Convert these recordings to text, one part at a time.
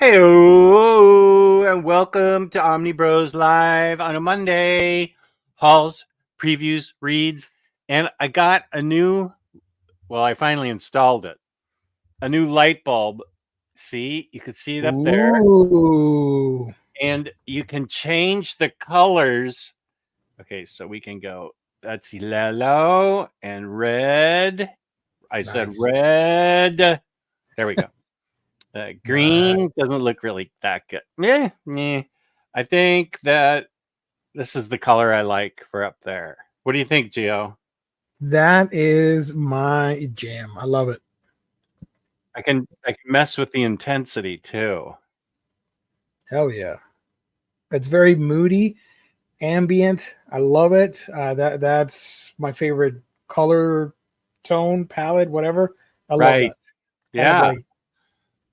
Hello and welcome to Omnibros Live on a Monday. Hauls, previews, reads, and I got I finally installed it. A new light bulb. See, you can see it up there. Ooh. And you can change the colors. Okay, so we can go, let's see, yellow and red. I said red. There we go. Green doesn't look really that good. Yeah. I think that this is the color I like for up there. What do you think, Gio? That is my jam. I love it. I can mess with the intensity too. Hell yeah. It's very moody, ambient. I love it. That's my favorite color tone, palette, whatever. I love that. Yeah. Like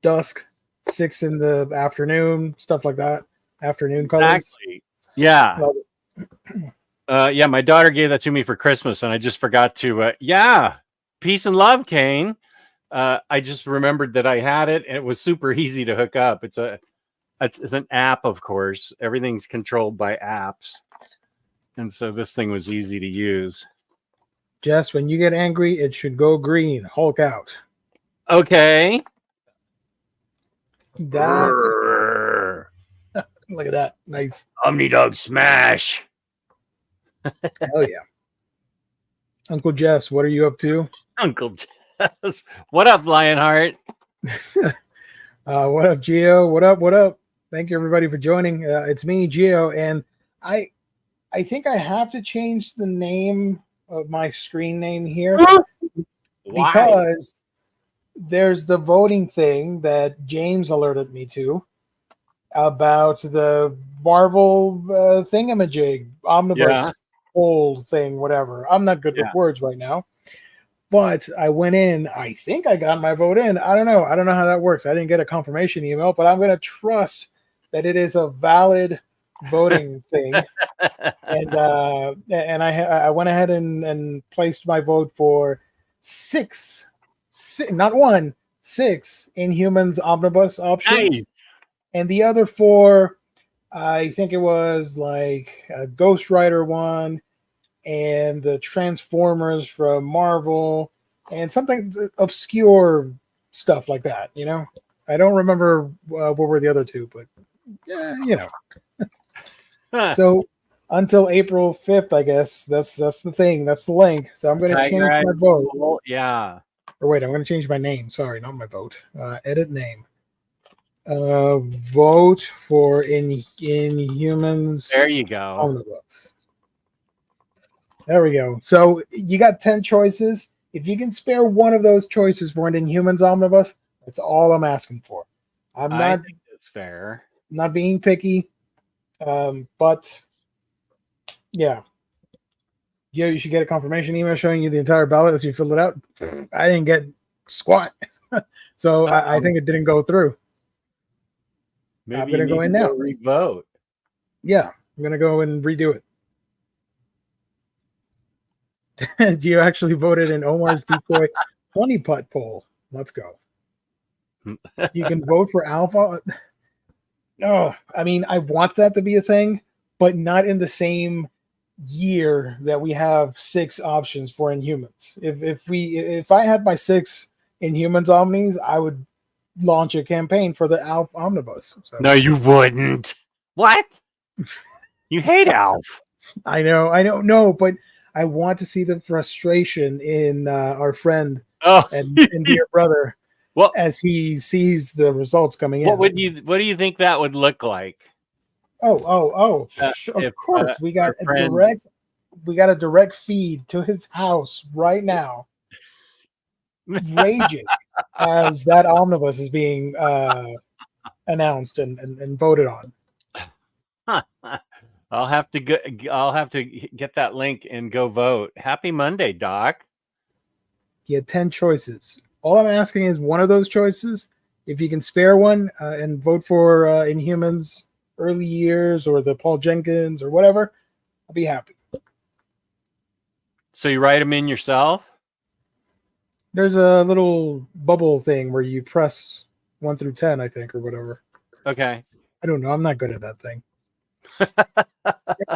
dusk, 6 in the afternoon, stuff like that. Afternoon colors. Exactly. Yeah. Yeah, my daughter gave that to me for Christmas, and I just forgot to. Peace and love, Kane. I just remembered that I had it, and it was super easy to hook up. It's an app, of course. Everything's controlled by apps, and so this thing was easy to use. Jess, when you get angry, it should go green. Hulk out. Okay. Look at that. Nice. Omnidog smash. Hell yeah. Uncle Jess, what are you up to? Uncle Jess. What up, Lionheart? What up, Gio? What up? Thank you, everybody, for joining. It's me, Gio, and I think I have to change the name of my screen name here because there's the voting thing that James alerted me to about the Marvel thingamajig, Omnibus poll thing, whatever. I'm not good with words right now, but I went in. I think I got my vote in. I don't know how that works. I didn't get a confirmation email, but I'm going to trust that it is a valid voting thing. And I went ahead and placed my vote for six, not one, 6 Inhumans Omnibus options. Nice. And the other 4, I think it was like a Ghost Rider one and the Transformers from Marvel and something obscure stuff like that, you know? I don't remember what were the other 2, but yeah, you know. So until April 5th, I guess, that's the thing. That's the link. So I'm going to change my vote. Yeah. Or wait, I'm going to change my name. Sorry, not my vote. Edit name. Vote for Inhumans. There you go. Omnibus. There we go. So you got 10 choices. If you can spare one of those choices for an Inhumans Omnibus, that's all I'm asking for. I think that's fair. Not being picky, but yeah. Yeah, you should get a confirmation email showing you the entire ballot as you fill it out. I didn't get squat, so I think it didn't go through. Maybe I'm going to go in now. Re-vote. Yeah, I'm going to go and redo it. Gio actually voted in Omar's decoy honeypot poll. Let's go. You can vote for Alpha. No, I mean, I want that to be a thing, but not in the same year that we have 6 options for Inhumans. If I had my 6 Inhumans Omnis, I would launch a campaign for the Alf Omnibus. So. No, you wouldn't. What? You hate Alf. I know. No, but I want to see the frustration in our friend and dear brother as he sees the results coming in. What do you think that would look like? Of course, we got a direct feed to his house right now, raging as that omnibus is being announced and voted on. I'll have to get that link and go vote. Happy Monday, Doc. You had 10 choices. All I'm asking is one of those choices. If you can spare one and vote for Inhumans early years or the Paul Jenkins or whatever, I'll be happy. So you write them in yourself? There's a little bubble thing where you press 1 through 10, I think, or whatever. Okay. I don't know. I'm not good at that thing.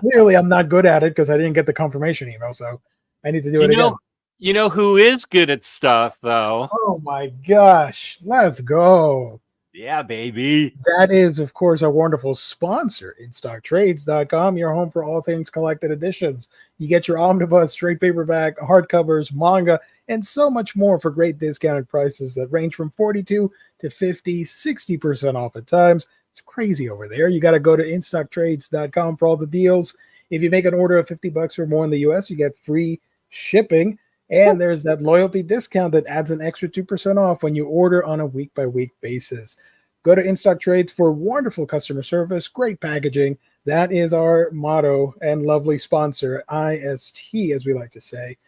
Clearly, I'm not good at it because I didn't get the confirmation email, so I need to do it again. You know who is good at stuff, though? Oh my gosh. Let's go. Yeah, baby. That is, of course, our wonderful sponsor, InStockTrades.com, your home for all things collected editions. You get your omnibus, trade paperback, hardcovers, manga, and so much more for great discounted prices that range from 42 to 50, 60% off at times. It's crazy over there. You got to go to InStockTrades.com for all the deals. If you make an order of $50 or more in the US, you get free shipping. And there's that loyalty discount that adds an extra 2% off when you order on a week-by-week basis. Go to InStock Trades for wonderful customer service, great packaging. That is our motto and lovely sponsor, IST, as we like to say,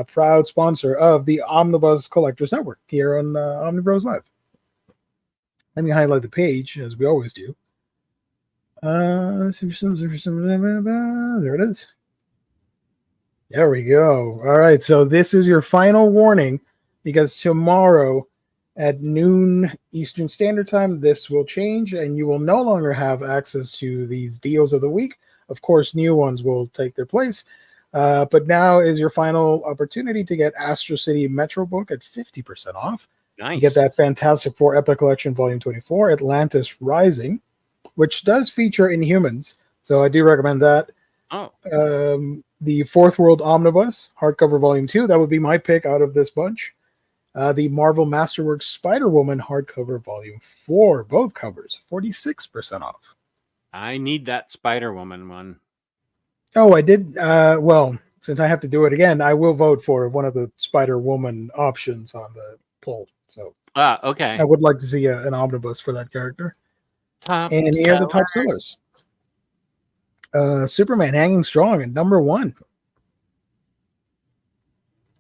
proud sponsor of the Omnibus Collectors Network here on Omnibros Live. Let me highlight the page, as we always do. There it is. There we go. All right, so this is your final warning because tomorrow at noon Eastern Standard Time, this will change and you will no longer have access to these deals of the week. Of course, new ones will take their place. But now is your final opportunity to get Astro City Metro book at 50% off. Nice. You get that Fantastic Four Epic Collection Volume 24, Atlantis Rising, which does feature Inhumans. So I do recommend that. Oh. The Fourth World Omnibus, hardcover Volume 2. That would be my pick out of this bunch. The Marvel Masterworks Spider-Woman hardcover Volume 4. Both covers, 46% off. I need that Spider-Woman one. Oh, I did. Well, since I have to do it again, I will vote for one of the Spider-Woman options on the poll. So, okay. I would like to see an omnibus for that character. And here are the top sellers. Superman hanging strong at number 1.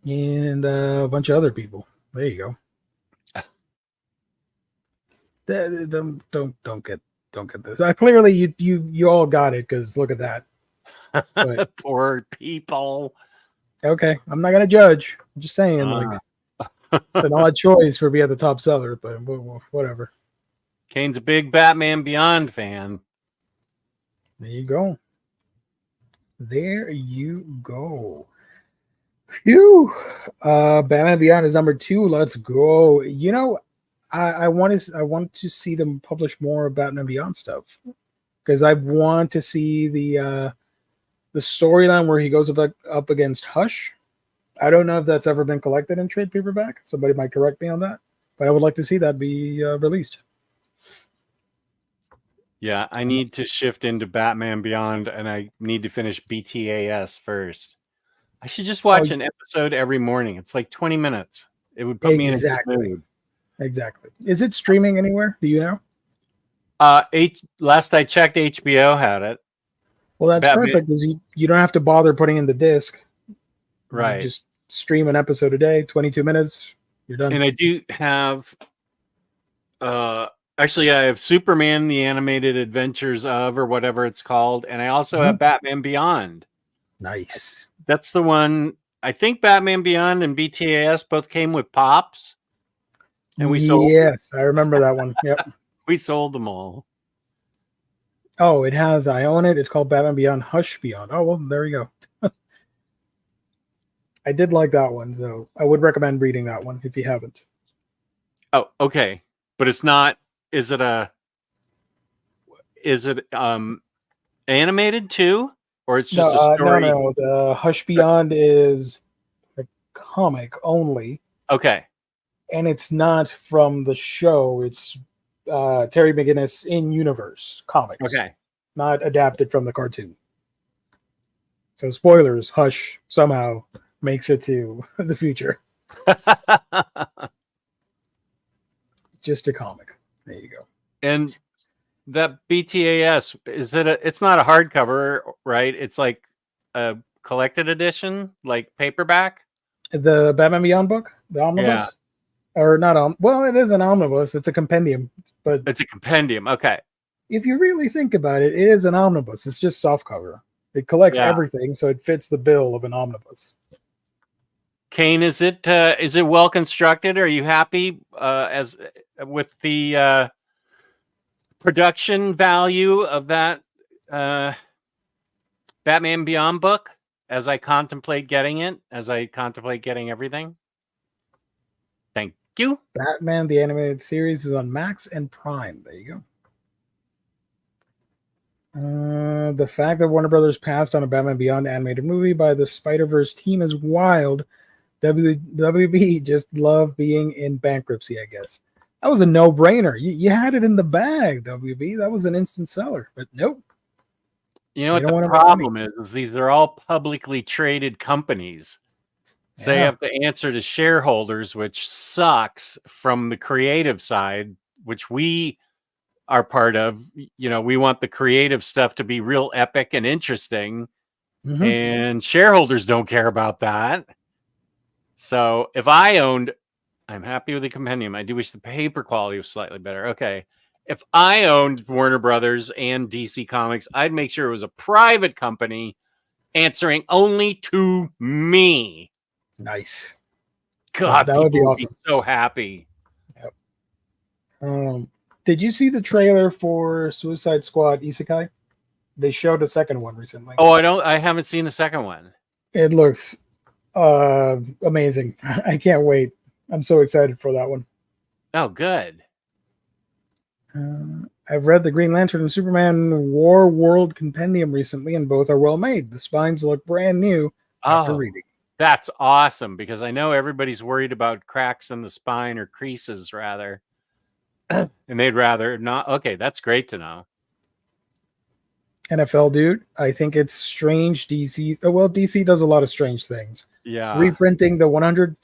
And a bunch of other people. There you go. Don't get this. Clearly you all got it because look at that. But, poor people. Okay, I'm not gonna judge. I'm just saying, like, it's an odd choice for be at the top seller, but whatever. Kane's a big Batman Beyond fan. There you go. There you go. Phew. Batman Beyond is number 2. Let's go. You know, I want to see them publish more Batman Beyond stuff because I want to see the storyline where he goes up against Hush. I don't know if that's ever been collected in trade paperback. Somebody might correct me on that, but I would like to see that be released. Yeah, I need to shift into Batman Beyond, and I need to finish BTAS first. I should just watch an episode every morning. It's like 20 minutes. It would put me in a good mood. Exactly. Is it streaming anywhere? Do you know? Last I checked, HBO had it. Well, that's perfect because you don't have to bother putting in the disc. Right. You just stream an episode a day, 22 minutes. You're done. And I do have... Actually, I have Superman, the Animated Adventures of, or whatever it's called. And I also have Batman Beyond. Nice. That's the one. I think Batman Beyond and BTAS both came with pops. And we sold. Yes, I remember that one. Yep. We sold them all. Oh, it has. I own it. It's called Batman Beyond Hush Beyond. Oh, well, there you go. I did like that one. So I would recommend reading that one if you haven't. Oh, okay. But it's not. Is it animated too, or it's just a story? No. The Hush Beyond is a comic only. Okay, and it's not from the show. It's Terry McGinnis in universe comics. Okay, not adapted from the cartoon. So spoilers. Hush somehow makes it to the future. Just a comic. There you go. And that BTAS, it's not a hardcover, right? It's like a collected edition, like paperback. The Batman Beyond book, the omnibus, or not? Well, it is an omnibus. It's a compendium, but it's a compendium. Okay. If you really think about it, it is an omnibus. It's just softcover. It collects everything, so it fits the bill of an omnibus. Kane, is it well constructed? Are you happy with the production value of that Batman Beyond book as I contemplate getting it, as I contemplate getting everything. Thank you. Batman the Animated Series is on Max and Prime. There you go. The fact that Warner Brothers passed on a Batman Beyond animated movie by the Spider-Verse team is wild. WB just love being in bankruptcy, I guess. That was a no-brainer. You had it in the bag, WB. That was an instant seller, but nope. You know what the problem is these are all publicly traded companies. So you have to answer to shareholders, which sucks from the creative side, which we are part of. You know, we want the creative stuff to be real epic and interesting, and shareholders don't care about that. So if I owned, I'm happy with the compendium. I do wish the paper quality was slightly better. Okay. If I owned Warner Brothers and DC Comics, I'd make sure it was a private company answering only to me. Nice. God, that would be awesome. Be so happy. Yep. Did you see the trailer for Suicide Squad Isekai? They showed a second one recently. Oh, I haven't seen the second one. It looks amazing. I can't wait. I'm so excited for that one. Oh, good. I've read the Green Lantern and Superman War World Compendium recently, and both are well made. The spines look brand new after reading. That's awesome, because I know everybody's worried about cracks in the spine, or creases rather, and they'd rather not. Okay, that's great to know. NFL dude, I think it's strange DC. Well, DC does a lot of strange things. Yeah. Reprinting the $150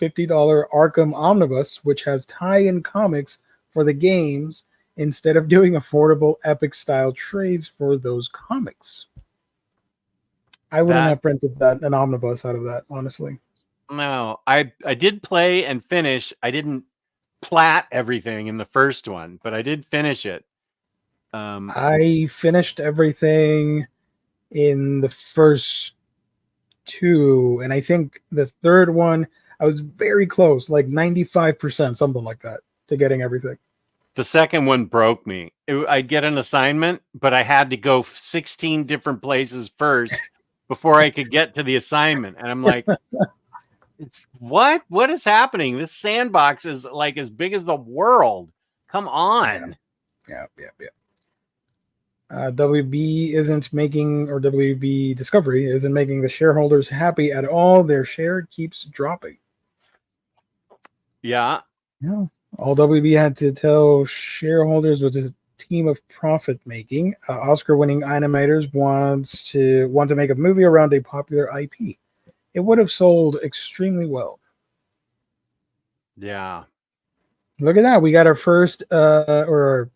Arkham Omnibus, which has tie-in comics for the games, instead of doing affordable Epic-style trades for those comics. I wouldn't have printed an omnibus out of that, honestly. No, I did play and finish. I didn't plat everything in the first one, but I did finish it. I finished everything in the first two, and I think the third one, I was very close, like 95%, something like that, to getting everything. The second one broke me. I'd get an assignment, but I had to go 16 different places first before I could get to the assignment. And I'm like, it's what is happening? This sandbox is like as big as the world. Come on. Yeah. WB isn't making, or WB Discovery isn't making the shareholders happy at all. Their share keeps dropping. Yeah. All WB had to tell shareholders was a team of profit making. Oscar-winning animators want to make a movie around a popular IP. It would have sold extremely well. Yeah. Look at that. We got our first or our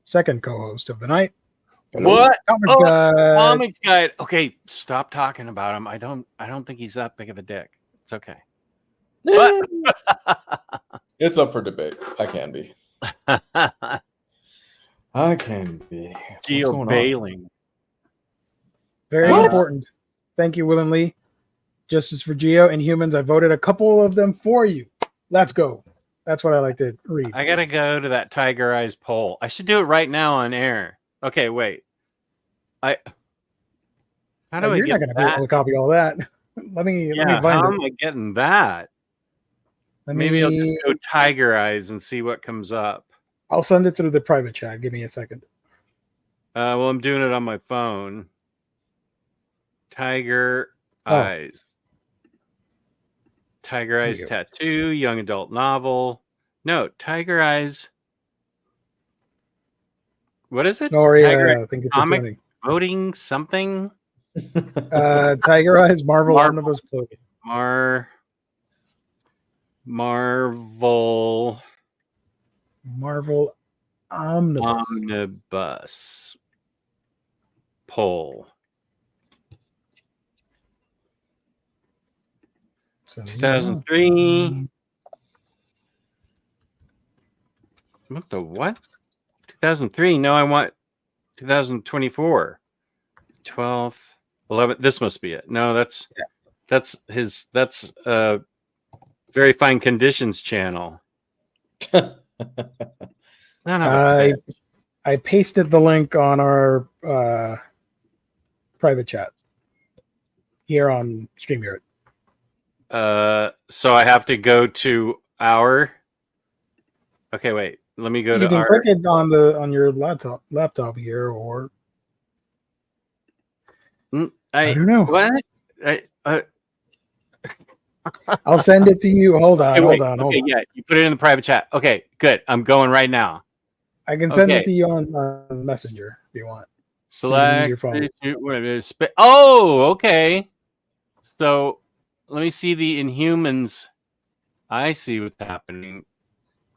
second co-host of the night. What? Comics Guide. Okay, stop talking about him. I don't think he's that big of a dick. It's okay. But it's up for debate. I can be. I can be. Geo bailing. Very important. Thank you, Will and Lee. Justice for Geo and humans. I voted a couple of them for you. Let's go. That's what I like to read. I gotta go to that Tiger Eyes poll. I should do it right now on air. Okay, wait. How do I get that? You're not gonna be able to copy all that. Let me find it. How am I getting that? Maybe I'll just go Tiger Eyes and see what comes up. I'll send it through the private chat. Give me a second. Well, I'm doing it on my phone. Tiger Eyes. Tiger Eyes tattoo, young adult novel. No, Tiger Eyes. What is it? Tiger Eyes comic voting something. Tiger Eyes Marvel Omnibus plugin. Marvel Omnibus poll. 2003. What the what? 2003. No, I want 2024. 12th, 11th. This must be it. No, that's Very Fine Conditions channel. I I pasted the link on our private chat here on StreamYard. So I have to go to our. Okay, wait. Let me go You to can our. click it on your laptop here, or I don't know. What? I'll send it to you. Hold on, Okay, hold wait. on, Okay, hold on. yeah, you put it in the private chat. Okay, good. I'm going right now. I can send Okay. it to you on Messenger if you want. Select. Your phone. Oh, okay. So let me see the Inhumans. I see what's happening.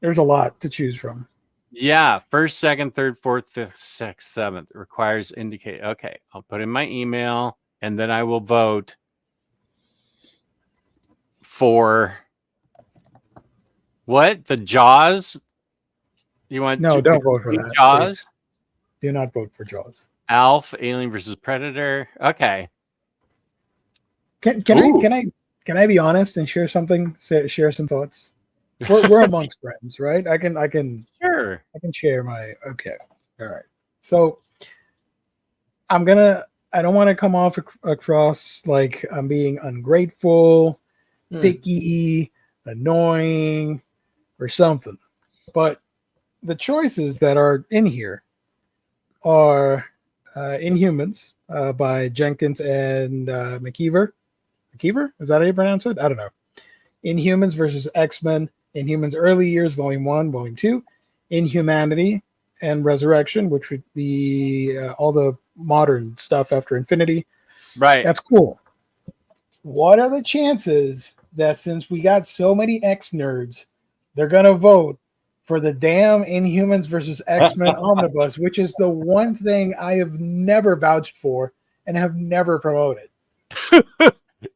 There's a lot to choose from. Yeah, first, second, third, fourth, fifth, sixth, seventh. It requires indicate. Okay, I'll put in my email and then I will vote for what? The Jaws? You want No, don't vote for that. Jaws? Please. Do not vote for Jaws. Alf, Alien versus Predator. Okay. Can I be honest and share something? Share some thoughts. We're amongst friends, right? I can Sure. I can share my okay. All right. So I don't want to come off across like I'm being ungrateful, picky, annoying, or something. But the choices that are in here are Inhumans by Jenkins and McKeever. McKeever? Is that how you pronounce it? I don't know. Inhumans versus X-Men, Inhumans Early Years, Volume 1, Volume 2, Inhumanity and Resurrection, which would be all the modern stuff after Infinity. Right. That's cool. What are the chances that since we got so many X-nerds, they're going to vote for the damn Inhumans versus X-Men Omnibus, which is the one thing I have never vouched for and have never promoted.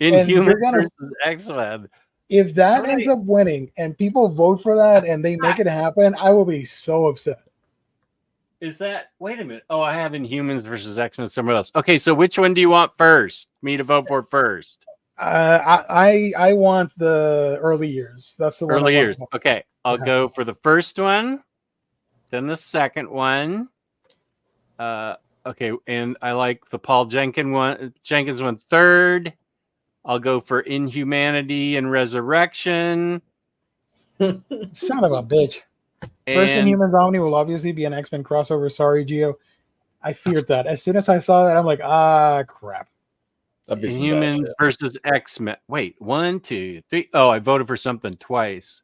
Inhumans versus X-Men. If that ends up winning and people vote for that and they make it happen, I will be so upset. Is that, wait a minute. Oh, I have Inhumans versus X-Men somewhere else. Okay, so which one do you want first? Me to vote for first? I want the Early Years. That's the one. Early Years. Okay, I'll go for the first one, then the second one. Okay, and I like the Paul Jenkins one third. I'll go for Inhumanity and Resurrection. Son of a bitch. First Inhumans Omni will obviously be an X-Men crossover. Sorry, Gio. I feared that. As soon as I saw that, I'm like, crap. Inhumans versus X-Men. Wait, 1, 2, 3. Oh, I voted for something twice.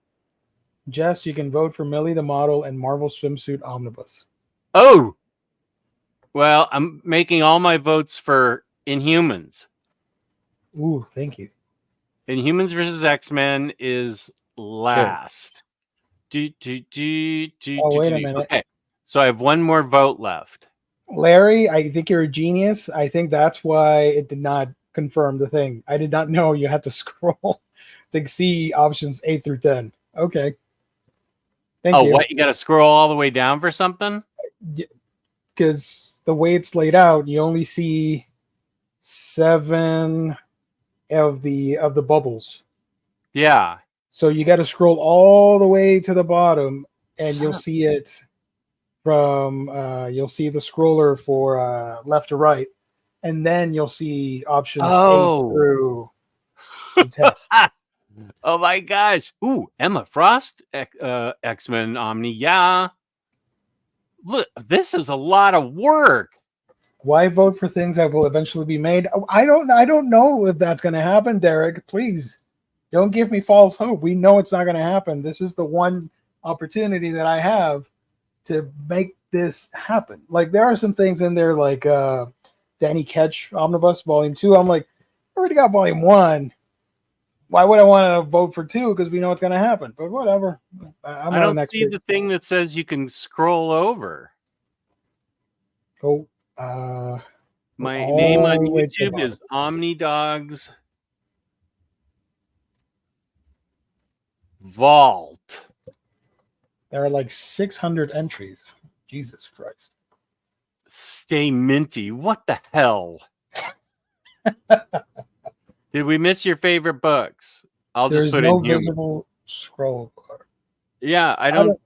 Jess, you can vote for Millie the Model and Marvel Swimsuit Omnibus. Oh! Well, I'm making all my votes for Inhumans. Ooh, thank you. Inhumans versus X-Men is last. Wait a minute. Okay, so I have one more vote left. Larry, I think you're a genius. I think that's why it did not confirm the thing. I did not know you had to scroll to see options 8 through 10. Okay. Thank you. Oh, what? You got to scroll all the way down for something? Because the way it's laid out, you only see 7 of the bubbles. Yeah. So you got to scroll all the way to the bottom, and you'll see it from. You'll see the scroller for left to right, and then you'll see options 8 through 10. Oh my gosh! Ooh, Emma Frost, X-Men Omni. Yeah. Look, this is a lot of work. Why vote for things that will eventually be made? I don't know if that's going to happen, Derek. Please don't give me false hope. We know it's not going to happen. This is the one opportunity that I have to make this happen. Like, there are some things in there, like Danny Ketch Omnibus Volume 2. I'm like, I already got Volume 1. Why would I want to vote for 2? Because we know it's going to happen. But whatever. I don't see the thing that says you can scroll over. Oh, my name on YouTube is OmniDogs Vault. There are like 600 entries. Jesus Christ. Stay minty. What the hell? Did we miss your favorite books? There's just put no visible scroll bar. Yeah, I don't.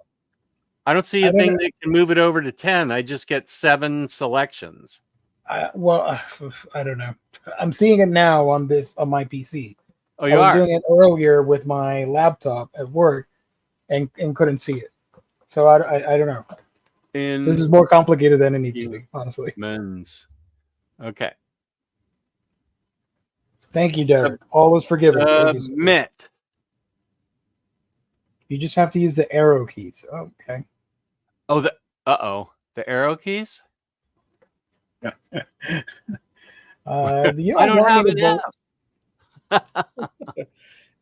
I don't see a thing that can move it over to 10. I just get 7 selections. I don't know. I'm seeing it now on my PC. Oh, I was doing it earlier with my laptop at work and couldn't see it. So I don't know. This is more complicated than it needs to be, honestly. Men's. Okay. Thank you, Derek. All is forgiven. Submit. You just have to use the arrow keys. Okay. Oh, the arrow keys? I don't have an F.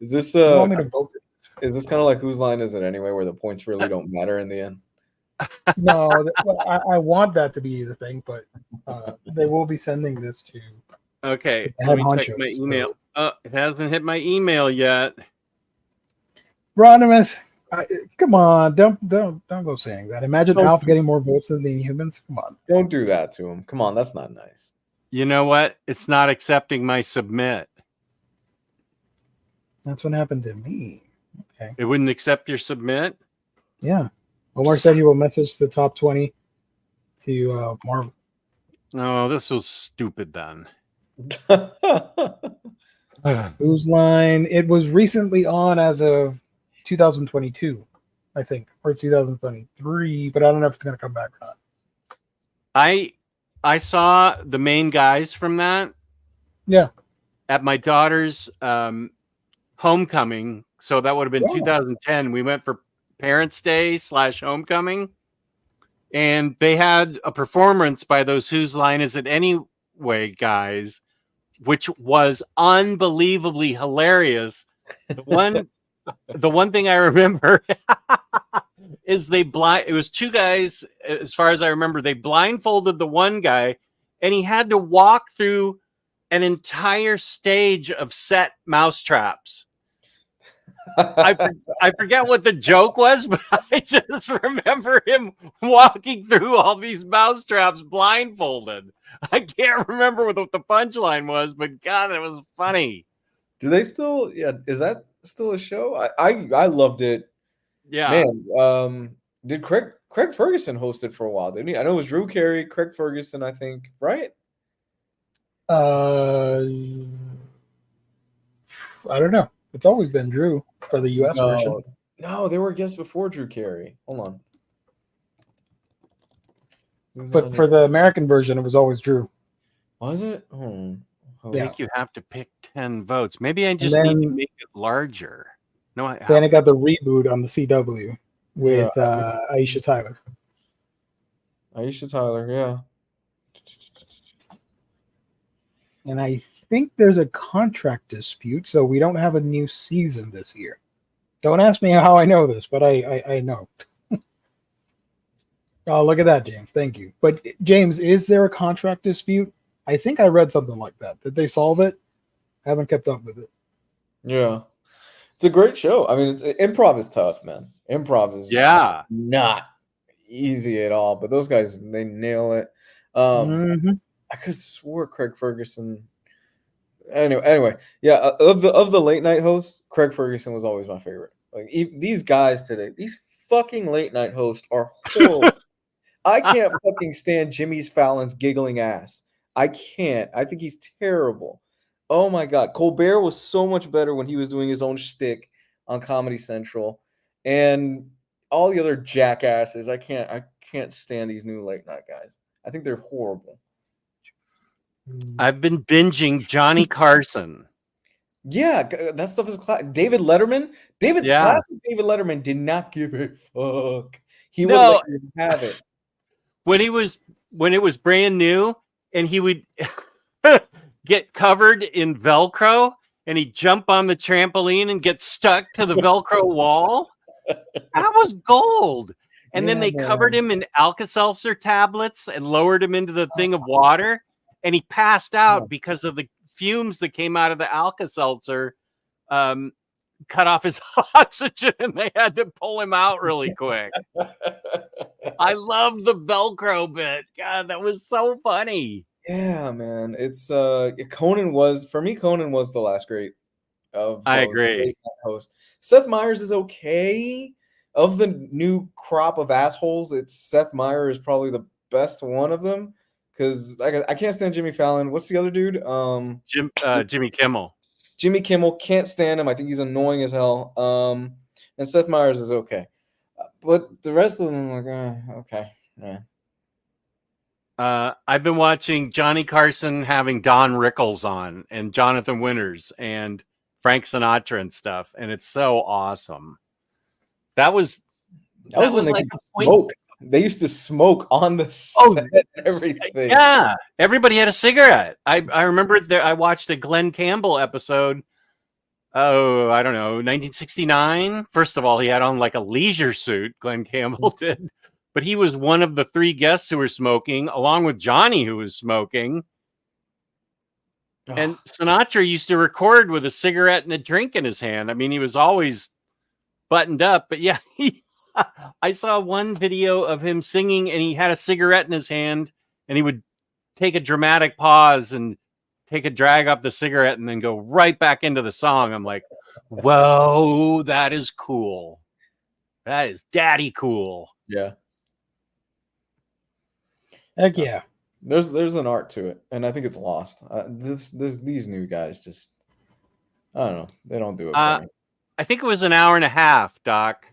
Is this want me to vote? Is this kind of like whose line is it anyway, where the points really don't matter in the end? No, I want that to be the thing, but they will be sending this to. Okay, let me check my email. It hasn't hit my email yet. Ronimus, come on, don't go saying that. Imagine Alf getting more votes than the Inhumans. Come on, don't do that to him. Come on, that's not nice. You know what? It's not accepting my submit. That's what happened to me. Okay, it wouldn't accept your submit. Yeah, Omar said he will message the top 20 to Marvel. No, this was stupid then. Whose line? It was recently on as of 2022, I think, or 2023, but I don't know if it's going to come back or not. I saw the main guys from that. Yeah. At my daughter's homecoming. So that would have been 2010. We went for Parents' Day / homecoming. And they had a performance by those Whose Line Is It Anyway guys, which was unbelievably hilarious. The one thing I remember is it was 2 guys, as far as I remember, they blindfolded the one guy and he had to walk through an entire stage of set mousetraps. I forget what the joke was, but I just remember him walking through all these mousetraps blindfolded. I can't remember what the punchline was, but God, that was funny. Do they still? Yeah, is that still a show? I loved it. Yeah, man. Did Craig Ferguson host it for a while? Didn't he? I know it was Drew Carey, Craig Ferguson, I think, right? I don't know. It's always been Drew for the US version. No, there were guests before Drew Carey. Hold on. But for the American version, it was always Drew. Was it? I think you have to pick 10 votes. Maybe I just need to make it larger. No, then I got the reboot on the CW with Aisha Tyler. Aisha Tyler, yeah. And I think there's a contract dispute, so we don't have a new season this year. Don't ask me how I know this, but I know. Oh, look at that, James. Thank you. But James, is there a contract dispute? I think I read something like that. Did they solve it? I haven't kept up with it. Yeah. It's a great show. I mean, improv is tough, man. Improv is not easy at all. But those guys, they nail it. I could have swore Craig Ferguson. Anyway, yeah. Of the late night hosts, Craig Ferguson was always my favorite. Like these guys today, these fucking late night hosts are horrible. I can't fucking stand Jimmy Fallon's giggling ass. I can't. I think he's terrible. Oh my God. Colbert was so much better when he was doing his own shtick on Comedy Central. And all the other jackasses, I can't stand these new late night guys. I think they're horrible. I've been binging Johnny Carson. Yeah, that stuff is classic. David Letterman. Classic David Letterman did not give a fuck. He would let you have it. When it was brand new and he would get covered in Velcro and he'd jump on the trampoline and get stuck to the Velcro wall. That was gold. And then they covered him in Alka-Seltzer tablets and lowered him into the thing of water. And he passed out because of the fumes that came out of the Alka-Seltzer, cut off his oxygen, and they had to pull him out really quick. I loved the Velcro bit. God, that was so funny. Yeah, man. It's Conan was the last great of I agree. Host. Seth Meyers is okay, of the new crop of assholes, it's Seth Meyers is probably the best one of them. Because I can't stand Jimmy Fallon. What's the other dude? Jimmy Kimmel. Jimmy Kimmel, can't stand him. I think he's annoying as hell. And Seth Meyers is okay. But the rest of them, I'm like, okay. Yeah. I've been watching Johnny Carson having Don Rickles on and Jonathan Winters and Frank Sinatra and stuff, and it's so awesome. That was when they like could smoke. They used to smoke on the set and everything. Yeah, everybody had a cigarette. I remember I watched a Glenn Campbell episode. Oh, I don't know, 1969. First of all, he had on like a leisure suit. Glenn Campbell did. But he was one of the 3 guests who were smoking, along with Johnny, who was smoking. And Sinatra used to record with a cigarette and a drink in his hand. I mean, he was always buttoned up. But yeah, I saw one video of him singing, and he had a cigarette in his hand, and he would take a dramatic pause and take a drag off the cigarette and then go right back into the song. I'm like, whoa, that is cool. That is daddy cool. Yeah. Heck yeah. There's an art to it, and I think it's lost. These new guys just, I don't know, they don't do it for me. I think it was an hour and a half, Doc.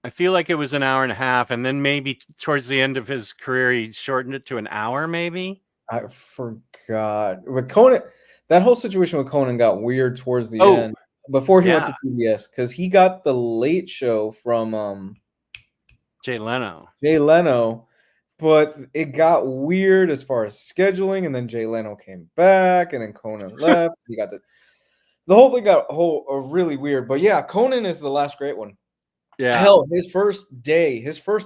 I feel like it was an hour and a half, and then maybe towards the end of his career, he shortened it to an hour, maybe. I forgot. With Conan, that whole situation with Conan got weird towards the end before he went to TBS, because he got the Late Show from Jay Leno. But it got weird as far as scheduling, and then Jay Leno came back, and then Conan left. He got the whole thing got really weird. But yeah, Conan is the last great one. Yeah. Hell, his first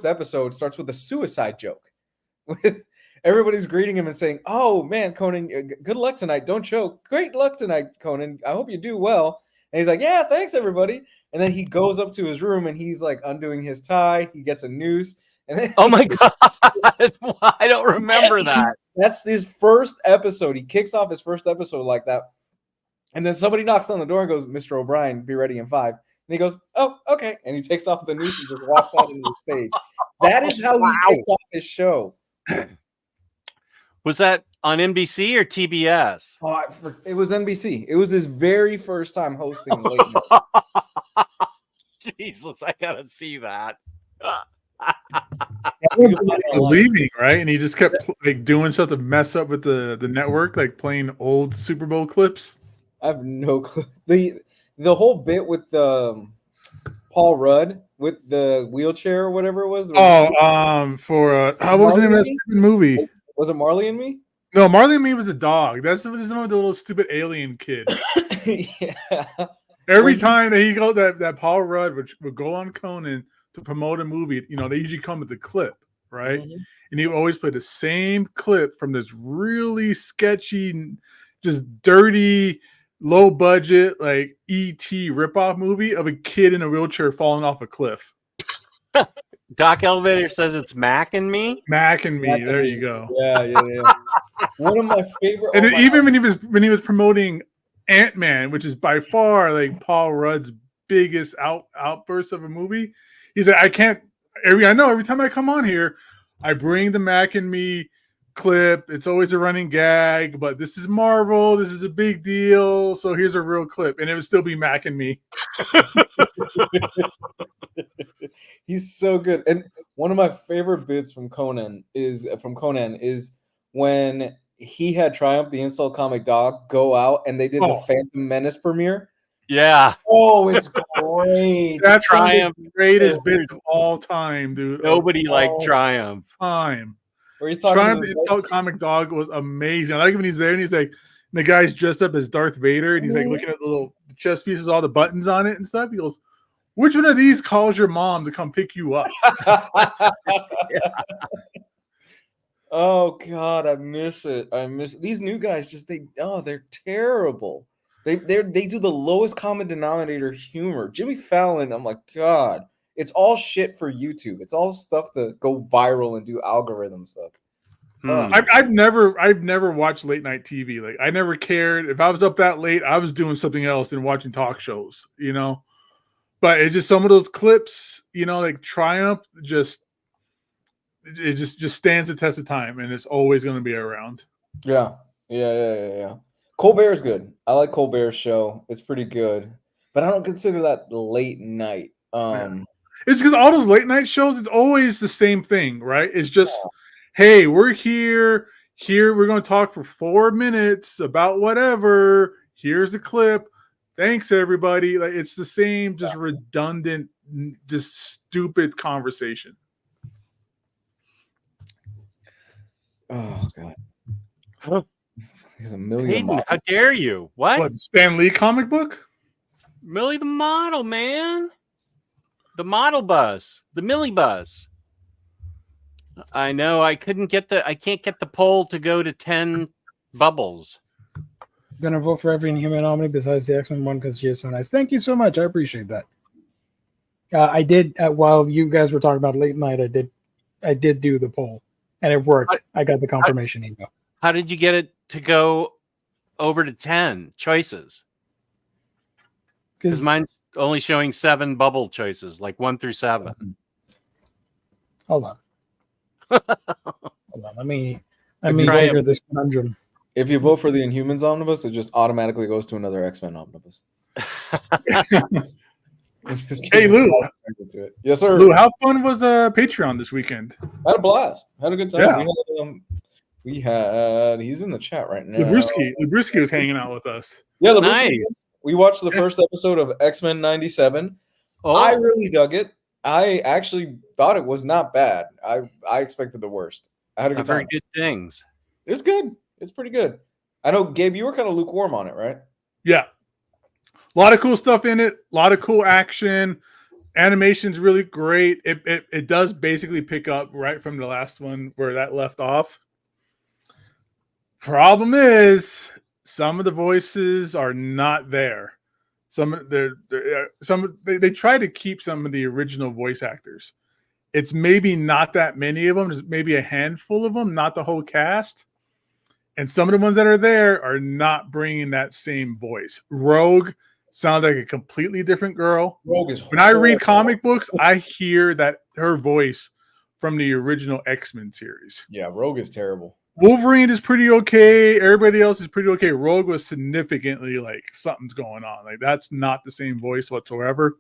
episode starts with a suicide joke. With everybody's greeting him and saying, "Oh man, Conan, good luck tonight. Don't choke. Great luck tonight, Conan. I hope you do well." And he's like, "Yeah, thanks everybody." And then he goes up to his room and he's like undoing his tie. He gets a noose. And then oh my God. I don't remember that. That's his first episode. He kicks off his first episode like that. And then somebody knocks on the door and goes, "Mr. O'Brien, be ready in 5. And he goes, "Oh, okay." And he takes off the noose and just walks out into the stage. That is how he kicked off his show. Was that on NBC or TBS? Oh, it was NBC. It was his very first time hosting late night. Jesus, I gotta see that. He was leaving, right? And he just kept like doing stuff to mess up with the network, like playing old Super Bowl clips. I have no clue. The whole bit with Paul Rudd with the wheelchair or whatever it was. What was the name of that stupid movie? Was it Marley and Me? No, Marley and Me was a dog. That's the little stupid alien kid. Yeah. Every time that he go that Paul Rudd would go on Conan to promote a movie, they usually come with the clip, right? Mm-hmm. And he would always play the same clip from this really sketchy, just dirty, low budget, like E.T. ripoff movie of a kid in a wheelchair falling off a cliff. Doc Elevator says it's Mac and Me. Mac and Me. There you go. Yeah. One of my favorite. And even when he was promoting Ant-Man, which is by far like Paul Rudd's biggest outburst of a movie, he's like, I know every time I come on here, I bring the Mac and Me clip. It's always a running gag, but this is Marvel. This is a big deal. So here's a real clip, and it would still be Mac and Me. He's so good. And one of my favorite bits from Conan is when he had Triumph, the insult comic dog, go out and they did the Phantom Menace premiere. Yeah. Oh, it's great. That's Triumph, the greatest bit of all time, dude. Nobody liked Triumph. Time. Where he's talking Triumph, the insult comic dog was amazing. I like when he's there and he's like, the guy's dressed up as Darth Vader and he's like looking at the little chest pieces, all the buttons on it and stuff. He goes, "Which one of these calls your mom to come pick you up?" Yeah. Oh God, I miss it. These new guys. They're terrible. They do the lowest common denominator humor. Jimmy Fallon, I'm like, God, it's all shit for YouTube. It's all stuff to go viral and do algorithm stuff. I've never watched late night TV. Like I never cared if I was up that late. I was doing something else than watching talk shows. But it's just some of those clips, like Triumph, it just stands the test of time, and it's always going to be around. Yeah. Colbert's good. I like Colbert's show. It's pretty good, but I don't consider that late night. It's because all those late night shows, it's always the same thing, right? It's just, hey, we're here. Here, we're going to talk for 4 minutes about whatever. Here's the clip. Thanks, everybody. Like, it's the same, just redundant, just stupid conversation. Oh God! He's a million. Hayden, how dare you? What? Stan Lee comic book? Millie the Model, man. The model bus, the Millie bus. I know. I can't get the poll to go to 10 bubbles. Gonna vote for every Inhuman Omni besides the X-Men one because she is so nice. Thank you so much. I appreciate that. I did while you guys were talking about late night. I did do the poll, and it worked. I got the confirmation email. How did you get it to go over to 10 choices? Because mine's only showing 7 bubble choices, like 1 through 7. Hold on. Hold on. Let me figure this conundrum. If you vote for the Inhumans Omnibus, it just automatically goes to another X-Men Omnibus. Hey, Lou. Yes, sir. Lou, how fun was Patreon this weekend? I had a blast. Had a good time. Yeah. We had he's in the chat right now. Labruski was hanging out with us. Yeah, nice. We watched the first episode of X-Men 97. Oh. I really dug it. I actually thought it was not bad. I expected the worst. I had a good time. Very good things. It's good. It's pretty good. I know, Gabe, you were kind of lukewarm on it, right? Yeah. A lot of cool stuff in it. A lot of cool action. Animation's really great. It does basically pick up right from the last one where that left off. Problem is, some of the voices are not there. They try to keep some of the original voice actors. It's maybe not that many of them. There's maybe a handful of them, not the whole cast. And some of the ones that are there are not bringing that same voice. Rogue sounds like a completely different girl. Rogue is when I read comic books, I hear that her voice from the original X-Men series. Yeah, Rogue is terrible. Wolverine is pretty okay. Everybody else is pretty okay. Rogue was significantly like something's going on. Like that's not the same voice whatsoever.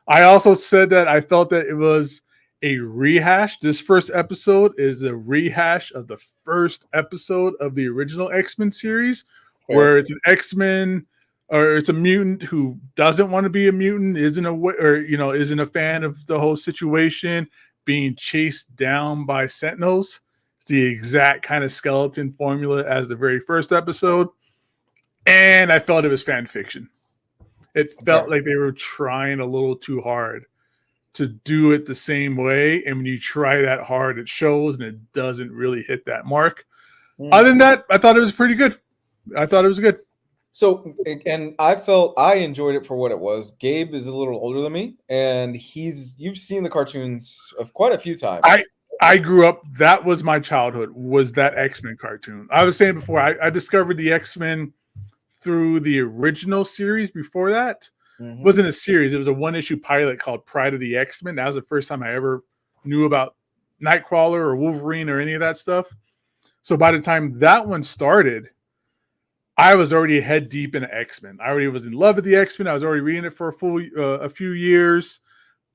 I also said that I felt that it was a rehash. This first episode is a rehash of the first episode of the original X-Men series, where it's an X-Men or it's a mutant who doesn't want to be a mutant, isn't a fan of the whole situation, being chased down by Sentinels. It's the exact kind of skeleton formula as the very first episode. And I felt it was fan fiction. It felt like they were trying a little too hard to do it the same way. And when you try that hard, it shows and it doesn't really hit that mark. Other than that, I thought it was pretty good. I thought it was good. So, and I felt I enjoyed it for what it was. Gabe is a little older than me, and you've seen the cartoons of quite a few times. I grew up, that was my childhood, was that X-Men cartoon. I was saying before, I discovered the X-Men through the original series before that. It wasn't a series. It was a one-issue pilot called Pride of the X-Men. That was the first time I ever knew about Nightcrawler or Wolverine or any of that stuff. So by the time that one started, I was already head deep into X-Men. I already was in love with the X-Men. I was already reading it for a few years.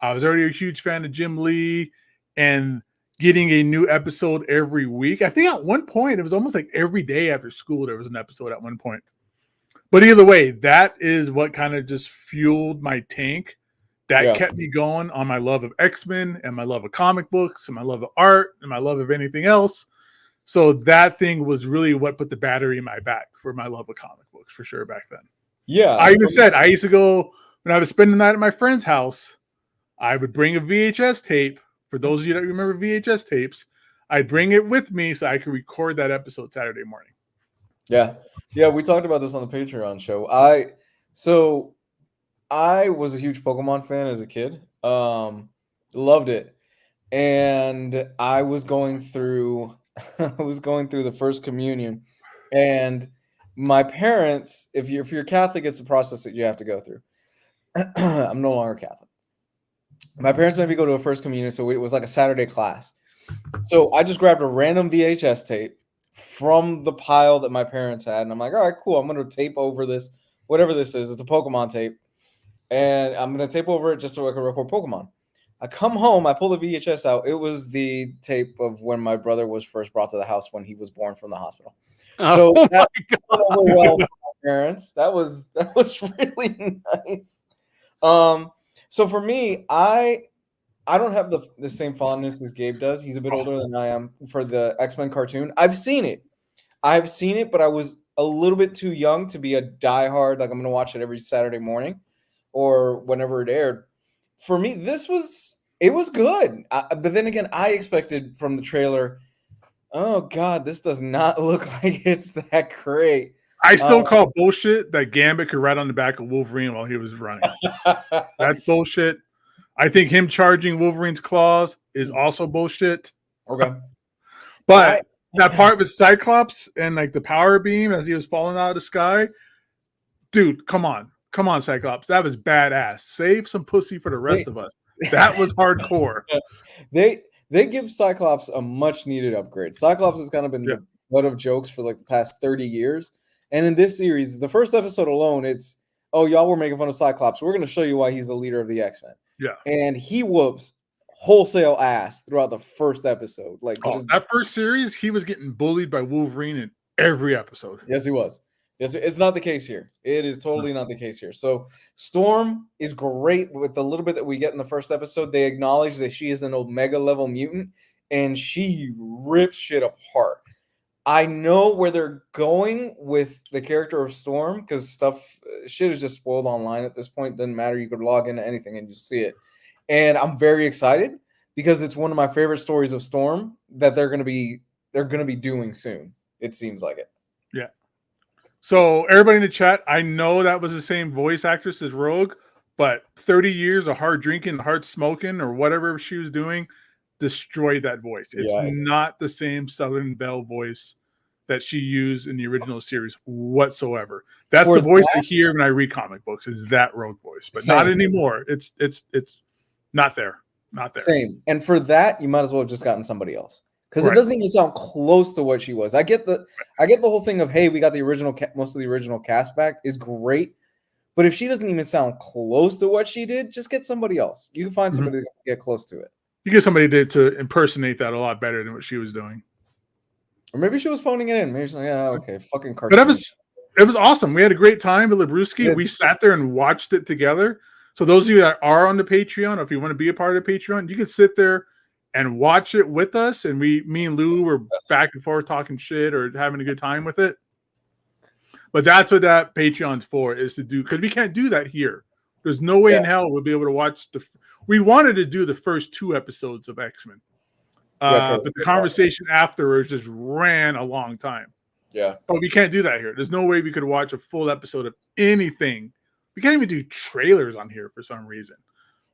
I was already a huge fan of Jim Lee and getting a new episode every week. I think at one point, it was almost like every day after school, there was an episode at one point. But either way, that is what kind of just fueled my tank. That kept me going on my love of X-Men and my love of comic books and my love of art and my love of anything else. So that thing was really what put the battery in my back for my love of comic books for sure back then. Yeah. I even said I used to go when I was spending the night at my friend's house. I would bring a VHS tape. For those of you that remember VHS tapes, I'd bring it with me so I could record that episode Saturday morning. Yeah. Yeah, we talked about this on the Patreon show. I was a huge Pokemon fan as a kid. Loved it. And I was going through the first communion. And my parents, if you're Catholic, it's a process that you have to go through. I'm no longer Catholic. My parents made me go to a first communion, so it was like a Saturday class. So I just grabbed a random VHS tape from the pile that my parents had, and I'm like, all right, cool. I'm going to tape over this, whatever this is. It's a Pokemon tape, and I'm going to tape over it just so I can record Pokemon. I come home, I pull the VHS out. It was the tape of when my brother was first brought to the house when he was born from the hospital. So that went over well for my parents. That was really nice. So for me, I don't have the same fondness as Gabe does. He's a bit older than I am for the X-Men cartoon. I've seen it, but I was a little bit too young to be a diehard, like I'm going to watch it every Saturday morning or whenever it aired. For me, it was good. But then again, I expected from the trailer, oh God, this does not look like it's that great. I still call bullshit that Gambit could ride on the back of Wolverine while he was running. That's bullshit. I think him charging Wolverine's claws is also bullshit. Okay. But that part with Cyclops and like the power beam as he was falling out of the sky, dude, come on, Cyclops. That was badass. Save some pussy for the rest of us. That was hardcore. They give Cyclops a much needed upgrade. Cyclops has kind of been the butt of jokes for like the past 30 years. And in this series, the first episode alone, it's, oh, y'all were making fun of Cyclops. We're going to show you why he's the leader of the X-Men. Yeah. And he whoops wholesale ass throughout the first episode. Like that first series, he was getting bullied by Wolverine in every episode. Yes, he was. Yes, it's not the case here. It is totally not the case here. So Storm is great with the little bit that we get in the first episode. They acknowledge that she is an Omega level mutant, and she rips shit apart. I know where they're going with the character of Storm because shit is just spoiled online at this point. Doesn't matter. You could log into anything and you see it. And I'm very excited because it's one of my favorite stories of Storm that they're gonna be doing soon. It seems like it. Yeah. So everybody in the chat, I know that was the same voice actress as Rogue, but 30 years of hard drinking, hard smoking, or whatever she was doing destroyed that voice. It's not the same Southern Belle voice that she used in the original series whatsoever. That's the voice I hear when I read comic books, is that Rogue voice, but not anymore. It's not there. Not there. Same. And for that, you might as well have just gotten somebody else. Because it doesn't even sound close to what she was. I get the whole thing of, hey, we got the original most of the original cast back is great. But if she doesn't even sound close to what she did, just get somebody else. You can find somebody to get close to it. You get somebody to impersonate that a lot better than what she was doing. Or maybe she was phoning it in. Maybe she's like, yeah, okay, fucking cartoon. But it was awesome. We had a great time with Labruski. We sat there and watched it together. So those of you that are on the Patreon, or if you want to be a part of the Patreon, you can sit there and watch it with us. And me and Lou were back and forth talking shit or having a good time with it. But that's what that Patreon's for, is to do, because we can't do that here. There's no way in hell we'll be able to watch we wanted to do the first 2 episodes of X-Men. But the conversation afterwards just ran a long time. Yeah. But we can't do that here. There's no way we could watch a full episode of anything. We can't even do trailers on here for some reason.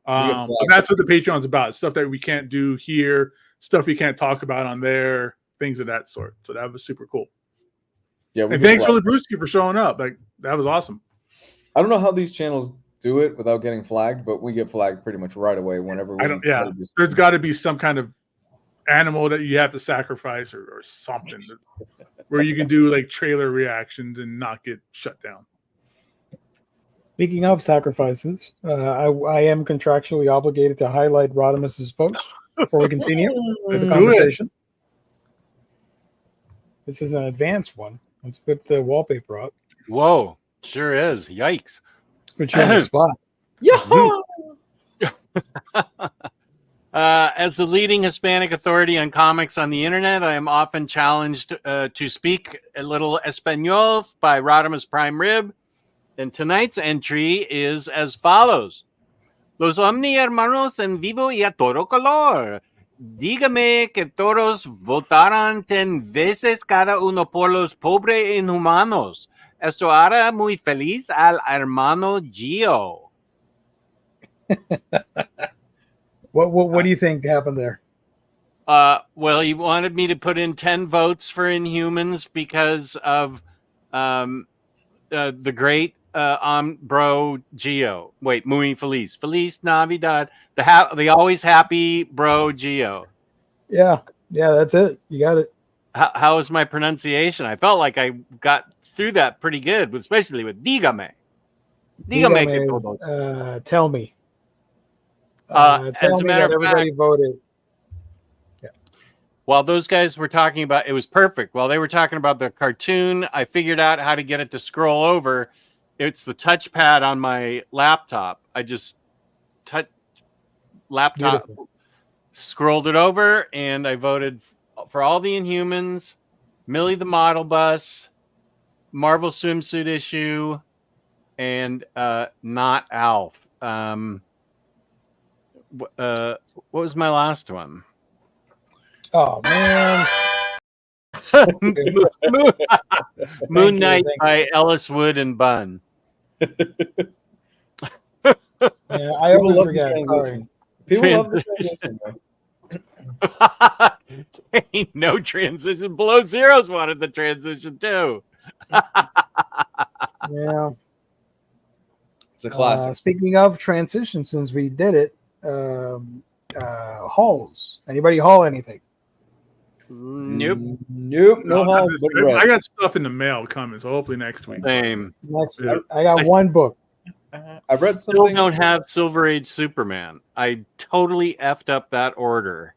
But that's what the Patreon's about. Stuff that we can't do here, stuff we can't talk about on there, things of that sort. So that was super cool. Yeah. And thanks for Labruski for showing up. Like, that was awesome. I don't know how these channels do it without getting flagged, but we get flagged pretty much right away whenever we there's got to be some kind of animal that you have to sacrifice or something where you can do like trailer reactions and not get shut down. Speaking of sacrifices, I am contractually obligated to highlight Rodimus's post before we continue the conversation. This is an advanced one. Let's put the wallpaper up. Whoa, sure is. Yikes. Put you on the spot. As the leading Hispanic authority on comics on the internet, I am often challenged to speak a little Espanol by Rodimus Prime Rib. And tonight's entry is as follows. Los Omni hermanos en vivo y a todo color. Dígame que todos votaron 10 veces cada uno por los pobres inhumanos. Esto hará muy feliz al hermano Gio. What do you think happened there? Well, he wanted me to put in 10 votes for Inhumans because of the great Bro Geo. Wait, Muy Feliz. Feliz Navidad. The always happy Bro Geo. Yeah, that's it. You got it. How is my pronunciation? I felt like I got through that pretty good, especially with dígame. Dígame is, tell me. As tell a me matter that of everybody fact, voted. while those guys were talking about, it was perfect. While they were talking about the cartoon, I figured out how to get it to scroll over. It's the touchpad on my laptop. I just touch laptop, Beautiful. scrolled it over, and I voted for all the Inhumans, Millie the Model Bus, Marvel Swimsuit Issue, and not Alf. What was my last one? Oh man. Moon Knight by Ellis Wood and Bunn. Yeah, I always forget. Sorry. People love the transition. Ain't no transition. Below Zeros wanted the transition too. Yeah. It's a classic. Speaking of transition, since we did it, hauls. Anybody haul anything? Nope. No hauls. I got stuff in the mail coming, so hopefully next week. Same. Next week. I got one book. I read Still don't have Silver Age Superman. I totally effed up that order.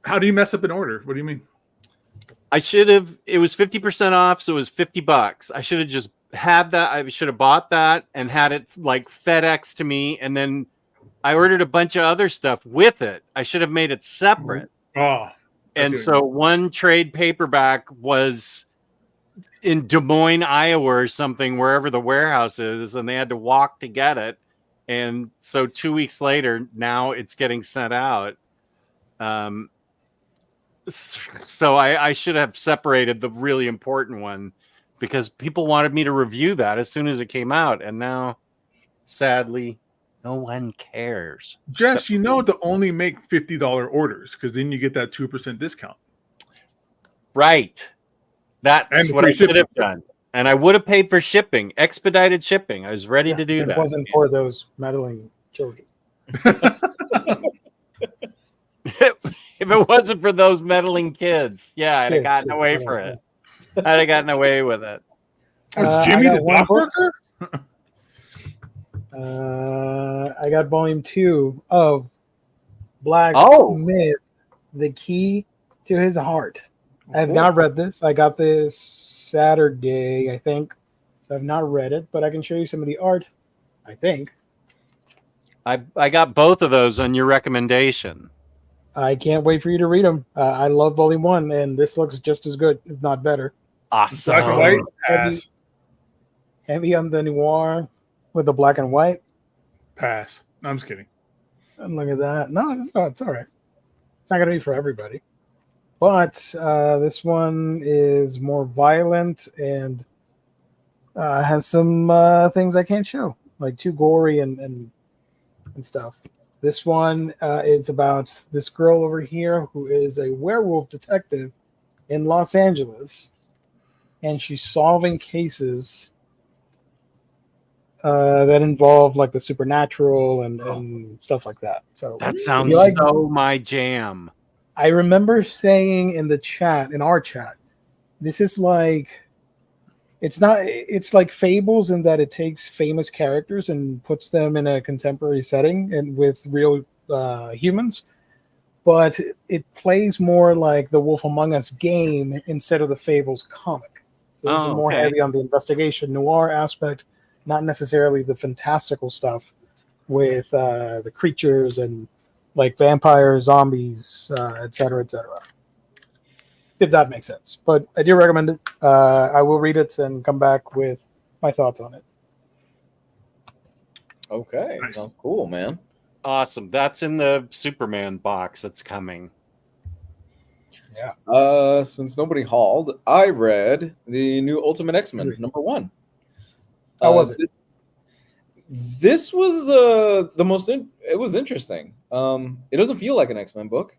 How do you mess up an order? What do you mean? I should have. It was 50% off, so it was $50. I should have just had that. I should have bought that and had it like FedEx to me, and then I ordered a bunch of other stuff with it. I should have made it separate. Oh, and so one trade paperback was in Des Moines, Iowa, or something, wherever the warehouse is, and they had to walk to get it. And so 2 weeks later, now it's getting sent out. So I should have separated the really important one because people wanted me to review that as soon as it came out. And now, sadly, no one cares. Jess, you know to only make $50 orders because then you get that 2% discount. Right. That's And what I should have done. And I would have paid for shipping, expedited shipping. I was ready to do that. It wasn't for those meddling children. If it wasn't for those meddling kids, yeah, I'd have gotten away for it. I'd have gotten away with it. Was Jimmy the dock worker? I got volume 2 of Black Smith, The Key to His Heart. I have not read this. I got this Saturday, I think. So I've not read it, but I can show you some of the art, I think. I got both of those on your recommendation. I can't wait for you to read them. I love volume 1, and this looks just as good, if not better. Awesome. Black and white? Heavy on the noir with the black and white. Pass. No, I'm just kidding. And look at that. No, it's all right. It's not going to be for everybody. But this one is more violent and has some things I can't show, like too gory and stuff. This one is about this girl over here who is a werewolf detective in Los Angeles, and she's solving cases that involve like the supernatural and stuff like that. So that sounds so my jam. I remember saying in the chat, in our chat, this is like, it's like Fables in that it takes famous characters and puts them in a contemporary setting and with real humans, but it plays more like the Wolf Among Us game instead of the Fables comic. So this is more heavy on the investigation noir aspect, not necessarily the fantastical stuff with the creatures and like vampires, zombies, etc., etc. If that makes sense. But I do recommend it. I will read it and come back with my thoughts on it. Okay. Nice. Sounds cool, man. Awesome. That's in the Superman box that's coming. Yeah. Since nobody hauled, I read the new Ultimate X-Men #1. How was it? This was it was interesting. It doesn't feel like an X-Men book.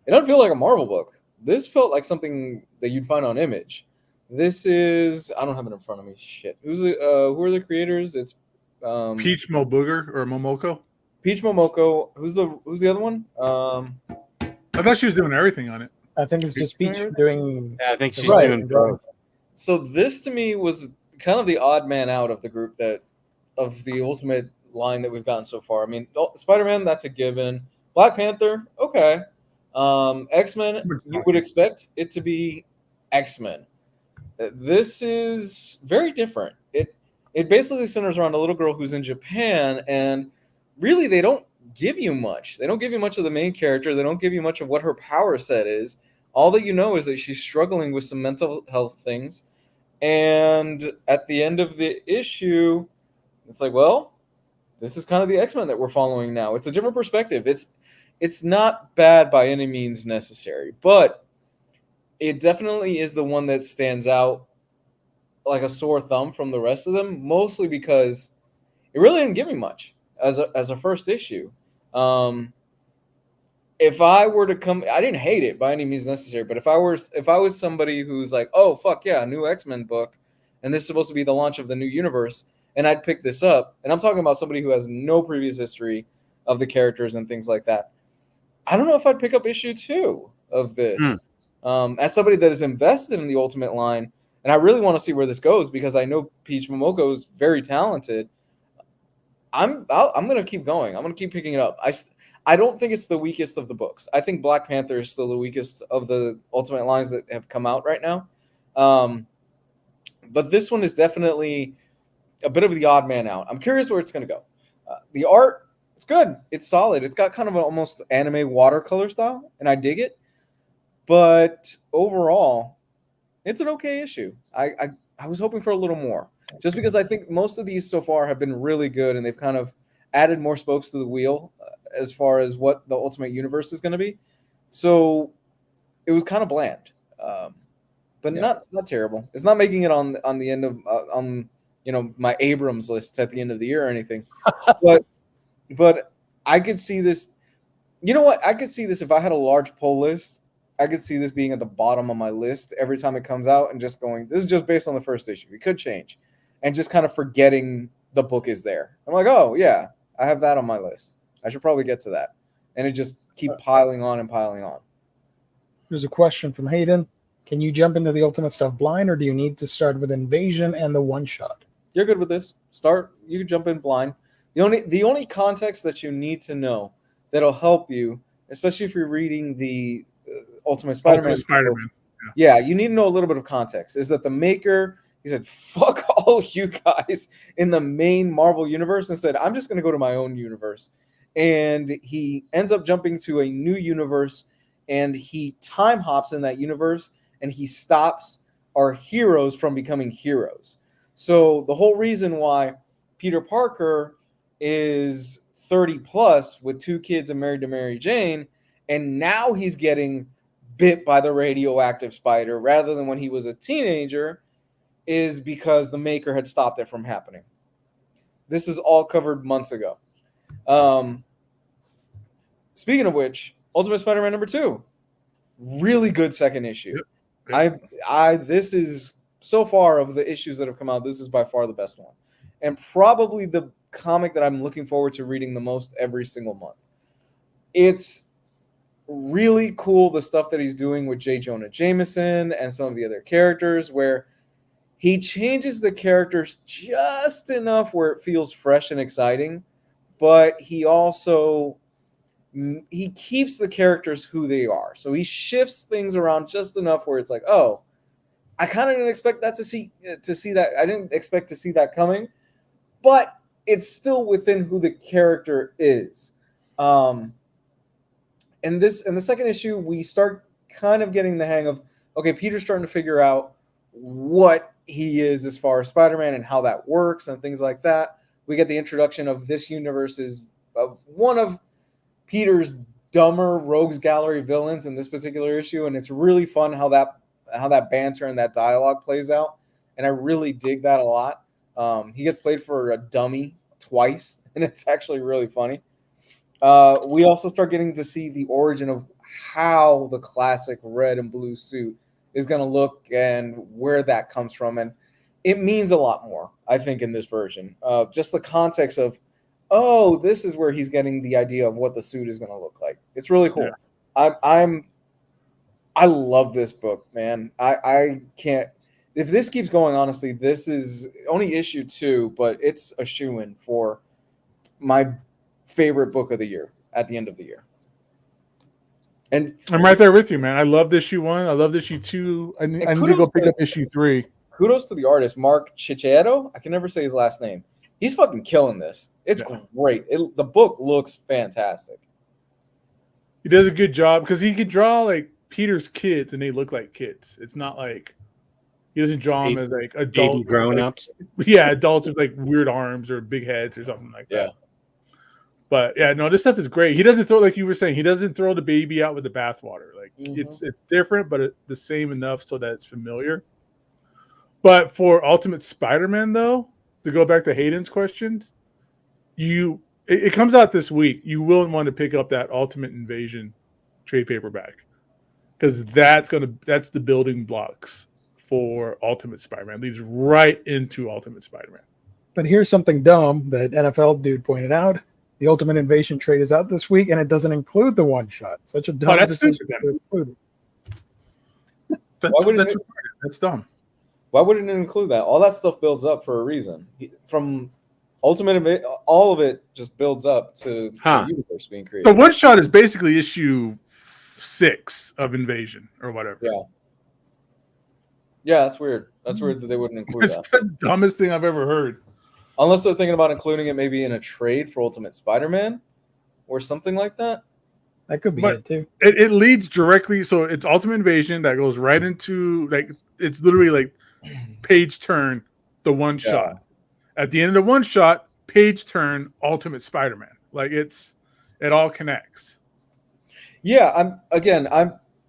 It doesn't feel like a Marvel book. This felt like something that you'd find on Image. This is, I don't have it in front of me. Shit. Who are the creators? It's Peach Booger or Momoko. Peach Momoko. Who's the other one? I thought she was doing everything on it. I think it's just Peach doing. Yeah, I think she's Right. doing both. So this to me was kind of the odd man out of the group of the Ultimate line that we've gotten so far. I mean, Spider-Man, that's a given. Black Panther, okay. X-Men, you would expect it to be X-Men. This is very different. It basically centers around a little girl who's in Japan, and really they don't give you much. They don't give you much of the main character. They don't give you much of what her power set is. All that you know is that she's struggling with some mental health things. And at the end of the issue, it's like, well, this is kind of the X-Men that we're following now. It's a different perspective. It's not bad by any means necessary, but it definitely is the one that stands out like a sore thumb from the rest of them, mostly because it really didn't give me much as a first issue. If I were to come, I didn't hate it by any means necessary, but if I was somebody who's like, oh fuck yeah, new X-Men book, and this is supposed to be the launch of the new universe, and I'd pick this up, and I'm talking about somebody who has no previous history of the characters and things like that, I don't know if I'd pick up issue 2 of this. As somebody that is invested in the Ultimate line, and I really want to see where this goes because I know Peach Momoko is very talented. I'm going to keep going. I'm going to keep picking it up. I don't think it's the weakest of the books. I think Black Panther is still the weakest of the Ultimate lines that have come out right now. But this one is definitely a bit of the odd man out. I'm curious where it's going to go. The art, it's good. It's solid. It's got kind of an almost anime watercolor style, and I dig it. But overall, it's an okay issue. I was hoping for a little more, just because I think most of these so far have been really good, and they've kind of added more spokes to the wheel as far as what the Ultimate Universe is going to be. So it was kind of bland, but not terrible. It's not making it on the end of on my Abrams list at the end of the year or anything. but I could see this. You know what? I could see this if I had a large pull list. I could see this being at the bottom of my list every time it comes out and just going, this is just based on the first issue. It could change. And just kind of forgetting the book is there. I'm like, oh, yeah, I have that on my list. I should probably get to that. And it just keep piling on and piling on. There's a question from Hayden. Can you jump into the Ultimate stuff blind, or do you need to start with Invasion and the one-shot? You're good with this. You can jump in blind. The only context that you need to know that'll help you, especially if you're reading the Ultimate Spider-Man. Yeah, you need to know a little bit of context. Is that the maker, he said, fuck all you guys in the main Marvel universe, and said, I'm just going to go to my own universe. And he ends up jumping to a new universe, and he time hops in that universe, and he stops our heroes from becoming heroes. So the whole reason why Peter Parker is 30 plus with 2 kids and married to Mary Jane, and now he's getting bit by the radioactive spider rather than when he was a teenager, is because the maker had stopped it from happening. This is all covered months ago. Speaking of which, Ultimate Spider-Man number 2, really good second issue. Yep. This is, so far of the issues that have come out, this is by far the best one, and probably the comic that I'm looking forward to reading the most every single month. It's really cool, the stuff that he's doing with J. Jonah Jameson and some of the other characters, where he changes the characters just enough where it feels fresh and exciting, but he also keeps the characters who they are. So he shifts things around just enough where it's like, oh, I kind of didn't expect that to see that. I didn't expect to see that coming, but it's still within who the character is. In the second issue, we start kind of getting the hang of, okay, Peter's starting to figure out what he is as far as Spider-Man and how that works and things like that. We get the introduction of this universe is of one of Peter's dumber rogues gallery villains in this particular issue, and it's really fun how that banter and that dialogue plays out, and I really dig that a lot. He gets played for a dummy twice, and it's actually really funny. We also start getting to see the origin of how the classic red and blue suit is going to look and where that comes from. And it means a lot more, I think, in this version. Just the context of, oh, this is where he's getting the idea of what the suit is going to look like. It's really cool. Yeah. I love this book, man. I can't. If this keeps going, honestly, this is only issue 2, but it's a shoo-in for my favorite book of the year at the end of the year. And I'm right there with you, man. I love issue 1. I love issue 2. I need to go pick up issue 3. Kudos to the artist, Mark Cicero. I can never say his last name. He's fucking killing this. It's great. The book looks fantastic. He does a good job because he could draw like Peter's kids and they look like kids. It's not like he doesn't draw them as like adult grown-ups. Yeah, adults with like weird arms or big heads or something like that. But yeah, no, this stuff is great. He doesn't throw, like you were saying, he doesn't throw the baby out with the bathwater. Like it's different, but the same enough so that it's familiar. But for Ultimate Spider-Man, though, to go back to Hayden's questions, it comes out this week. You will want to pick up that Ultimate Invasion trade paperback because that's the building blocks for Ultimate Spider-Man. It leads right into Ultimate Spider-Man. But here's something dumb that NFL dude pointed out. The Ultimate Invasion trade is out this week, and it doesn't include the one-shot. Such a dumb decision to include it. That's dumb. Why wouldn't it include that? All that stuff builds up for a reason. From Ultimate, all of it just builds up to the universe being created. So one-shot is basically issue 6 of Invasion or whatever. Yeah, that's weird. That's weird that they wouldn't include that. It's the dumbest thing I've ever heard. Unless they're thinking about including it maybe in a trade for Ultimate Spider-Man or something like that. That could be it too. It leads directly, so it's Ultimate Invasion that goes right into it's literally like page turn the one shot. At the end of the one shot, page turn Ultimate Spider-Man. Like it all connects. Yeah,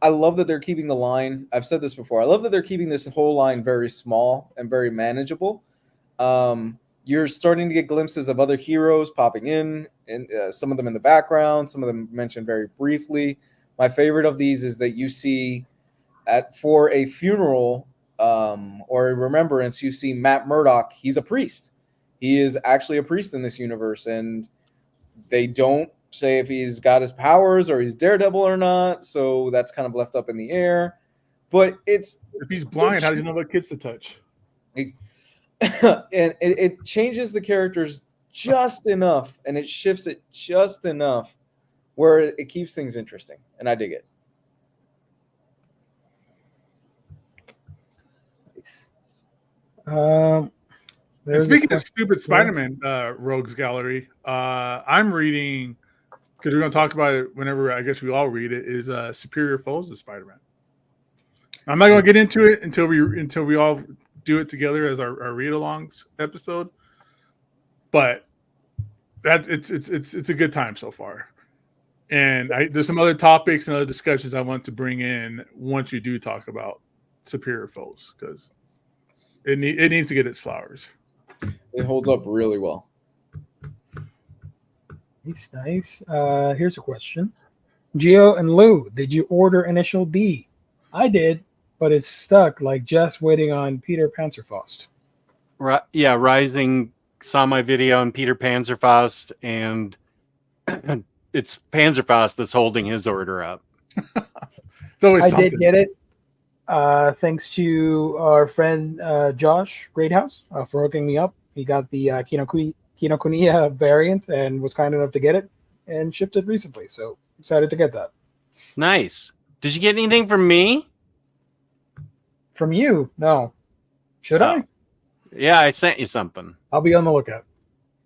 I love that they're keeping the line. I've said this before. I love that they're keeping this whole line very small and very manageable. You're starting to get glimpses of other heroes popping in, and some of them in the background, some of them mentioned very briefly. My favorite of these is that you see for a funeral or a remembrance, you see Matt Murdock. He's a priest. He is actually a priest in this universe, and they don't say if he's got his powers or he's Daredevil or not, so that's kind of left up in the air. But if he's blind, how does he know what kids to touch? And it changes the characters just enough, and it shifts it just enough where it keeps things interesting, and I dig it. And speaking of stupid Spider-Man Rogues Gallery, I'm reading, because we're going to talk about it whenever I guess we all read it, is Superior Foes of Spider-Man. I'm not going to get into it until we all do it together as our read-alongs episode, but it's a good time so far. And there's some other topics and other discussions I want to bring in once you do talk about Superior Foes, because it needs to get its flowers. It holds up really well. It's nice. Here's a question. Gio and Lou, did you order Initial D? I did, but it's stuck, like just waiting on Peter Panzerfaust. Yeah, Rising saw my video on Peter Panzerfaust, and it's Panzerfaust that's holding his order up. I did get it. Thanks to our friend Josh Greathouse for hooking me up. He got the Kinokuniya variant and was kind enough to get it and shipped it recently. So excited to get that. Nice. Did you get anything from me? From you? No. Should I? Yeah, I sent you something. I'll be on the lookout.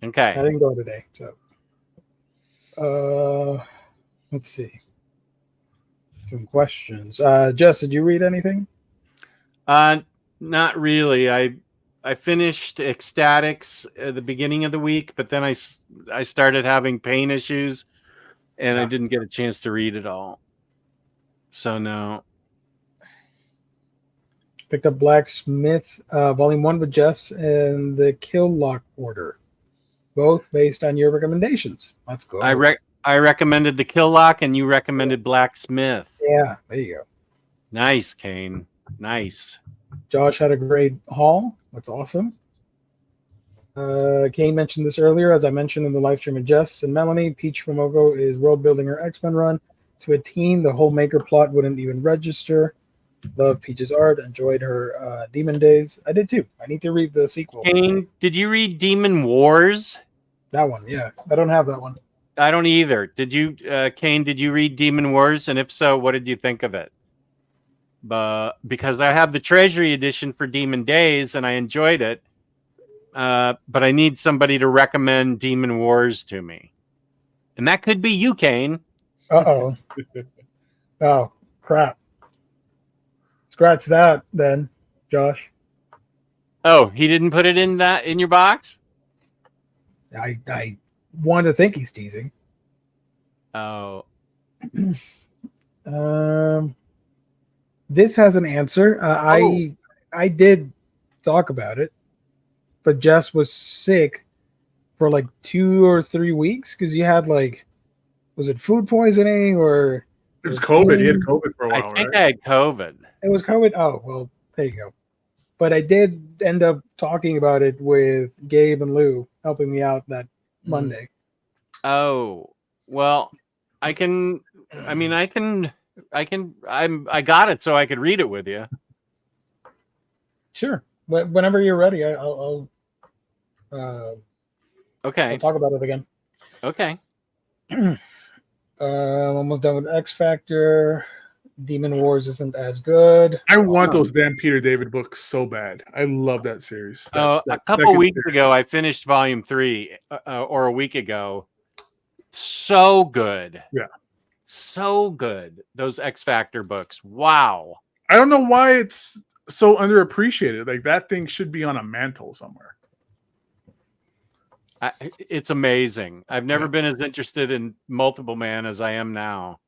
Okay. I didn't go today. So let's see. Some questions. Jess, did you read anything? Not really. I finished Ecstatics at the beginning of the week, but then I started having pain issues, and I didn't get a chance to read it all. So no. Picked up Blacksmith Volume 1 with Jess and the Kill Lock Order, both based on your recommendations. Let's go. I recommended the Kill Lock, and you recommended Blacksmith. Yeah, there you go. Nice, Kane. Nice. Josh had a great haul. That's awesome. Kane mentioned this earlier. As I mentioned in the live stream of Jess and Melanie, Peach Momoko is world building her X-Men run to a teen. The whole maker plot wouldn't even register. Love Peach's art. Enjoyed her Demon Days. I did too. I need to read the sequel. Kane, did you read Demon Wars? That one, yeah. I don't have that one. I don't either. Did you, Kane? Did you read Demon Wars? And if so, what did you think of it? Because I have the Treasury edition for Demon Days, and I enjoyed it. But I need somebody to recommend Demon Wars to me, and that could be you, Kane. Oh crap! Scratch that, then, Josh. Oh, he didn't put it in your box. I want to think he's teasing. Oh. This has an answer. I did talk about it, but Jess was sick for like 2 or 3 weeks because you had was it food poisoning or it was COVID? He had COVID for a while. I think I had COVID. It was COVID. Oh well, there you go. But I did end up talking about it with Gabe and Lou helping me out that Monday. Oh well, I got it so I could read it with you. Sure. Whenever you're ready, I'll okay. I'll talk about it again. Okay. Almost done with X Factor. Demon Wars isn't as good. I want those damn Peter David books so bad. I love that series. A couple weeks ago, I finished volume 3, or a week ago. So good. Yeah. So good. Those X Factor books. Wow. I don't know why it's so underappreciated. Like that thing should be on a mantle somewhere. It's amazing. I've never been as interested in Multiple Man as I am now.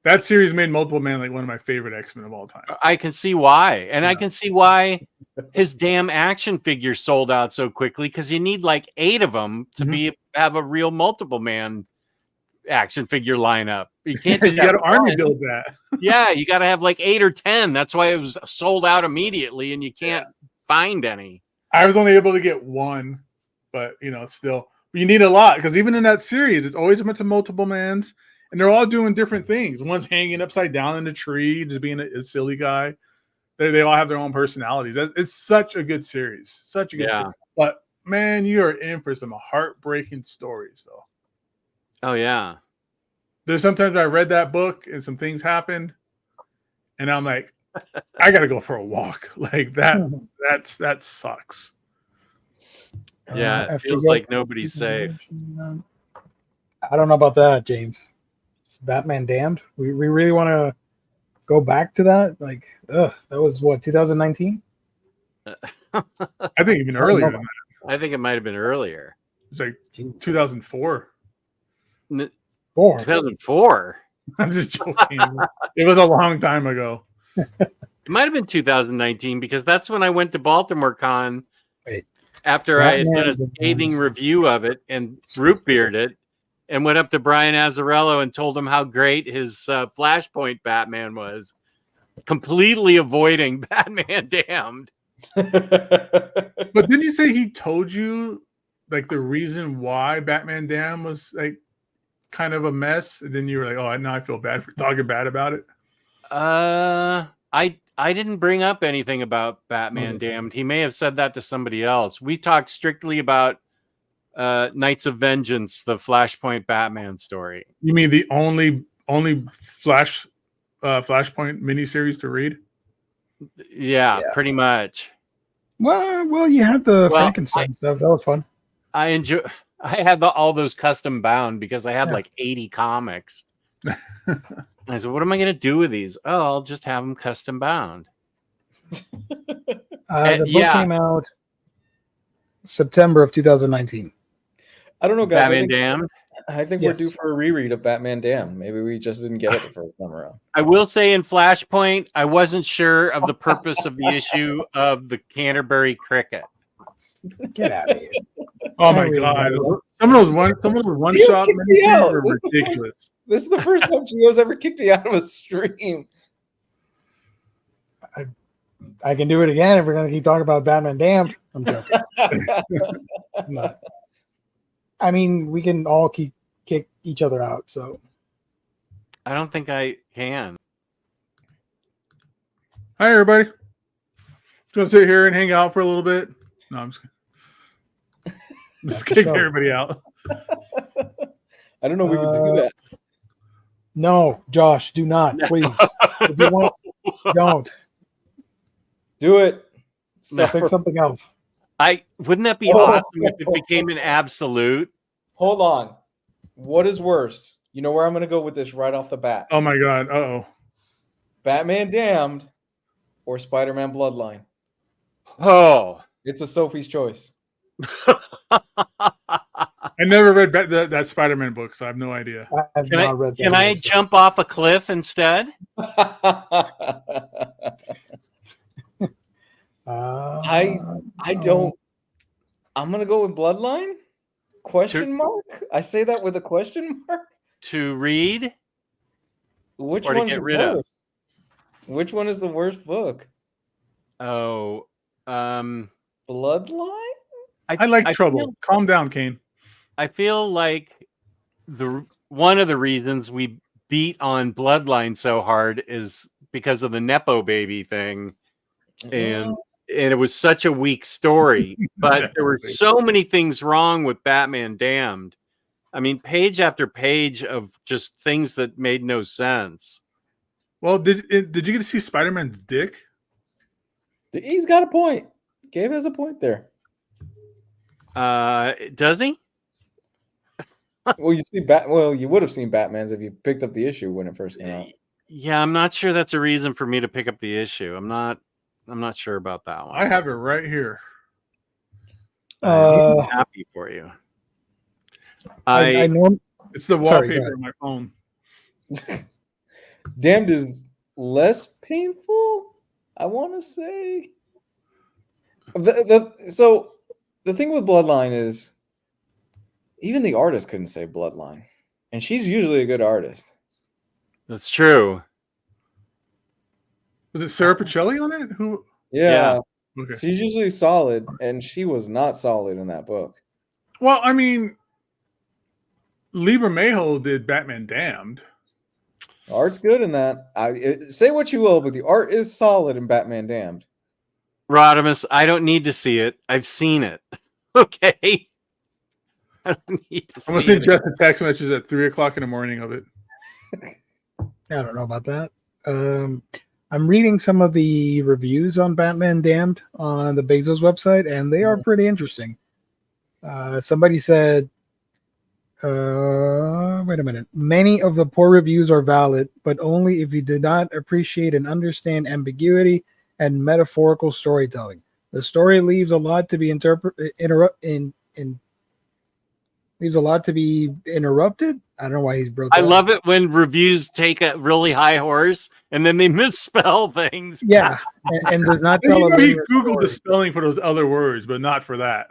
That series made Multiple Man like one of my favorite X-Men of all time. I can see why. And I can see why his damn action figures sold out so quickly, because you need like 8 of them to have a real Multiple Man action figure lineup. You can't just you got to army build that. Yeah, you got to have like 8 or 10. That's why it was sold out immediately, and you can't find any. I was only able to get one, but still, you need a lot because even in that series, it's always a bunch of Multiple Mans. And they're all doing different things. One's hanging upside down in a tree, just being a silly guy. They all have their own personalities. It's such a good series. Such a good series. But, man, you are in for some heartbreaking stories, though. Oh, yeah. There's sometimes I read that book and some things happened. And I'm like, I got to go for a walk. Like, that sucks. Yeah, it feels like nobody's safe. I don't know about that, James. Batman Damned. We really want to go back to that. That was what, 2019? I think even earlier than that. I think it might have been earlier. It's like 2004. 2004. I'm just joking. It was a long time ago. It might have been 2019 because that's when I went to Baltimore Con after I had done a scathing review of it and root beered it. And went up to Brian Azzarello and told him how great his Flashpoint Batman was, completely avoiding Batman Damned. But didn't you say he told you like the reason why Batman Damned was like kind of a mess? And then you were like, oh, now I feel bad for talking bad about it. I didn't bring up anything about Batman Damned. He may have said that to somebody else. We talked strictly about Knights of Vengeance, the Flashpoint Batman story. You mean the only Flashpoint miniseries to read? Yeah, pretty much. Well, you had the Frankenstein stuff. That was fun. I had all those custom bound because I had like 80 comics. I said, what am I going to do with these? Oh, I'll just have them custom bound. The book came out September of 2019. I don't know, guys. Batman Damned. I think we're due for a reread of Batman Damned. Maybe we just didn't get it the first time around. I will say in Flashpoint, I wasn't sure of the purpose of the issue of the Canterbury Cricket. Get out of here! Oh my god! Some of those one shot are ridiculous. This is the first time Gio's ever kicked me out of a stream. I can do it again if we're going to keep talking about Batman Damned. I'm joking. I'm not. I mean, we can all kick each other out. So I don't think I can. Hi, everybody. Just gonna sit here and hang out for a little bit. No, I'm just kick everybody out. I don't know we can do that. No, Josh, do not, please. If you want, don't. Do it. Pick something else. Wouldn't that be awesome if it became an absolute? Hold on. What is worse? You know where I'm going to go with this right off the bat. Oh my God. Uh-oh. Batman Damned or Spider-Man Bloodline? Oh. It's a Sophie's choice. I never read that Spider-Man book, so I have no idea. Can I jump off a cliff instead? I don't. I'm gonna go with Bloodline. Question mark? I say that with a question mark. To read? Which or one's to get the rid worst? Which one is the worst book? Oh, Bloodline? I like Trouble. Calm down, Kane. I feel like one of the reasons we beat on Bloodline so hard is because of the Nepo baby thing. And it was such a weak story. But there were so many things wrong with Batman Damned. I mean, page after page of just things that made no sense. Well, did you get to see Spider-Man's dick? He's got a point. Gabe has a point there. Does he? Well, you would have seen Batman's if you picked up the issue when it first came out. Yeah, I'm not sure that's a reason for me to pick up the issue. I'm not sure about that one. I have it right here. I'm happy for you. It's the wallpaper on my phone. Damned is less painful, I want to say. So the thing with Bloodline is even the artist couldn't say Bloodline. And she's usually a good artist. That's true. Was it Sarah Pichelli on it? Who? Yeah. Okay. She's usually solid, and she was not solid in that book. Well, I mean, Lee Bermejo did Batman Damned. Art's good in that. Say what you will, but the art is solid in Batman Damned. Rodimus, I don't need to see it. I've seen it. Okay. I don't need to see it. I'm going to send Jess a text messages at 3:00 in the morning of it. I don't know about that. I'm reading some of the reviews on Batman Damned on the Bezos website, and they are pretty interesting. Somebody said, wait a minute. Many of the poor reviews are valid, but only if you do not appreciate and understand ambiguity and metaphorical storytelling. The story leaves a lot to be leaves a lot to be interrupted. I don't know why he's broke. I love it when reviews take a really high horse and then they misspell things. Yeah, and does not tell. He Googled the spelling for those other words, but not for that.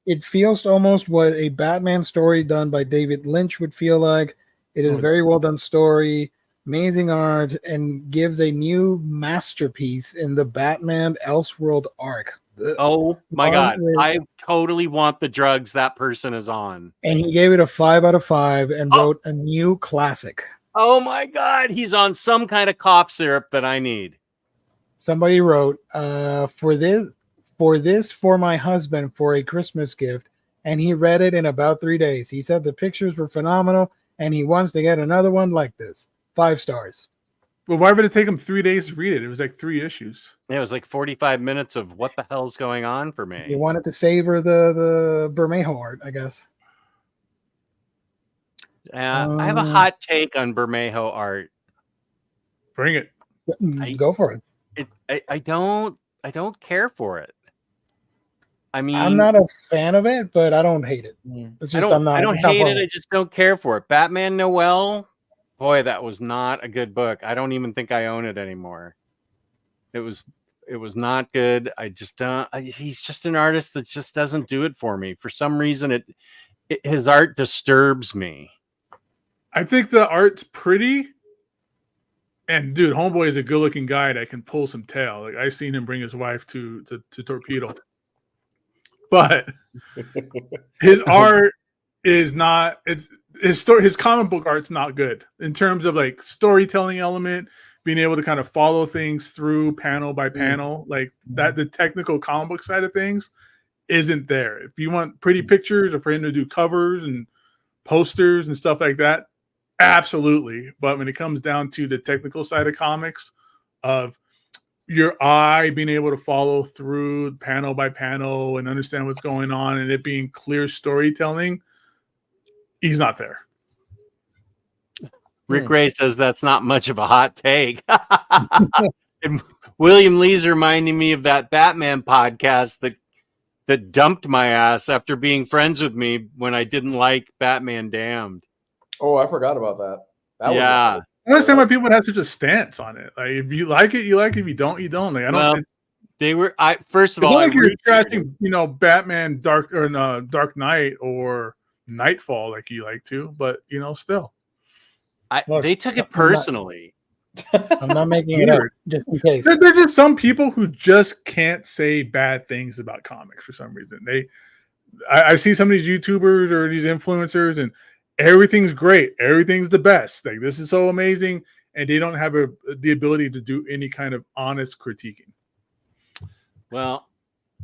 It feels almost what a Batman story done by David Lynch would feel like. It is a very well done story, amazing art, and gives a new masterpiece in the Batman Elseworld arc. Oh my God. I totally want the drugs that person is on. And he gave it a 5 out of 5 and wrote a new classic. Oh my God. He's on some kind of cough syrup that I need. Somebody wrote, for my husband for a Christmas gift, and he read it in about 3 days. He said the pictures were phenomenal, and he wants to get another one like this. 5 stars. Well, why would it take him 3 days to read it? It was like 3 issues. It was like 45 minutes of what the hell's going on for me. You wanted to savor the Bermejo art, I guess. I have a hot take on Bermejo art. Bring it. Go for it. I don't care for it. I mean, I'm not a fan of it, but I don't hate it. It's just I don't hate it. I just don't care for it. Batman Noel. Boy, that was not a good book. I don't even think I own it anymore. It was not good. I just don't. He's just an artist that just doesn't do it for me. For some reason, his art disturbs me. I think the art's pretty, And dude, homeboy is a good-looking guy that can pull some tail. Like I seen him bring his wife to Torpedo, but his art is not. It's his story. His comic book art's not good in terms of like storytelling element, being able to kind of follow things through panel by panel, like that. The technical comic book side of things isn't there. If you want pretty pictures or for him to do covers and posters and stuff like that, absolutely. But when it comes down to the technical side of comics, of your eye being able to follow through panel by panel and understand what's going on and it being clear storytelling, he's not there. Rick Ray says that's not much of a hot take. And William Lee's reminding me of that Batman podcast that dumped my ass after being friends with me when I didn't like Batman Damned. Oh, I forgot about that. Yeah. I understand why people have such a stance on it. Like, if you like it, you like it. If you don't, you don't. Like, I don't. Well, they were. First of it's all, not like you're trashing, Batman Dark Knight or Nightfall like you like to, but still. Look, they took it personally. I'm not making it up just in case. There's just some people who just can't say bad things about comics for some reason. I see some of these YouTubers or these influencers and everything's great. Everything's the best. Like, this is so amazing. And they don't have the ability to do any kind of honest critiquing. Well,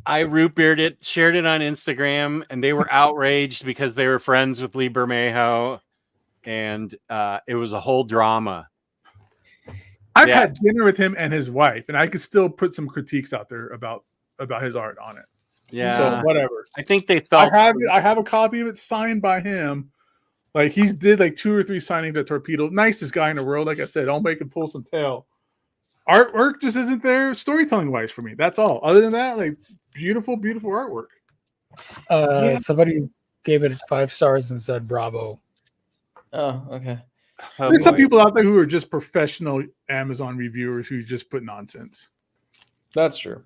I root beered it, shared it on Instagram, and they were outraged because they were friends with Lee Bermejo. And it was a whole drama. I've had dinner with him and his wife, and I could still put some critiques out there about his art on it. Yeah. So whatever. I think they felt. I have a copy of it signed by him. Like, he did like 2 or 3 signings at Torpedo. Nicest guy in the world. Like I said, don't make him pull some tail. Artwork just isn't there storytelling wise for me. That's all. Other than that, like, beautiful, beautiful artwork. Somebody gave it 5 stars and said bravo. Oh, okay. There's some people out there who are just professional Amazon reviewers who just put nonsense. That's true.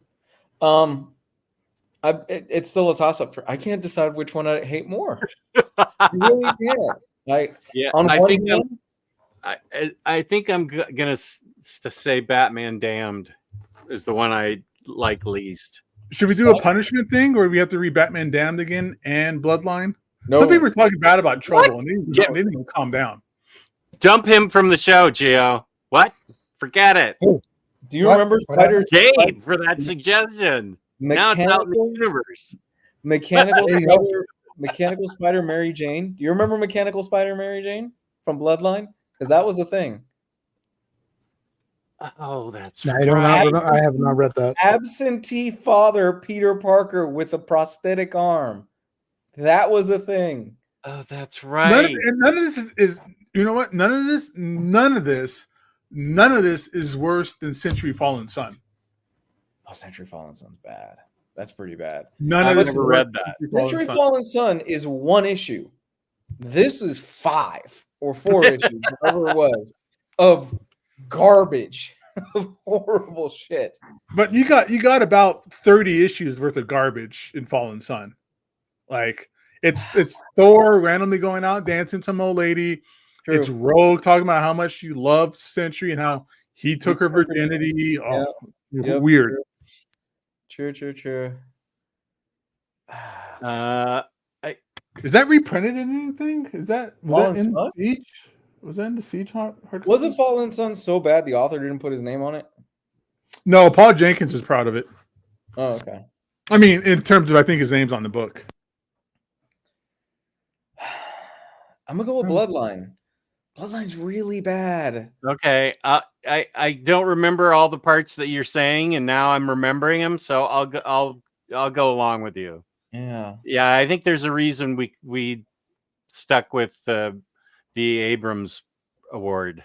It's still a toss-up. I can't decide which one I hate more. I really can't. I think I'm gonna say Batman Damned is the one I like least. Should we do a punishment thing, or we have to read Batman Damned again and Bloodline? No. Some people are talking bad about Trouble, and they didn't even calm down. Dump him from the show, Gio. What? Forget it. Do you remember Spider? Gabe for that suggestion. Now it's out in the universe. Mechanical Spider Mary Jane. Do you remember Mechanical Spider Mary Jane from Bloodline? Because that was a thing. Oh, that's right. I have not read that. Absentee father Peter Parker with a prosthetic arm. That was a thing. Oh, that's right. None of this is you know what? None of this is worse than Century Fallen Sun. Oh, Century Fallen Sun's bad. That's pretty bad. I've never read that. Century Fallen Sun is 1 issue. This is 5 or 4 issues, whatever it was, of garbage, of horrible shit. But you got about 30 issues worth of garbage in Fallen Sun. Like, it's Thor randomly going out dancing some old lady. True. It's Rogue talking about how much she loved Century and how he took her virginity. Oh, yep. Weird. True. Is that reprinted in anything? Was that in the Siege? Was that in the Siege? Wasn't Fallen Sun so bad the author didn't put his name on it? No, Paul Jenkins is proud of it. Oh, okay. I mean, in terms of, I think his name's on the book. I'm gonna go with Bloodline. Bloodline's really bad. Okay, I don't remember all the parts that you're saying, and now I'm remembering them. So I'll go along with you. Yeah. I think there's a reason we stuck with the Abrams Award.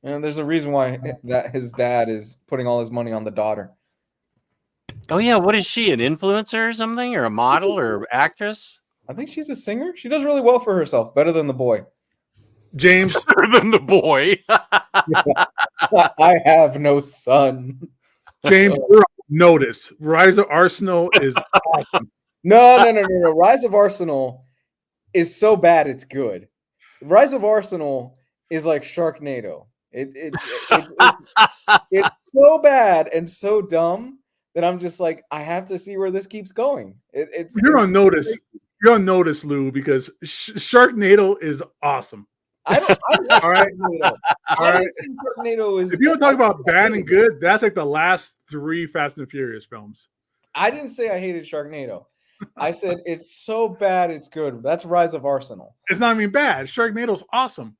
And there's a reason why that his dad is putting all his money on the daughter. Oh yeah, what is she? An influencer or something, or a model or actress? I think she's a singer. She does really well for herself, better than the boy. James, better than the boy. I have no son. James, you're on notice. Rise of Arsenal is awesome. No. Rise of Arsenal is so bad it's good. Rise of Arsenal is like Sharknado. It's so bad and so dumb that I'm just like, I have to see where this keeps going. You're on notice. You're on notice, Lou, because Sharknado is awesome. I love All right. Sharknado. All right. Sharknado is. If you want to talk about bad and good, that's like the last 3 Fast and Furious films. I didn't say I hated Sharknado. I said it's so bad it's good. That's Rise of Arsenal. It's not even bad. Sharknado's awesome.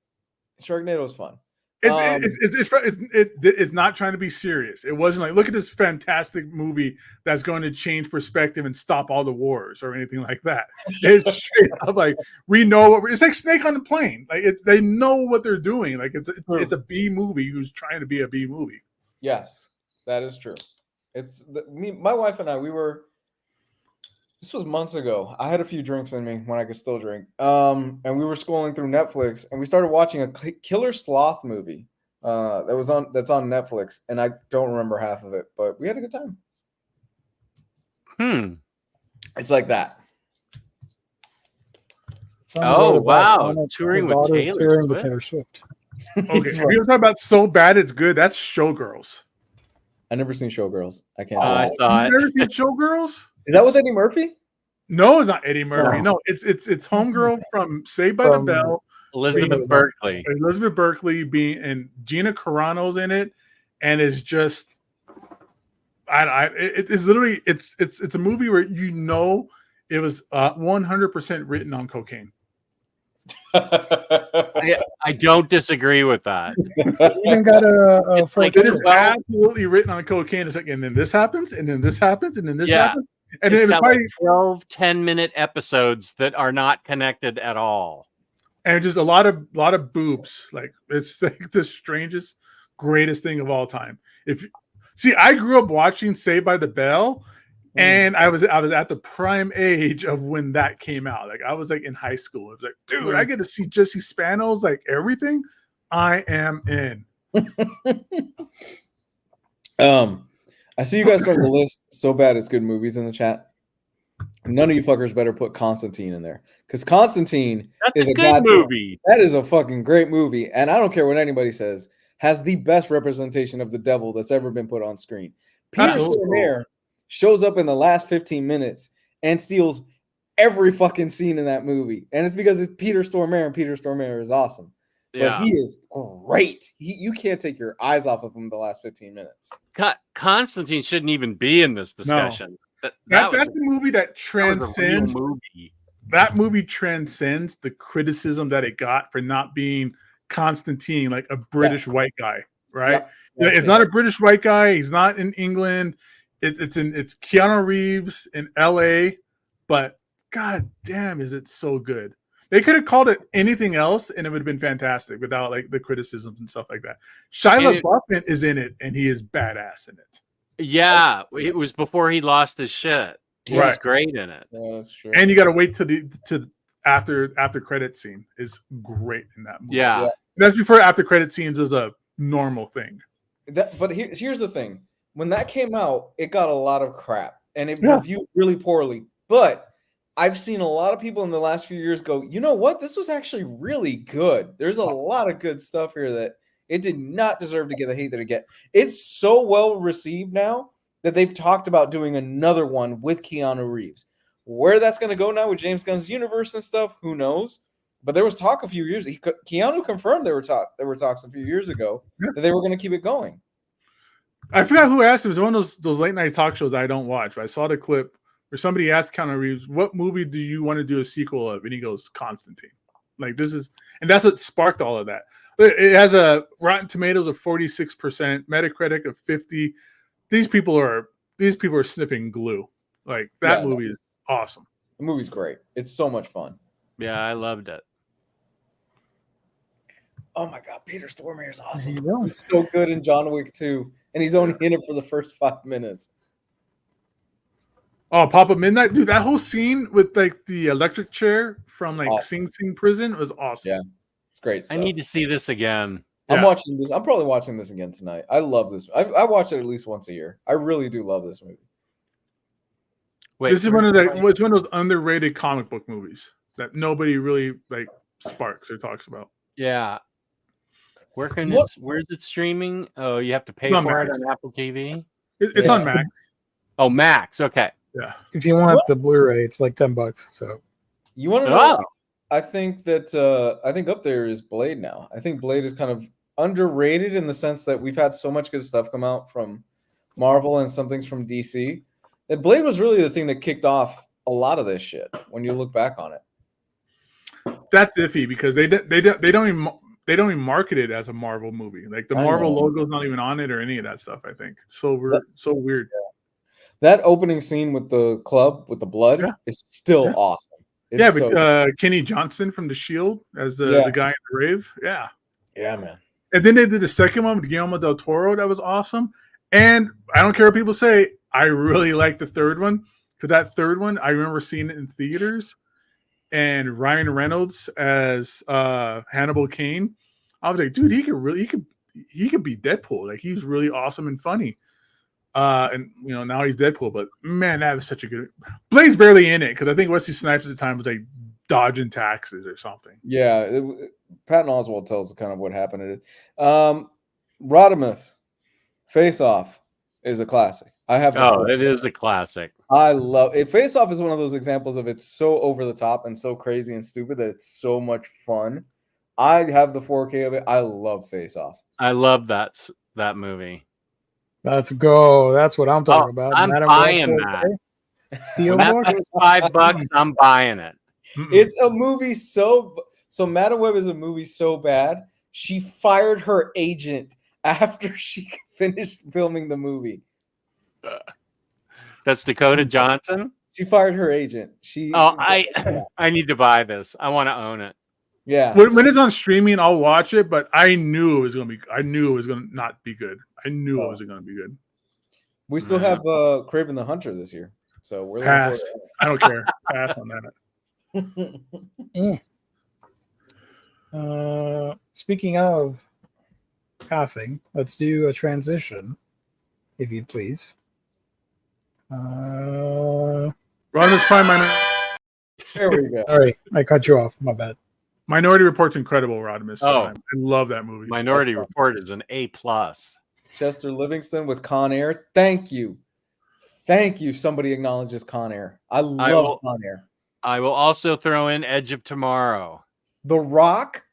Sharknado's fun. It's not trying to be serious. It wasn't like, look at this fantastic movie that's going to change perspective and stop all the wars or anything like that. It's straight up like, we know it's like Snake on the Plane. Like they know what they're doing. Like it's a B movie who's trying to be a B movie. Yes, that is true. My wife and I, this was months ago. I had a few drinks in me when I could still drink. And we were scrolling through Netflix and we started watching a killer sloth movie that's on Netflix. And I don't remember half of it, but we had a good time. It's like that. Oh, wow. Touring with Taylor Swift. Okay. If you're talking about so bad it's good, that's Showgirls. I never seen Showgirls. I can't. I saw it. You've never seen Showgirls? Is that with Eddie Murphy? No, it's not Eddie Murphy. No, it's homegirl from Saved by the Bell. Elizabeth Berkley. Elizabeth Berkley and Gina Carano's in it, and it's just, it's literally it's a movie where it was 100% written on cocaine. I don't disagree with that. Even got a it is absolutely written on cocaine. It's like, and then this happens, and then this happens, and then this happens. And it's then got like 12 10-minute episodes that are not connected at all. And just a lot of boobs. Like it's like the strangest, greatest thing of all time. I grew up watching Saved by the Bell, and I was at the prime age of when that came out. Like I was like in high school. It was like, dude, I get to see Jesse Spano's like everything. I am in. I see you guys starting to list so bad it's good movies in the chat. None of you fuckers better put Constantine in there, because Constantine is a good movie. That is a fucking great movie, and I don't care what anybody says, has the best representation of the devil that's ever been put on screen. Peter Stormare shows up in the last 15 minutes and steals every fucking scene in that movie, and it's because it's Peter Stormare, and Peter Stormare is awesome. But he is great. You can't take your eyes off of him the last 15 minutes. Constantine shouldn't even be in this discussion. No. That's the movie that transcends. That movie transcends the criticism that it got for not being Constantine, like a British white guy, right? Yep. It's not a British white guy. He's not in England. It's Keanu Reeves in LA, but god damn, is it so good. They could have called it anything else, and it would have been fantastic without like the criticisms and stuff like that. Shia LaBeouf is in it, and he is badass in it. Yeah, it was before he lost his shit. He was great in it. Yeah, that's true. And you got to wait to after credit scene is great in that movie. Yeah. That's before after credit scenes was a normal thing. But here's the thing: when that came out, it got a lot of crap, and it reviewed really poorly. But I've seen a lot of people in the last few years go, you know what? This was actually really good. There's a lot of good stuff here that it did not deserve to get the hate that it get. It's so well received now that they've talked about doing another one with Keanu Reeves. Where that's going to go now with James Gunn's universe and stuff, who knows? But there was talk a few years. Keanu confirmed there were talks a few years ago that they were going to keep it going. I forgot who asked. It was one of those late night talk shows I don't watch. But I saw the clip where somebody asked Keanu Reeves, "What movie do you want to do a sequel of?" And he goes, "Constantine." Like and that's what sparked all of that. It has a Rotten Tomatoes of 46%, Metacritic of 50. These people are sniffing glue. Like that movie is awesome. The movie's great. It's so much fun. Yeah, I loved it. Oh my god, Peter Stormare is awesome. He's so good in John Wick 2, and he's only in it for the first 5 minutes. Oh, Papa Midnight, dude! That whole scene with like the electric chair from like Sing Sing prison was awesome. Yeah, it's great stuff. I need to see this again. I'm watching this. I'm probably watching this again tonight. I love this. I watch it at least once a year. I really do love this movie. Wait, this is one of those underrated comic book movies that nobody really like sparks or talks about. Yeah. Where's it streaming? Oh, you have to pay for it on Apple TV. It's on Max. Oh, Max. Okay. Yeah. If you want the Blu-ray, it's like $10. So you want to know? I think that I think up there is Blade now. I think Blade is kind of underrated in the sense that we've had so much good stuff come out from Marvel and some things from DC. That Blade was really the thing that kicked off a lot of this shit when you look back on it. That's iffy because they don't even market it as a Marvel movie. Like the Marvel logo's not even on it or any of that stuff. I think so weird. Yeah. That opening scene with the club with the blood is still awesome. It's but Kenny Johnson from The Shield as the guy in the rave. Yeah, man. And then they did the second one with Guillermo del Toro. That was awesome. And I don't care what people say. I really like the third one. For that third one, I remember seeing it in theaters. And Ryan Reynolds as Hannibal Caine. I was like, dude, he could be Deadpool. Like, he's really awesome and funny. And now he's Deadpool. But man, that was such a good. Blade's barely in it because I think Wesley Snipes at the time was like dodging taxes or something. Yeah, Patton Oswalt tells kind of what happened in it. Rodimus, Face Off is a classic. It is a classic. I love it. Face Off is one of those examples of it's so over the top and so crazy and stupid that it's so much fun. I have the 4K of it. I love Face Off. I love that movie. Let's go. That's what I'm talking about. I'm buying that. Steelbook? $5. I'm buying it. It's a movie so Madam Web is a movie so bad. She fired her agent after she finished filming the movie. That's Dakota Johnson. She fired her agent. I need to buy this. I want to own it. Yeah. When it's on streaming, I'll watch it. But I knew it was gonna be. I knew it was gonna not be good. I knew it wasn't gonna be good. We still have Kraven the Hunter this year, so we're pass. I don't care. Pass on that. Speaking of passing, let's do a transition, if you'd please. Rodimus Prime There we go. All right, I cut you off. My bad. Minority Report's incredible, Rodimus. Oh, I love that movie. Minority Report is an A+. Chester Livingston with Con Air. Thank you. Somebody acknowledges Con Air. I love Con Air. I will also throw in Edge of Tomorrow. The Rock?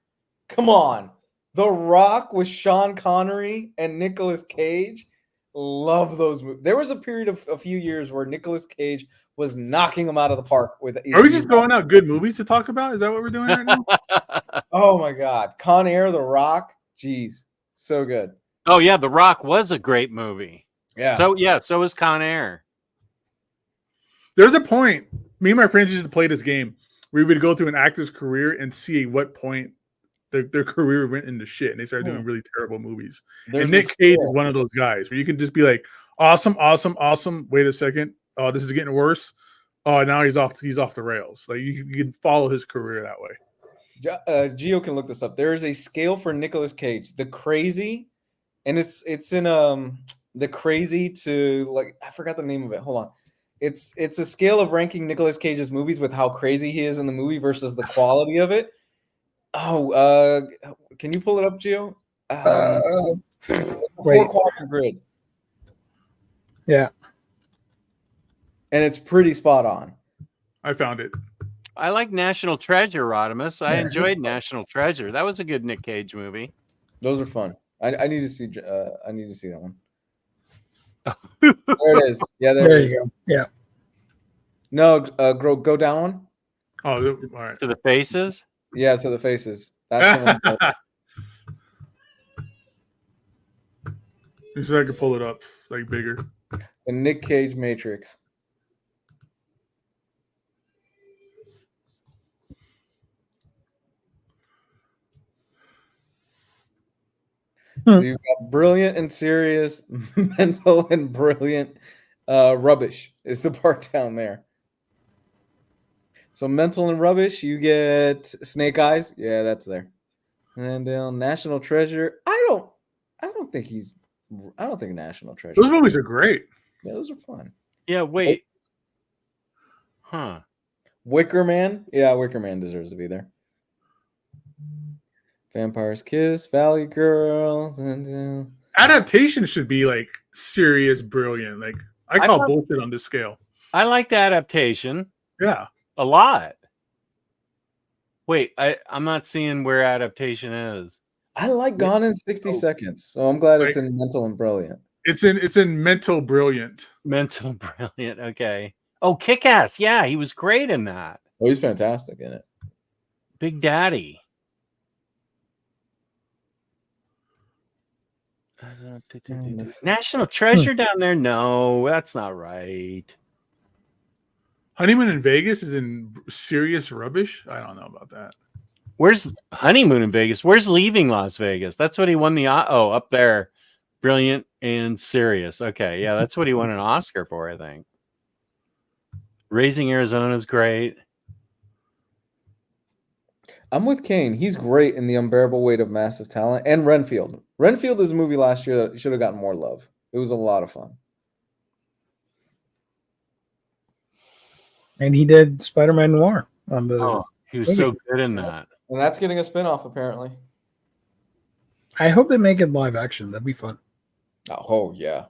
Come on. The Rock with Sean Connery and Nicolas Cage. Love those movies. There was a period of a few years where Nicolas Cage was knocking them out of the park. Are we just throwing out good movies to talk about? Is that what we're doing right now? Oh my God. Con Air, The Rock. Jeez. So good. Oh yeah, The Rock was a great movie. Yeah. So was Con Air. There's a point. Me and my friends used to play this game where we would go through an actor's career and see at what point their career went into shit and they started doing really terrible movies. And Nick Cage is one of those guys where you can just be like, awesome. Wait a second. Oh, this is getting worse. Oh, now he's off the rails. Like you can follow his career that way. Gio can look this up. There is a scale for Nicolas Cage. The crazy, and it's in the crazy to like I forgot the name of it. Hold on. It's a scale of ranking Nicolas Cage's movies with how crazy he is in the movie versus the quality of it. Oh, can you pull it up, Gio? 4-quadrant grid. Yeah. And it's pretty spot on. I found it. I like National Treasure, Rodimus. I enjoyed National Treasure. That was a good Nick Cage movie. Those are fun. I need to see. I need to see that one. There it is. Yeah, there it is. You go. Yeah. No, go down one. Oh, all right. To the faces. Yeah, to the faces. That's the one. You said I could pull it up like bigger. The Nick Cage Matrix. So you've got brilliant and serious, mental and brilliant. Rubbish is the part down there. So mental and rubbish, you get Snake Eyes. Yeah, that's there. And then down National Treasure. I don't think National Treasure. Those movies are great. Yeah, those are fun. Yeah, wait. Huh. Wicker Man. Yeah, Wicker Man deserves to be there. Vampire's Kiss, Valley Girls, and Adaptation should be like serious, brilliant. Like I call bullshit on this scale. I like the adaptation. Yeah, a lot. Wait, I'm not seeing where adaptation is. I like Gone in 60 Seconds, so I'm glad it's Like, in Mental and Brilliant. It's in Mental Brilliant. Mental Brilliant. Okay. Oh, Kick-Ass. Yeah, he was great in that. Oh, he's fantastic in it. Big Daddy. National Treasure down there? No, that's not right. Honeymoon in Vegas is in serious rubbish. I don't know about that. Where's Honeymoon in Vegas? Where's Leaving Las Vegas? That's what he won the up there. Brilliant and Serious. Okay, yeah, that's what he won an Oscar for, I think. Raising Arizona is great. I'm with Kane. He's great in The Unbearable Weight of Massive Talent and Renfield. Renfield is a movie last year that should have gotten more love. It was a lot of fun. And he did Spider-Man Noir on the. Oh, he was so good in that. And that's getting a spinoff, apparently. I hope they make it live action. That'd be fun. Oh, yeah.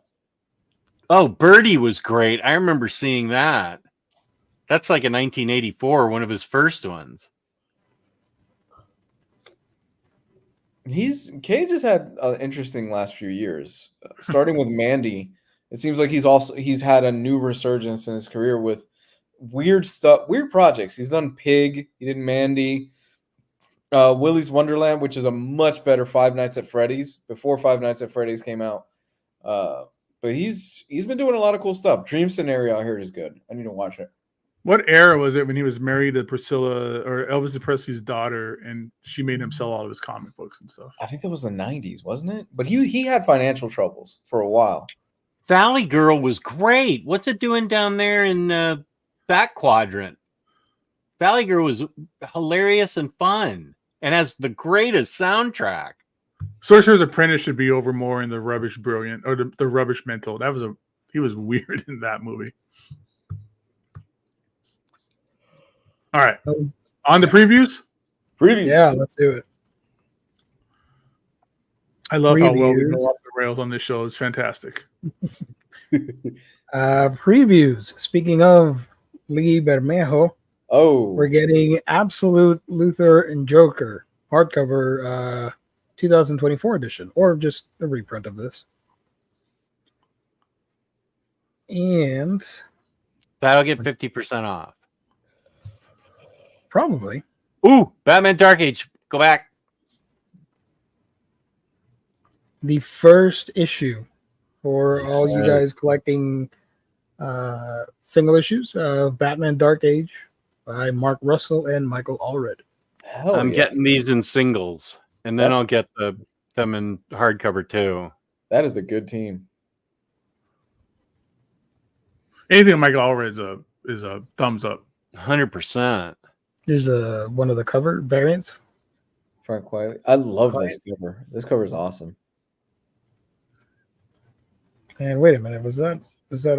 Oh, Birdie was great. I remember seeing that. That's like a 1984, one of his first ones. Cage has had an interesting last few years. Starting with Mandy, it seems like he's had a new resurgence in his career with weird stuff, weird projects. He's done Pig, he did Mandy, Willy's Wonderland, which is a much better Five Nights at Freddy's before Five Nights at Freddy's came out. But he's been doing a lot of cool stuff. Dream Scenario, I heard, is good. I need to watch it. What era was it when he was married to Priscilla or Elvis Presley's daughter, and she made him sell all of his comic books and stuff? I think that was the 90s, wasn't it? But he had financial troubles for a while. Valley Girl was great. What's it doing down there in that quadrant? Valley Girl was hilarious and fun and has the greatest soundtrack. Sorcerer's Apprentice should be over more in the Rubbish Brilliant or the Rubbish Mental. He was weird in that movie. All right. On the previews? Yeah, let's do it. I love how well we go off the rails on this show. It's fantastic. Previews. Speaking of Lee Bermejo, we're getting Absolute Luther and Joker hardcover 2024 edition, or just a reprint of this. And that'll get 50% off. Probably. Ooh, Batman Dark Age. Go back. The first issue for all you guys collecting single issues of Batman Dark Age by Mark Russell and Michael Allred. I'm getting these in singles, and then I'll get them in hardcover too. That is a good team. Anything Michael Allred is a thumbs up. 100%. Here's one of the cover variants. Frank Wiley. I love this cover. This cover is awesome. And wait a minute, was that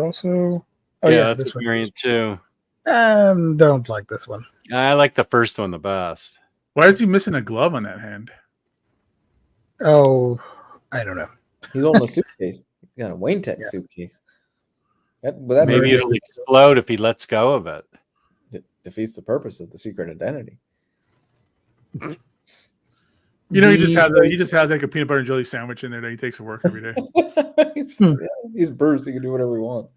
also? Oh yeah, that's a variant too. Don't like this one. I like the first one the best. Why is he missing a glove on that hand? Oh, I don't know. He's holding a suitcase. He got a Wayne Tech suitcase. Maybe it'll explode if he lets go of it. Defeats the purpose of the secret identity. You know, he just has like a peanut butter and jelly sandwich in there that he takes to work every day. He's Bruce. He can do whatever he wants.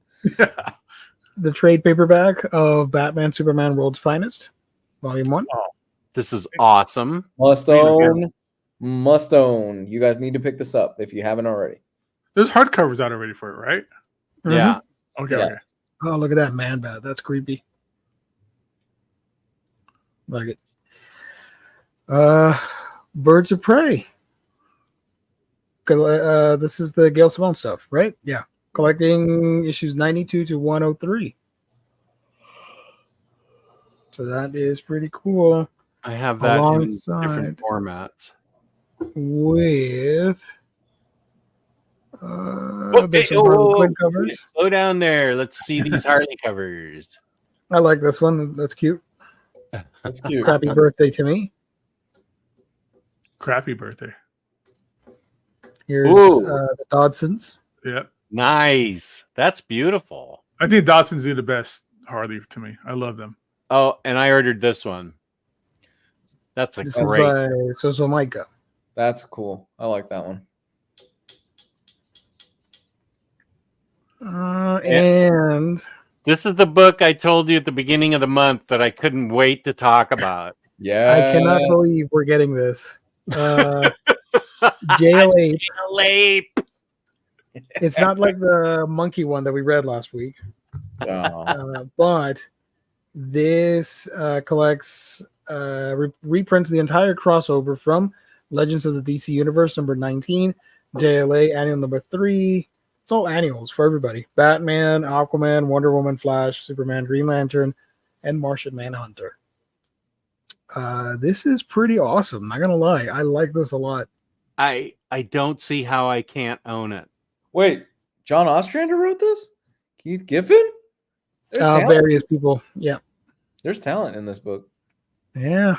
The trade paperback of Batman Superman World's Finest, Volume 1. Oh, this is awesome. Must own. You guys need to pick this up if you haven't already. There's hardcovers out already for it, right? Yeah. Okay. Yes. Okay. Oh, look at that Man Bat. That's creepy. Like it. Birds of Prey. This is the Gail Simone stuff, right? Yeah. Collecting issues 92 to 103. So that is pretty cool. I have that in different formats. With covers. Slow down there. Let's see these Harley covers. I like this one. That's cute. That's cute. Happy birthday to me. crappy birthday. Here's the Dodsons. Yeah. Nice. That's beautiful. I think Dodsons do the best Harley to me. I love them. Oh, and I ordered this one. That's This great. is by Soso Micah. That's cool. I like that one. And this is the book I told you at the beginning of the month that I couldn't wait to talk about. Yeah. I cannot believe we're getting this. JLAPE. JLAPE. It's not like the monkey one that we read last week. But this collects, reprints the entire crossover from Legends of the DC Universe number 19, JLA annual number 3. It's all annuals for everybody. Batman, Aquaman, Wonder Woman, Flash, Superman, Green Lantern, and Martian Manhunter. This is pretty awesome. Not gonna lie, I like this a lot. I don't see how I can't own it. Wait, John Ostrander wrote this? Keith Giffen? Various people. Yeah. There's talent in this book. Yeah.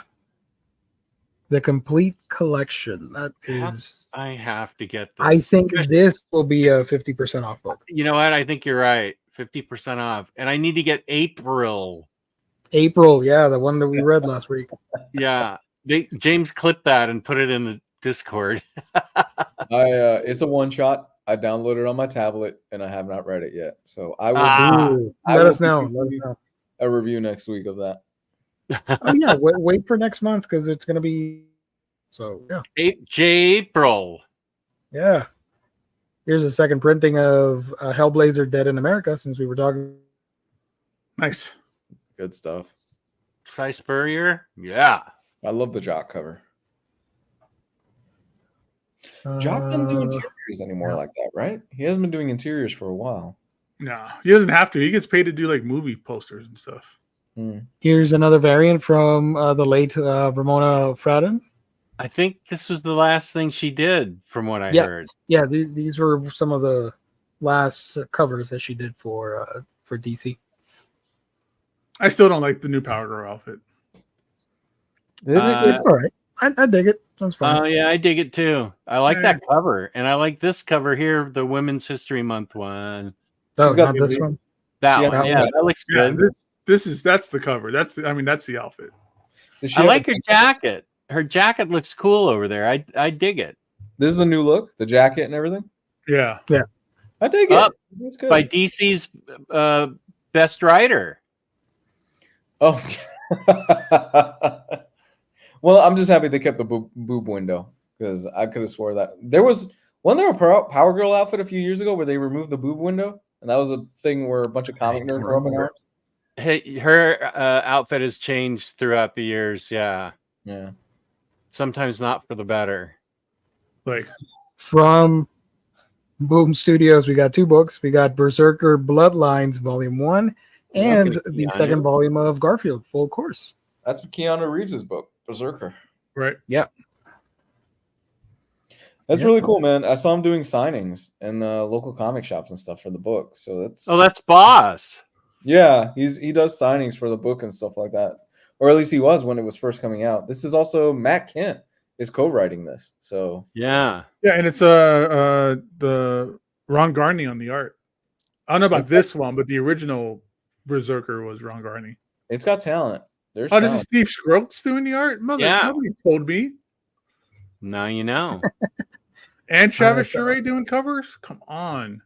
The complete collection. That is. I have to get this. I think this will be a 50% off book. You know what? I think you're right. 50% off. And I need to get April. April, yeah, the one that we read last week. Yeah. James clipped that and put it in the Discord. It's a one shot. I downloaded it on my tablet and I have not read it yet. So I will let us know. A review next week of that. Oh yeah, wait for next month because it's gonna be yeah. April. Yeah. Here's a second printing of Hellblazer Dead in America since we were talking. Nice. Good stuff. Try Spurrier. Yeah. I love the Jock cover. Jock doesn't do interiors anymore like that, right? He hasn't been doing interiors for a while. No, he doesn't have to. He gets paid to do like movie posters and stuff. Here's another variant from the late Ramona Fradon. I think this was the last thing she did, from what I heard. Yeah, these were some of the last covers that she did for DC. I still don't like the new Power Girl outfit. It's all right. I dig it. That's fine. Oh yeah, I dig it too. I like that cover, and I like this cover here, the Women's History Month one. Oh, not this one. That one, yeah, that looks good. That's the cover. That's the outfit. I like her jacket. Her jacket looks cool over there. I dig it. This is the new look, the jacket and everything. Yeah. I dig it. It's good. By DC's best writer. Oh. Well, I'm just happy they kept the boob window because I could have swore that wasn't there a Power Girl outfit a few years ago where they removed the boob window, and that was a thing where a bunch of comic nerds were up in arms. Hey, her outfit has changed throughout the years. Yeah. Sometimes not for the better. Like from Boom Studios, we got 2 books. We got Berserker Bloodlines Volume 1 and the second volume of Garfield Full Course. That's Keanu Reeves' book, Berserker. Right. Yeah. That's really cool, man. I saw him doing signings in local comic shops and stuff for the book. So that's Boss. Yeah, he does signings for the book and stuff like that. Or at least he was when it was first coming out. This is also Matt Kent is co-writing this. So yeah, and it's the Ron Garney on the art. I don't know about this one, but the original Berserker was Ron Garney. It's got talent. There's this is Steve Scroats doing the art? Nobody told me. Now you know. And Travis Charest doing covers? Come on.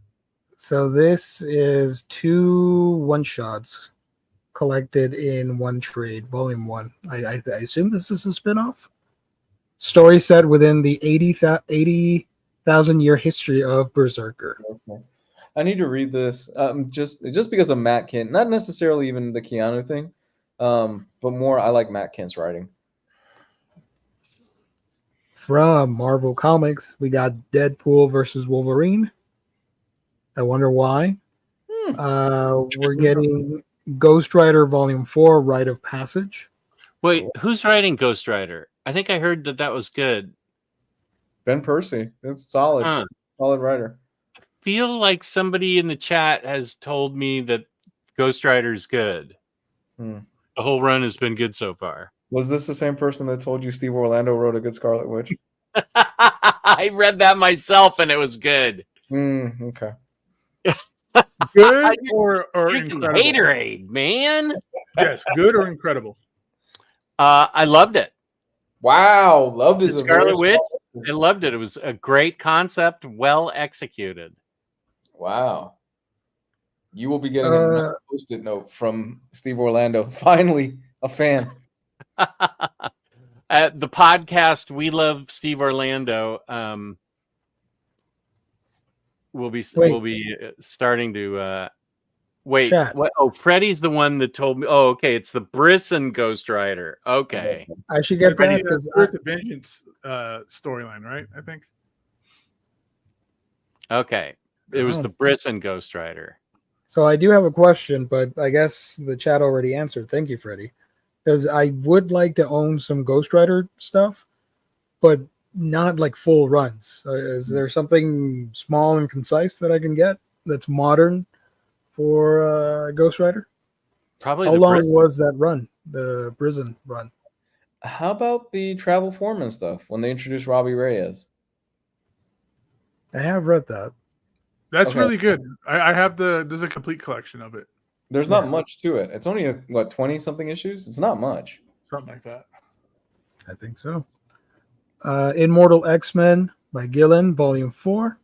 So this is 2 one-shots collected in one trade, volume 1. I assume this is a spin-off? Story set within the 80,000 year history of Berserker. Okay. I need to read this just because of Matt Kent, not necessarily even the Keanu thing, but more I like Matt Kent's writing. From Marvel Comics, we got Deadpool versus Wolverine. I wonder why. We're getting Ghost Rider Volume 4, Rite of Passage. Wait, who's writing Ghost Rider? I think I heard that was good. Ben Percy. It's solid. Solid writer. I feel like somebody in the chat has told me that Ghost Rider is good. The whole run has been good so far. Was this the same person that told you Steve Orlando wrote a good Scarlet Witch? I read that myself, and it was good. Okay. Good or Drinking incredible? Haterade, man. Yes, good or incredible. I loved it. Wow, loved is a Scarlet very Witch. I loved it. It was a great concept, well executed. Wow. You will be getting a nice Post-it note from Steve Orlando. Finally, a fan. The podcast We Love Steve Orlando will be starting to wait. Chat. What? Oh, Freddie's the one that told me. Oh, okay, it's the Brisson Ghost Rider. Okay, I should get that because Spirit of Vengeance storyline, right? I think. Okay, it was the Brisson Ghost Rider. So I do have a question, but I guess the chat already answered. Thank you, Freddie. Because I would like to own some Ghost Rider stuff, but not like full runs. Is there something small and concise that I can get that's modern for Ghost Rider? Probably. How long was that run? The prison run? How about the Travel Foreman stuff when they introduced Robbie Reyes? I have read that. That's really good. I have there's a complete collection of it. There's not much to it. It's only 20-something issues. It's not much. Something like that. I think so. Immortal X-Men by Gillen, Volume 4.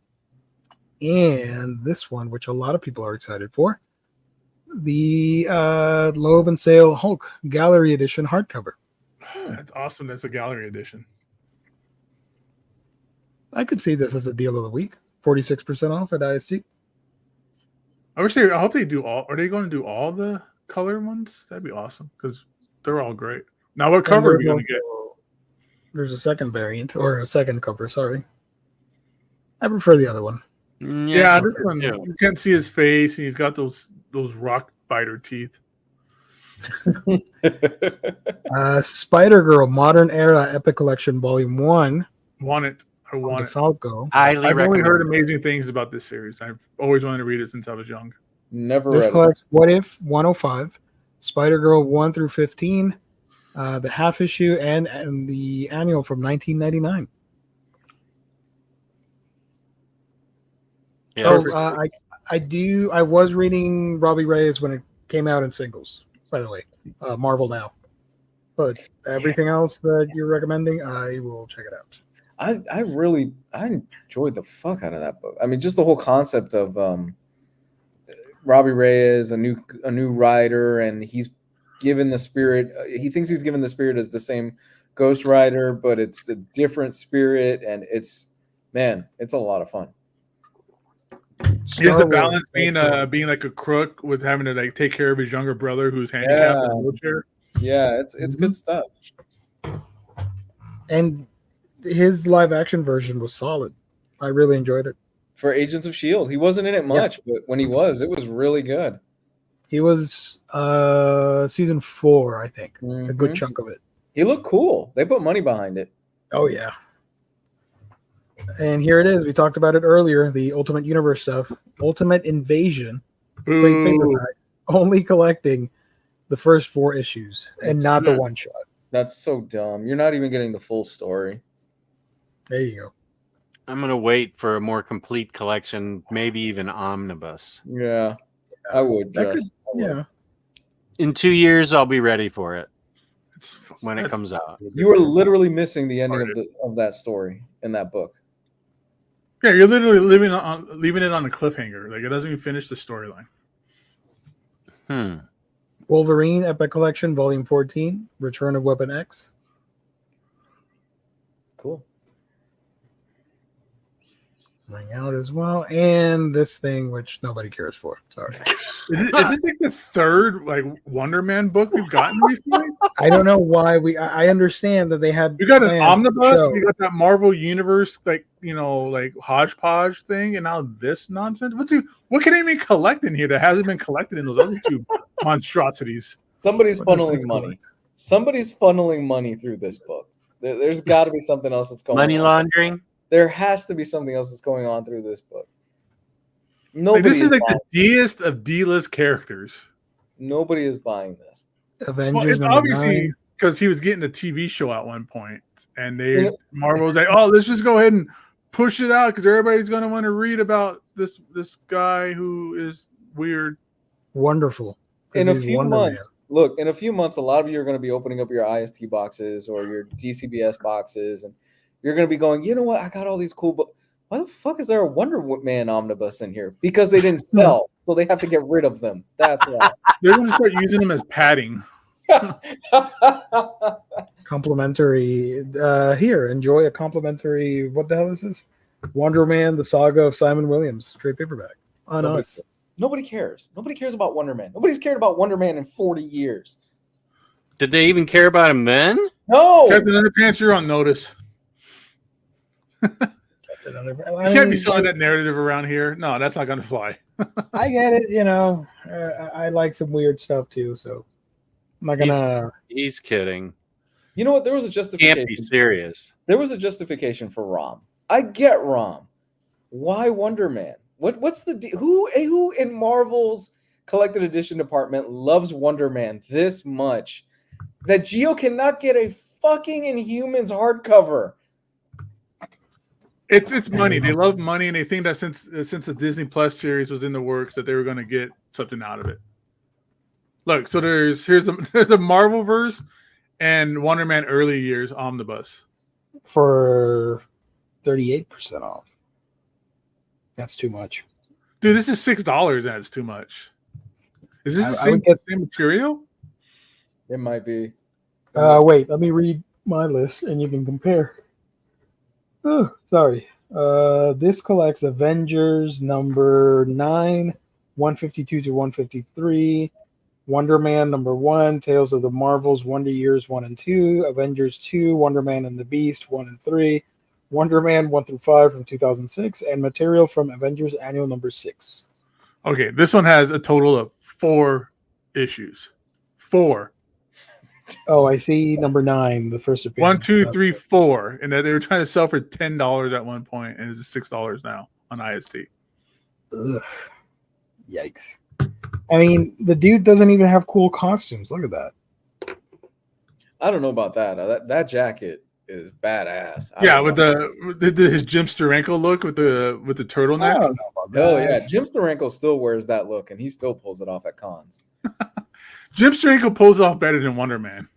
And this one, which a lot of people are excited for, the Loeb and Sale Hulk Gallery Edition hardcover. That's awesome. That's a gallery edition. I could see this as a deal of the week. 46% off at IST. I hope they do all. Are they going to do all the color ones? That'd be awesome because they're all great. Now, what cover are we going to get? There's a second variant or a second cover. Sorry, I prefer the other one. Yeah, this one you can't see his face, and he's got those rock biter teeth. Spider-Girl Modern Era Epic Collection Volume 1. Want it. I want it. Falco. I've only heard amazing things about this series. I've always wanted to read it since I was young. Never This read collects What If 105, Spider-Girl 1 through 15, the half issue, and the annual from 1999. Yeah. I was reading Robbie Reyes when it came out in singles, by the way. Marvel Now. But everything else that you're recommending, I will check it out. I enjoyed the fuck out of that book. I mean, just the whole concept of Robbie Reyes, a new writer, and he's given the spirit. He thinks he's given the spirit as the same Ghost Rider, but it's the different spirit, and it's a lot of fun. He has the balance being like a crook with having to like take care of his younger brother who's handicapped in a wheelchair. Yeah, it's good stuff. And his live action version was solid. I really enjoyed it. For Agents of S.H.I.E.L.D., he wasn't in it much, but when he was, it was really good. He was season 4, I think. A good chunk of it. He looked cool. They put money behind it. Oh, yeah. And here it is. We talked about it earlier. The Ultimate Universe stuff. Ultimate Invasion. Great paperback. Only collecting the first 4 issues and not the one shot. That's so dumb. You're not even getting the full story. There you go. I'm going to wait for a more complete collection, maybe even Omnibus. Yeah, I would. Yeah. In 2 years, I'll be ready for it when it comes out. You are literally missing the ending of that story in that book. Yeah, you're literally leaving it on a cliffhanger. Like it doesn't even finish the storyline. Wolverine Epic Collection Volume 14, Return of Weapon X. Cool. Coming out as well, and this thing which nobody cares for. Sorry. Is this like the third like Wonder Man book we've gotten recently? I don't know why I understand that they had. We got an omnibus. We got that Marvel Universe like hodgepodge thing, and now this nonsense. What can anyone collect in here that hasn't been collected in those other 2 monstrosities? Somebody's funneling money. Somebody's funneling money through this book. There's got to be something else that's going on. Money laundering. There has to be something else that's going on through this book. This is like the D-list of D-list characters. Nobody is buying this. Avengers. Well, it's obviously because he was getting a TV show at one point, and Marvel was like, "Oh, let's just go ahead and push it out because everybody's going to want to read about this guy who is weird." Wonderful. In a few months, look, in a few months, a lot of you are going to be opening up your IST boxes or your DCBS boxes, and you're going to be going, you know what? I got all these cool books. Why the fuck is there a Wonder Man omnibus in here? Because they didn't sell, so they have to get rid of them. That's why. They're going to start using them as padding. Complimentary. Here, enjoy a complimentary. What the hell is this? Wonder Man: The Saga of Simon Williams, trade paperback on us. Nobody cares. Nobody cares about Wonder Man. Nobody's cared about Wonder Man in 40 years. Did they even care about him then? No. Captain Underpants, you're on notice. You can't be selling that narrative around here. No, that's not going to fly. I get it. You know, I like some weird stuff too, so I'm not gonna. He's kidding. You know what? There was a justification. Can't be serious. There was a justification for ROM. I get ROM. Why Wonder Man? What's the who in Marvel's collected edition department loves Wonder Man this much that Geo cannot get a fucking Inhumans hardcover? It's money. They love money, and they think that since the Disney Plus series was in the works, that they were going to get something out of it. Look, so there's the Marvelverse and Wonder Man early years omnibus for 38% off. That's too much, dude. This is $6. That's too much. Is this the same material? It might be. Wait, let me read my list, and you can compare. Oh, sorry. This collects Avengers number 9, 152 to 153. Wonder Man number 1, Tales of the Marvels, Wonder Years 1 and 2, Avengers 2, Wonder Man and the Beast 1 and 3, Wonder Man 1 through 5 from 2006, and material from Avengers Annual number 6. Okay, this one has a total of 4 issues. 4. Oh, I see number 9, the first appearance. 1, 2, 3, 4, and that they were trying to sell for $10 at one point, and it's $6 now on IST. Ugh. Yikes. I mean, the dude doesn't even have cool costumes. Look at that. I don't know about that. That jacket is badass. Yeah, with his Jim Steranko look with the turtleneck. I don't know about that. Oh yeah, Jim Steranko still wears that look, and he still pulls it off at cons. Jim Steranko pulls it off better than Wonder Man.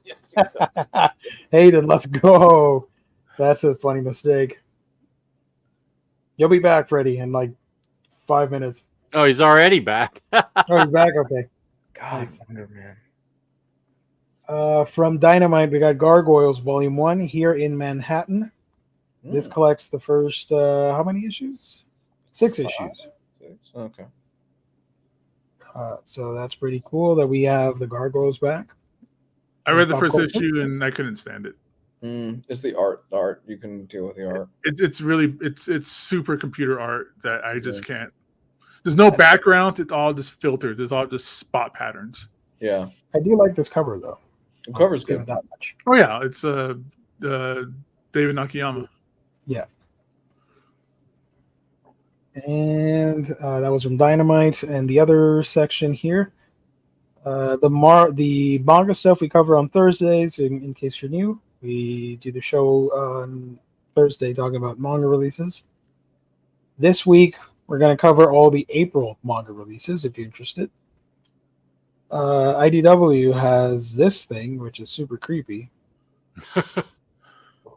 Yes, he does. Hayden, let's go. That's a funny mistake. You'll be back, Freddie, in like 5 minutes. Oh, he's already back. Oh, he's back? Okay. God, Wonder Man. From Dynamite, we got Gargoyles Volume 1 here in Manhattan. This collects the first, how many issues? 6 issues. 6, okay. So that's pretty cool that we have the Gargoyles back. I read the first issue and I couldn't stand it. It's the art. The art, you can deal with the art. It's really super computer art that I just can't. There's no background. It's all just filtered. There's all just spot patterns. Yeah, I do like this cover though. the cover's good. That much. Oh yeah, it's David Nakayama. Yeah. And that was from Dynamite. And the other section here, the manga stuff we cover on Thursdays. In case you're new, we do the show on Thursday talking about manga releases. This week we're going to cover all the April manga releases if you're interested. IDW has this thing, which is super creepy.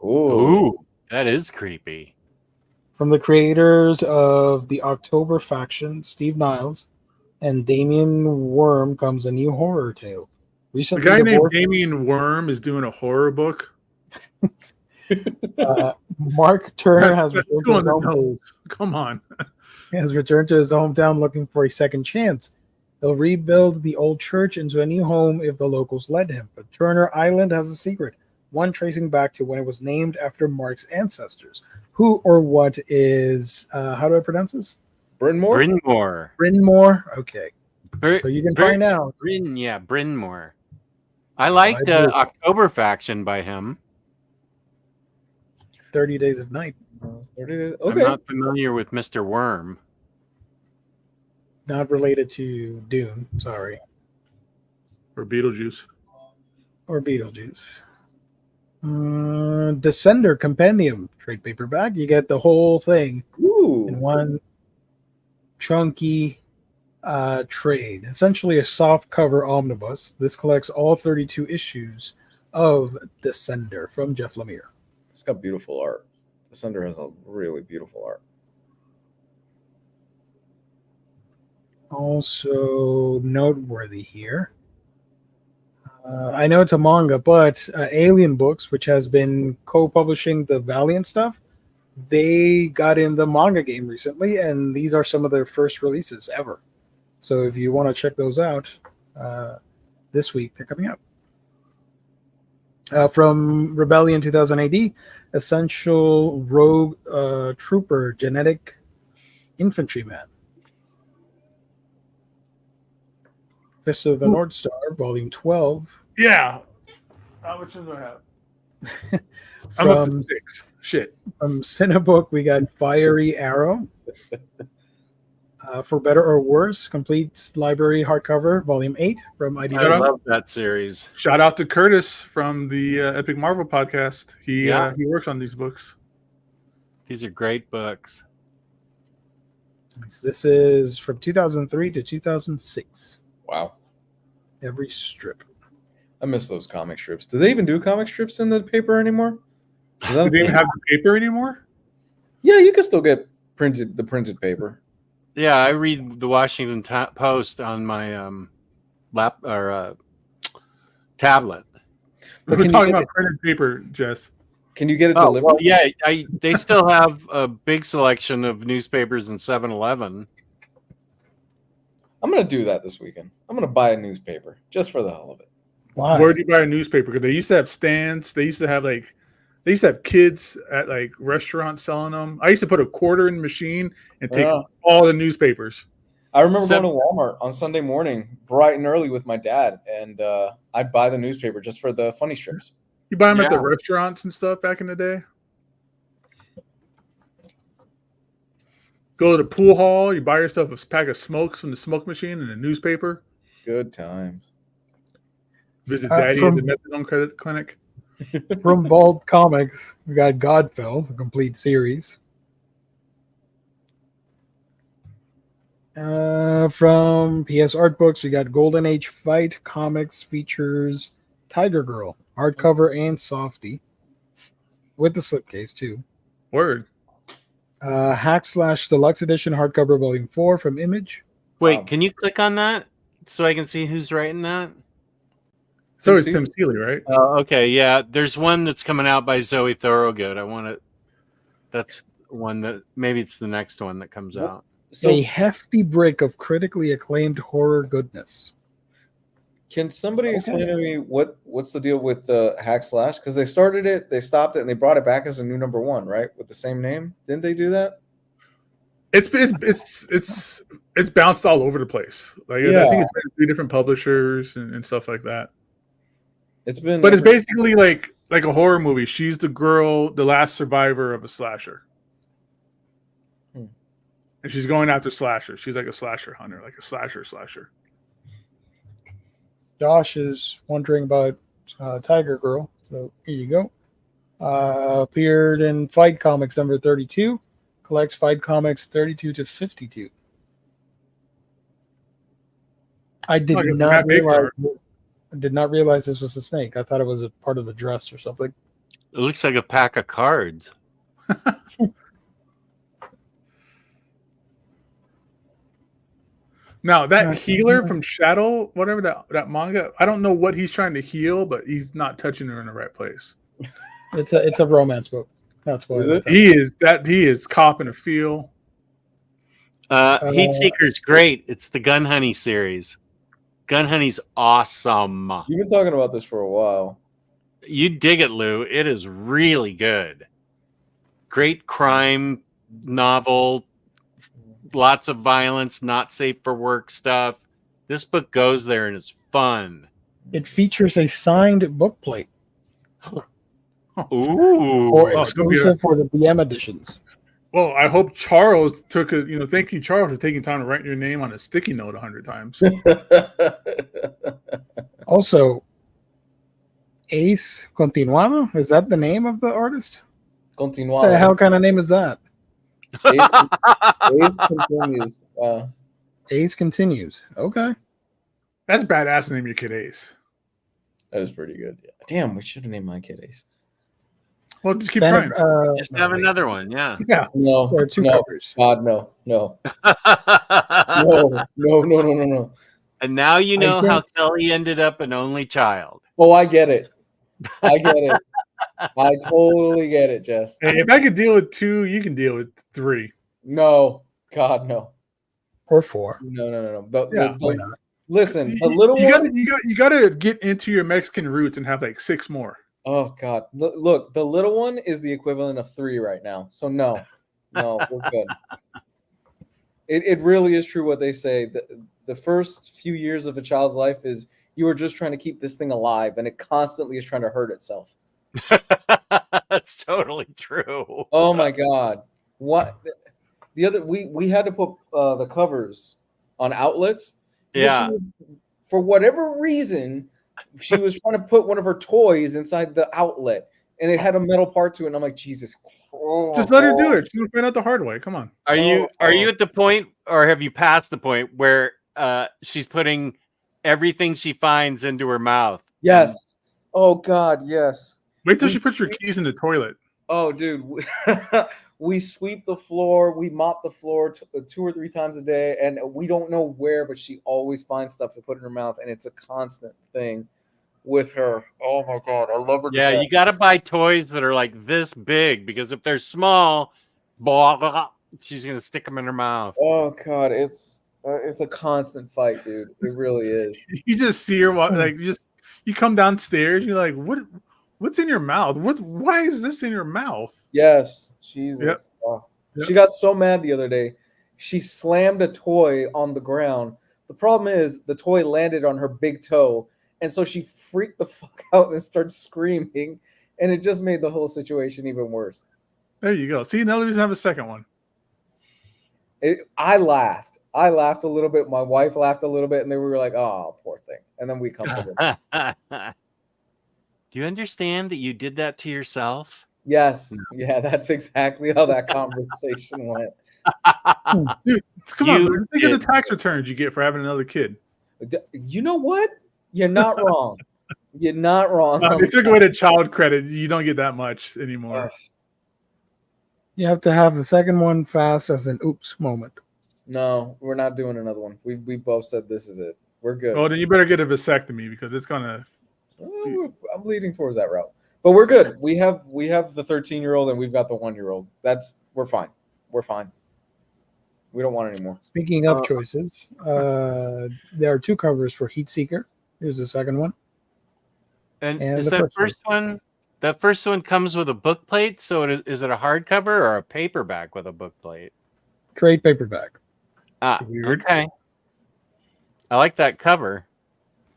Ooh, that is creepy. From the creators of the October Faction, Steve Niles and Damien Worm, comes a new horror tale. Recently, the guy named Damien Worm is doing a horror book. Mark Turner has returned to his Come on. has returned to his hometown looking for a second chance. He'll rebuild the old church into a new home if the locals let him. But Turner Island has a secret, one tracing back to when it was named after Mark's ancestors. Who or what is, how do I pronounce this? Bryn Mawr? Bryn Mawr? Okay. So you can find out. Bryn Mawr. I liked October Faction by him. 30 Days of Night. 30 days. I'm Okay. not familiar with Mr. Worm. Not related to Dune. Sorry. Or Beetlejuice. or Beetlejuice. Descender Compendium trade paperback. You get the whole thing in one chunky trade. Essentially a soft cover omnibus. This collects all 32 issues of Descender from Jeff Lemire. It's got beautiful art. Descender has a really beautiful art. Also noteworthy here. I know it's a manga, but Alien Books, which has been co-publishing the Valiant stuff, they got in the manga game recently, and these are some of their first releases ever. So if you want to check those out, this week they're coming out. From Rebellion 2000 AD, Essential Rogue Trooper Genetic Infantryman. Fist of the North Star, Volume 12. Yeah. How much do I have? I'm up to 6. Shit. From Cinebook, we got Fiery Arrow. For Better or Worse, Complete Library Hardcover, Volume 8 from IDW. I love that series. Shout out to Curtis from the Epic Marvel podcast. He works on these books. These are great books. This is from 2003 to 2006. Wow. Every strip. I miss those comic strips. Do they even do comic strips in the paper anymore? Do they even have the paper anymore? Yeah, you can still get the printed paper. Yeah, I read the Washington Post on my tablet. We're talking about printed paper, Jess. Can you get it delivered? Well, yeah, they still have a big selection of newspapers in 7-Eleven. I'm going to do that this weekend. I'm going to buy a newspaper just for the hell of it. Why? Where do you buy a newspaper? Because they used to have stands. They used to have kids at like restaurants selling them. I used to put a quarter in the machine and take all the newspapers. I remember going to Walmart on Sunday morning, bright and early with my dad, and I'd buy the newspaper just for the funny strips. You buy them at the restaurants and stuff back in the day? Go to the pool hall, you buy yourself a pack of smokes from the smoke machine and a newspaper. Good times. Visit Daddy at the methadone clinic. From Bald Comics, we got Godfell, the complete series. From PS Art Books, we got Golden Age Fight Comics features Tiger Girl, hardcover and softie, with the slipcase too. Word. Hack Slash Deluxe Edition hardcover volume 4 from Image. Wait, can you click on that so I can see who's writing that? So it's Tim Seeley, right? Okay, yeah. There's one that's coming out by Zoe Thorogood. That's one that maybe it's the next one that comes out. So, a hefty brick of critically acclaimed horror goodness. Can somebody explain to me what's the deal with the Hack Slash? Because they started it, they stopped it, and they brought it back as a new number 1, right? With the same name. Didn't they do that? It's bounced all over the place. Like I think it's been 3 different publishers and stuff like that. It's basically like a horror movie. She's the girl, the last survivor of a slasher. And she's going after slashers. She's like a slasher hunter, like a slasher. Josh is wondering about Tiger Girl. So here you go. Appeared in Fight Comics number 32. Collects Fight Comics 32 to 52. I did not realize this was a snake. I thought it was a part of the dress or something. It looks like a pack of cards. Now that healer from Shadow, whatever that manga, I don't know what he's trying to heal, but he's not touching her in the right place. It's a romance book. That's what he is copping a feel. Heat Seeker's great. It's the Gun Honey series. Gun Honey's awesome. You've been talking about this for a while. You dig it, Lou. It is really good. Great crime novel. Lots of violence, not safe for work stuff. This book goes there and it's fun. It features a signed book plate. Ooh. Or exclusive for the BM editions. Well, I hope Charles took it. Thank you, Charles, for taking time to write your name on a sticky note 100 times. Also, Ace Continuado? Is that the name of the artist? Continuado. What the hell kind of name is that? Ace continues. Ace Continues. Okay. That's badass to name your kid Ace. That is pretty good. Yeah. Damn, we should have named my kid Ace. Well, just keep trying. Just have another one, yeah. Yeah. No, There are two no, covers. God, no. No. And now you I know think- how Kelly ended up an only child. Oh, I get it. I totally get it, Jess. Hey, if I could deal with 2, you can deal with 3. No, God, no. Or 4. No. Why not? Listen, the little you one. You gotta get into your Mexican roots and have like 6 more. Oh God! Look, the little one is the equivalent of 3 right now. So no, we're good. It really is true what they say. The first few years of a child's life is you are just trying to keep this thing alive, and it constantly is trying to hurt itself. That's totally true. Oh my God! What the other we had to put the covers on outlets. Yeah. For whatever reason, she was trying to put one of her toys inside the outlet, and it had a metal part to it. And I'm like, Jesus! Just let her do it. She'll find out the hard way. Come on. Are you at the point, or have you passed the point where she's putting everything she finds into her mouth? Yes. Oh God, yes. Wait till she puts your keys in the toilet. Oh, dude, we sweep the floor, we mop the floor 2 or 3 times a day, and we don't know where, but she always finds stuff to put in her mouth, and it's a constant thing with her. Oh my God, I love her. Yeah, you got to buy toys that are like this big, because if they're small, she's gonna stick them in her mouth. Oh God, it's a constant fight, dude. It really is. You just see her like you come downstairs, you're like, what's in your mouth? Why is this in your mouth? Yes, Jesus. Yep. Oh. Yep. She got so mad the other day. She slammed a toy on the ground. The problem is the toy landed on her big toe, and so she freaked the fuck out and started screaming, and it just made the whole situation even worse. There you go. See, another reason to have a second one. I laughed. I laughed a little bit. My wife laughed a little bit, and then we were like, "Oh, poor thing." And then we comforted her. Do you understand that you did that to yourself? Yes. Yeah, that's exactly how that conversation went. Dude, come on, think of the tax returns you get for having another kid. You know what? You're not wrong. You're not wrong. They took away the child credit. You don't get that much anymore. You have to have the second one fast as an oops moment. No, we're not doing another one. We both said this is it. We're good. Oh, then you better get a vasectomy because it's gonna. I'm leading towards that route, but we're good. We have the 13-year-old and we've got the 1-year-old. We're fine. We're fine. We don't want any more. Speaking of choices, there are 2 covers for Heat Seeker. Here's the second one. And is that first one? That first one comes with a book plate. So is it a hardcover or a paperback with a book plate? Trade paperback. Ah, okay. I like that cover.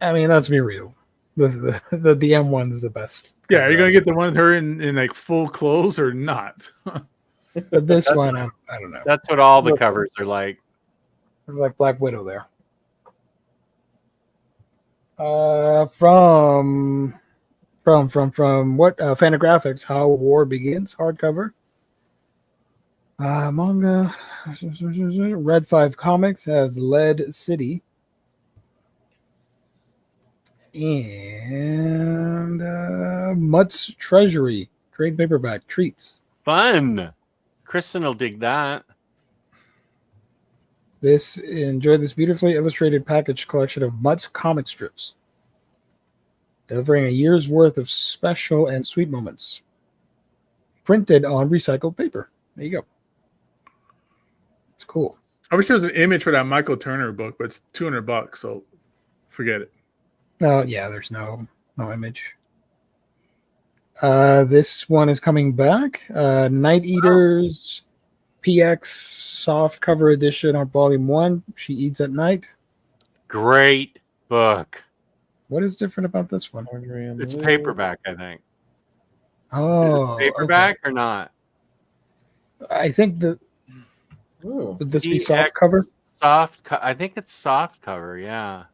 I mean, let's be real. The DM one is the best. Yeah, are you gonna get the one with her in like full clothes or not? But this one, I don't know. That's what all the covers are like. It's like Black Widow there. From what Fantagraphics, How War Begins hardcover. Manga. Red 5 Comics has Lead City. And Mutt's Treasury trade paperback treats. Fun. Kristen will dig that. Enjoy this beautifully illustrated package collection of Mutt's comic strips, delivering a year's worth of special and sweet moments, printed on recycled paper. There you go. It's cool. I wish there was an image for that Michael Turner book, but it's $200, so forget it. Oh yeah, there's no image. This one is coming back. Night Eaters PX soft cover edition on volume 1. She Eats at Night. Great book. What is different about this one? It's paperback, I think. Oh, is it paperback or not? I think that. Would this be soft cover? I think it's soft cover. Yeah.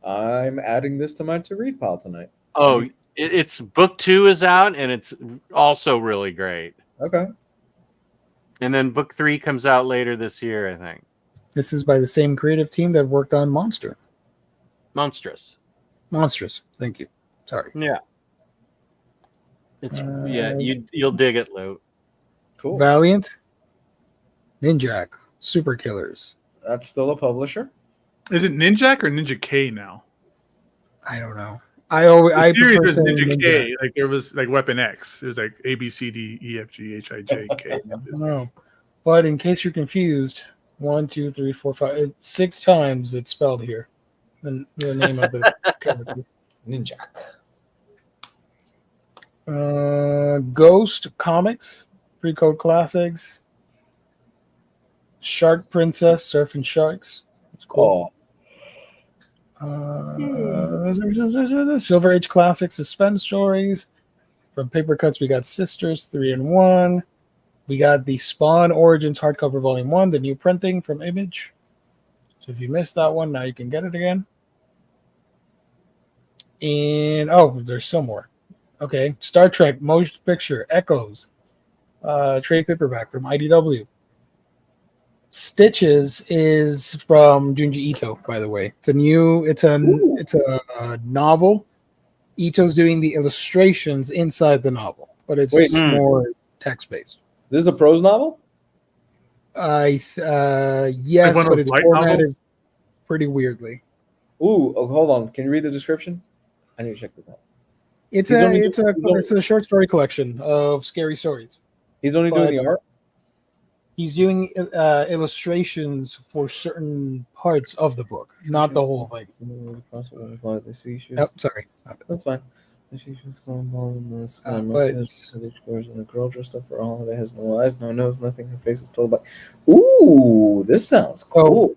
I'm adding this to my to read pile tonight. Oh, It's book 2 is out, and it's also really great. Okay. And then book 3 comes out later this year, I think. This is by the same creative team that worked on Monstrous. Thank you. Sorry. Yeah. It's you'll dig it, Lou. Cool. Valiant, Ninjak, Super Killers. That's still a publisher. Is it Ninjak or Ninja K now? I don't know. I series prefer was saying Ninja K. Like there was like Weapon X. It was like A B C D E F G H I J K. No, but in case you're confused, 1, 2, 3, 4, 5, 6 times it's spelled here. The name of the character. Ninjak. Ghost Comics, Pre-Code Classics, Shark Princess, Surfing Sharks. It's cool. Silver Age Classic Suspense Stories. From Paper Cuts, we got Sisters 3 and 1. We got the Spawn Origins hardcover volume 1, the new printing from Image. So if you missed that one, now you can get it again. And there's still more. Okay, Star Trek Motion Picture Echoes, trade paperback from IDW. Stitches is from Junji Ito, by the way. It's a novel. Ito's doing the illustrations inside the novel, but it's more text based. This is a prose novel? Yes, Like but it's light formatted novels? pretty weirdly. Ooh, hold on. Can you read the description? I need to check this out. It's a short story collection of scary stories. He's only doing the art? He's doing illustrations for certain parts of the book, not the whole thing. Oh, sorry. That's fine. A girl dressed up for a holiday has no eyes, no nose, nothing. Her face is total black. Ooh, this sounds cool.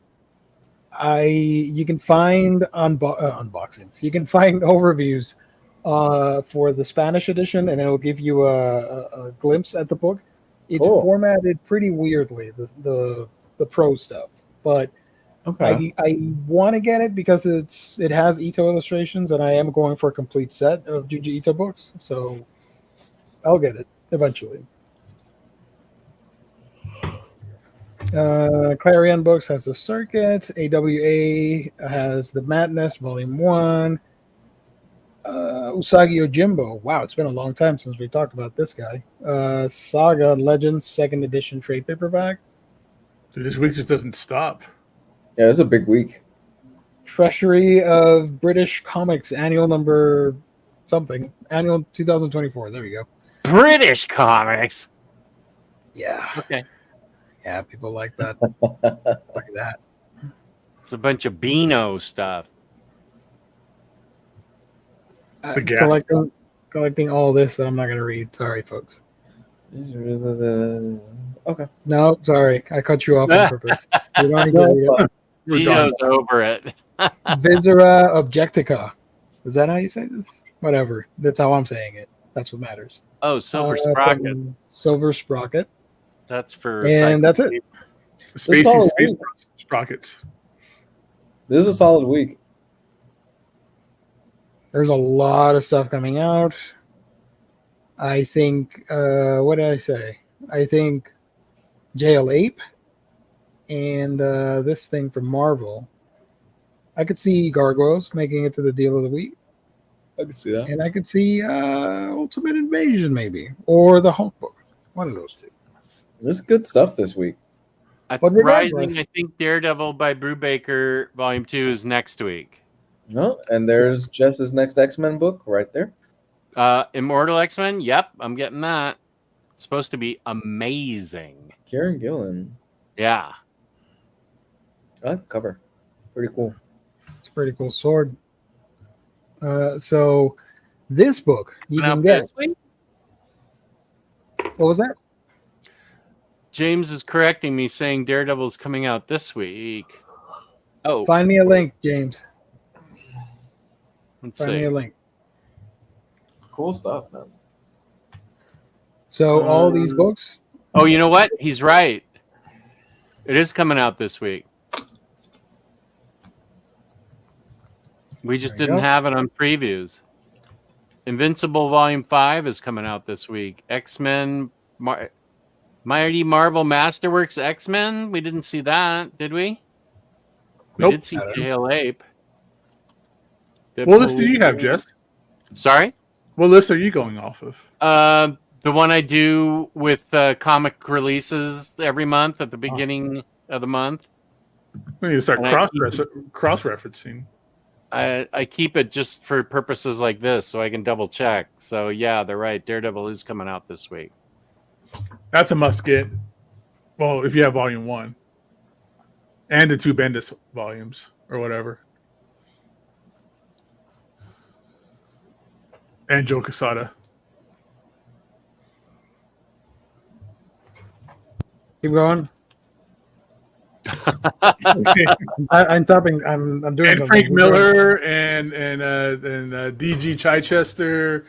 You can find unboxings. You can find overviews for the Spanish edition, and it'll give you a glimpse at the book. It's formatted pretty weirdly, the pro stuff, but I want to get it because it has Ito illustrations, and I am going for a complete set of Junji Ito books, so I'll get it eventually. Clarion Books has the Circuit. AWA has the Madness Volume 1. Usagi Yojimbo. Wow, it's been a long time since we talked about this guy. Saga Legends 2nd edition trade paperback. Dude, this week just doesn't stop. Yeah, it's a big week. Treasury of British Comics annual number something. Annual 2024. There we go. British Comics. Yeah. Okay. Yeah, people like that. Like that. It's a bunch of Beano stuff. Collecting all this that I'm not going to read. Sorry, folks. Okay. No, sorry. I cut you off on purpose. Gio's over it. Viscera Objectica. Is that how you say this? Whatever. That's how I'm saying it. That's what matters. Oh, Silver Sprocket. Silver Sprocket. That's for... And that's it. Space Sprockets. This is a solid week. There's a lot of stuff coming out. I think, what did I say? I think JLAPE and this thing from Marvel. I could see Gargoyles making it to the deal of the week. I could see that. And I could see Ultimate Invasion maybe, or the Hulk book. One of those two. There's good stuff this week. Rising, I think Daredevil by Brubaker Volume 2 is next week. No, and there's Jess's next X-Men book right there. Immortal X-Men. Yep, I'm getting that. It's supposed to be amazing. Kieran Gillen. Yeah. I like the cover. Pretty cool. It's a pretty cool sword. So this book you can get. What was that? James is correcting me, saying Daredevil's coming out this week. Oh, find me a link, James. Find me a link. Cool stuff, man. So all these books. Oh, you know what? He's right. It is coming out this week. We just didn't have it on previews. Invincible Volume 5 is coming out this week. X-Men, Mighty Marvel Masterworks X-Men. We didn't see that, did we? We Nope. did see JLAPE. What list do you have, Jess? Sorry? What list are you going off of? The one I do with comic releases every month at the beginning of the month. We need to start cross-referencing. I keep it just for purposes like this, so I can double check. So yeah, they're right. Daredevil is coming out this week. That's a must get. Well, if you have Volume 1 and the 2 Bendis volumes or whatever, and Joe Quesada. Keep going. I'm tapping. I'm doing. And Frank Miller and DG Chichester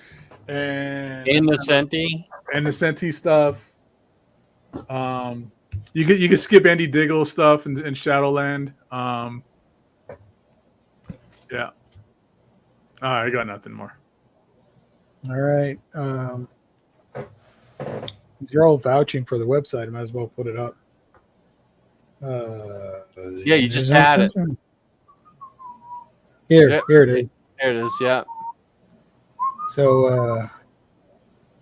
and Innocenti and the Senti stuff. You can skip Andy Diggle stuff and Shadowland. Yeah. I got nothing more. All right. You're all vouching for the website. I might as well put it up. Yeah, you just had it. Here it is. There it is, yeah. So,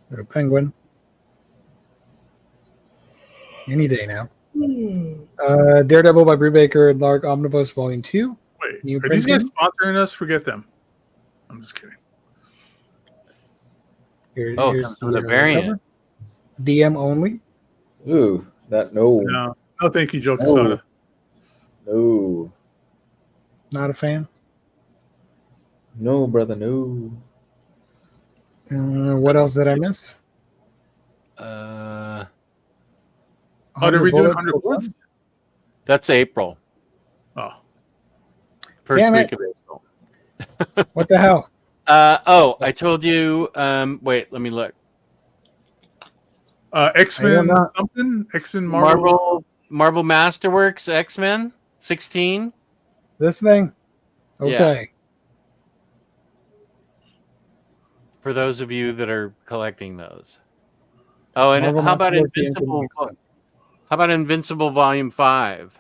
go to Penguin. Any day now. Daredevil by Brubaker and Lark Omnibus Volume 2. Wait, are these guys sponsoring us? Forget them. I'm just kidding. Here's the variant. Cover. DM only. Ooh, No, thank you, Joe Quesada. No. Not a fan. No, brother, no. What else did I miss? Did we do 100 Bullets? That's April. Oh. First week of April. What the hell? I told you. Wait, let me look. X-Men something? X-Men Marvel Masterworks X-Men 16. This thing? Okay. Yeah. For those of you that are collecting those. Oh, and Marvel how about Masterworks Invincible? How about Invincible Volume 5?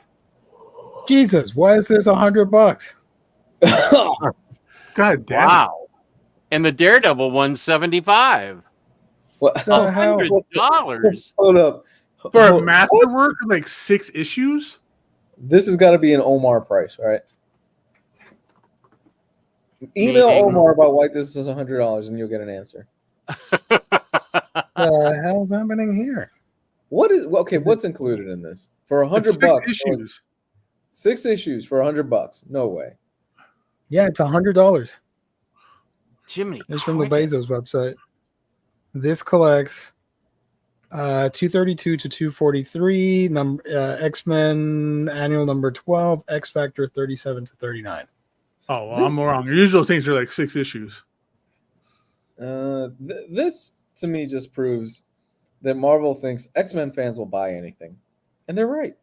Jesus, why is this $100? God damn. Wow. And the Daredevil 175. What? $100. Hold up. For a masterwork of like 6 issues? This has got to be an Omar price, right? Email Omar about why this is $100 and you'll get an answer. What the hell's happening here? What's included in this? For $100 issues. 6 issues for $100. No way. Yeah, it's $100. Jimmy. It's from the Bezos website. This collects 232 to 243, X-Men annual number 12, X Factor 37 to 39. Oh, well, I'm wrong. Usually those things are like 6 issues. This to me just proves that Marvel thinks X-Men fans will buy anything, and they're right.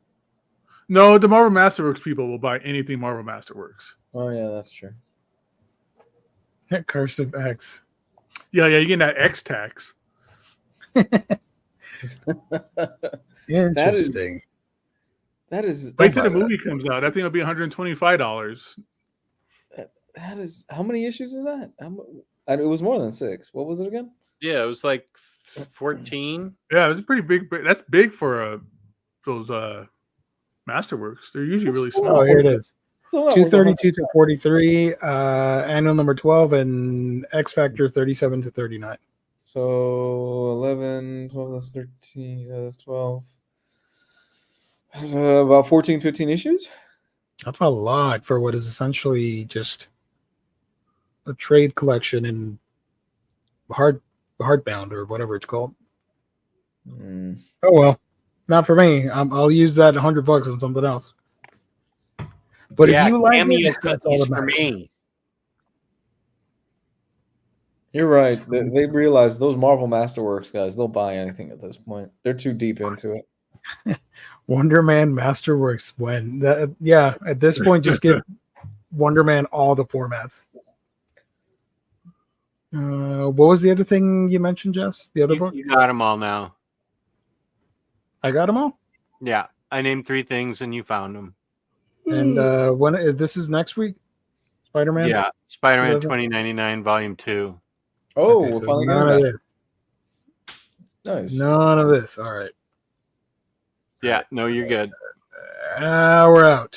No, the Marvel Masterworks people will buy anything Marvel Masterworks. Oh yeah, that's true. Cursive X. Yeah, you're getting that X tax. Interesting. That is. Wait till the movie comes out. That thing will be $125. That is. How many issues is that? It was more than 6. What was it again? Yeah, it was like 14. Yeah, it was pretty big. That's big for those Masterworks. They're usually really small. Oh, here it is. 232 to 43, annual number 12, and X Factor 37 to 39. So 11, 12, that's 13, that's 12. About 14, 15 issues? That's a lot for what is essentially just a trade collection in hardbound or whatever it's called. Oh well, not for me. I'll use that $100 on something else. But if you like it, that's all that for matters. me. You're right. They realize those Marvel Masterworks guys, they'll buy anything at this point. They're too deep into it. Wonder Man Masterworks. At this point, just give Wonder Man all the formats. What was the other thing you mentioned, Jess? The other book? You got them all now. I got them all? Yeah. I named 3 things and you found them. And when this is next week? Spider-Man? Yeah. Spider-Man 2099 Volume 2. Oh, Okay, we're so finally none getting of that. this. Nice. None of this. All right. Yeah. No, you're good. We're out.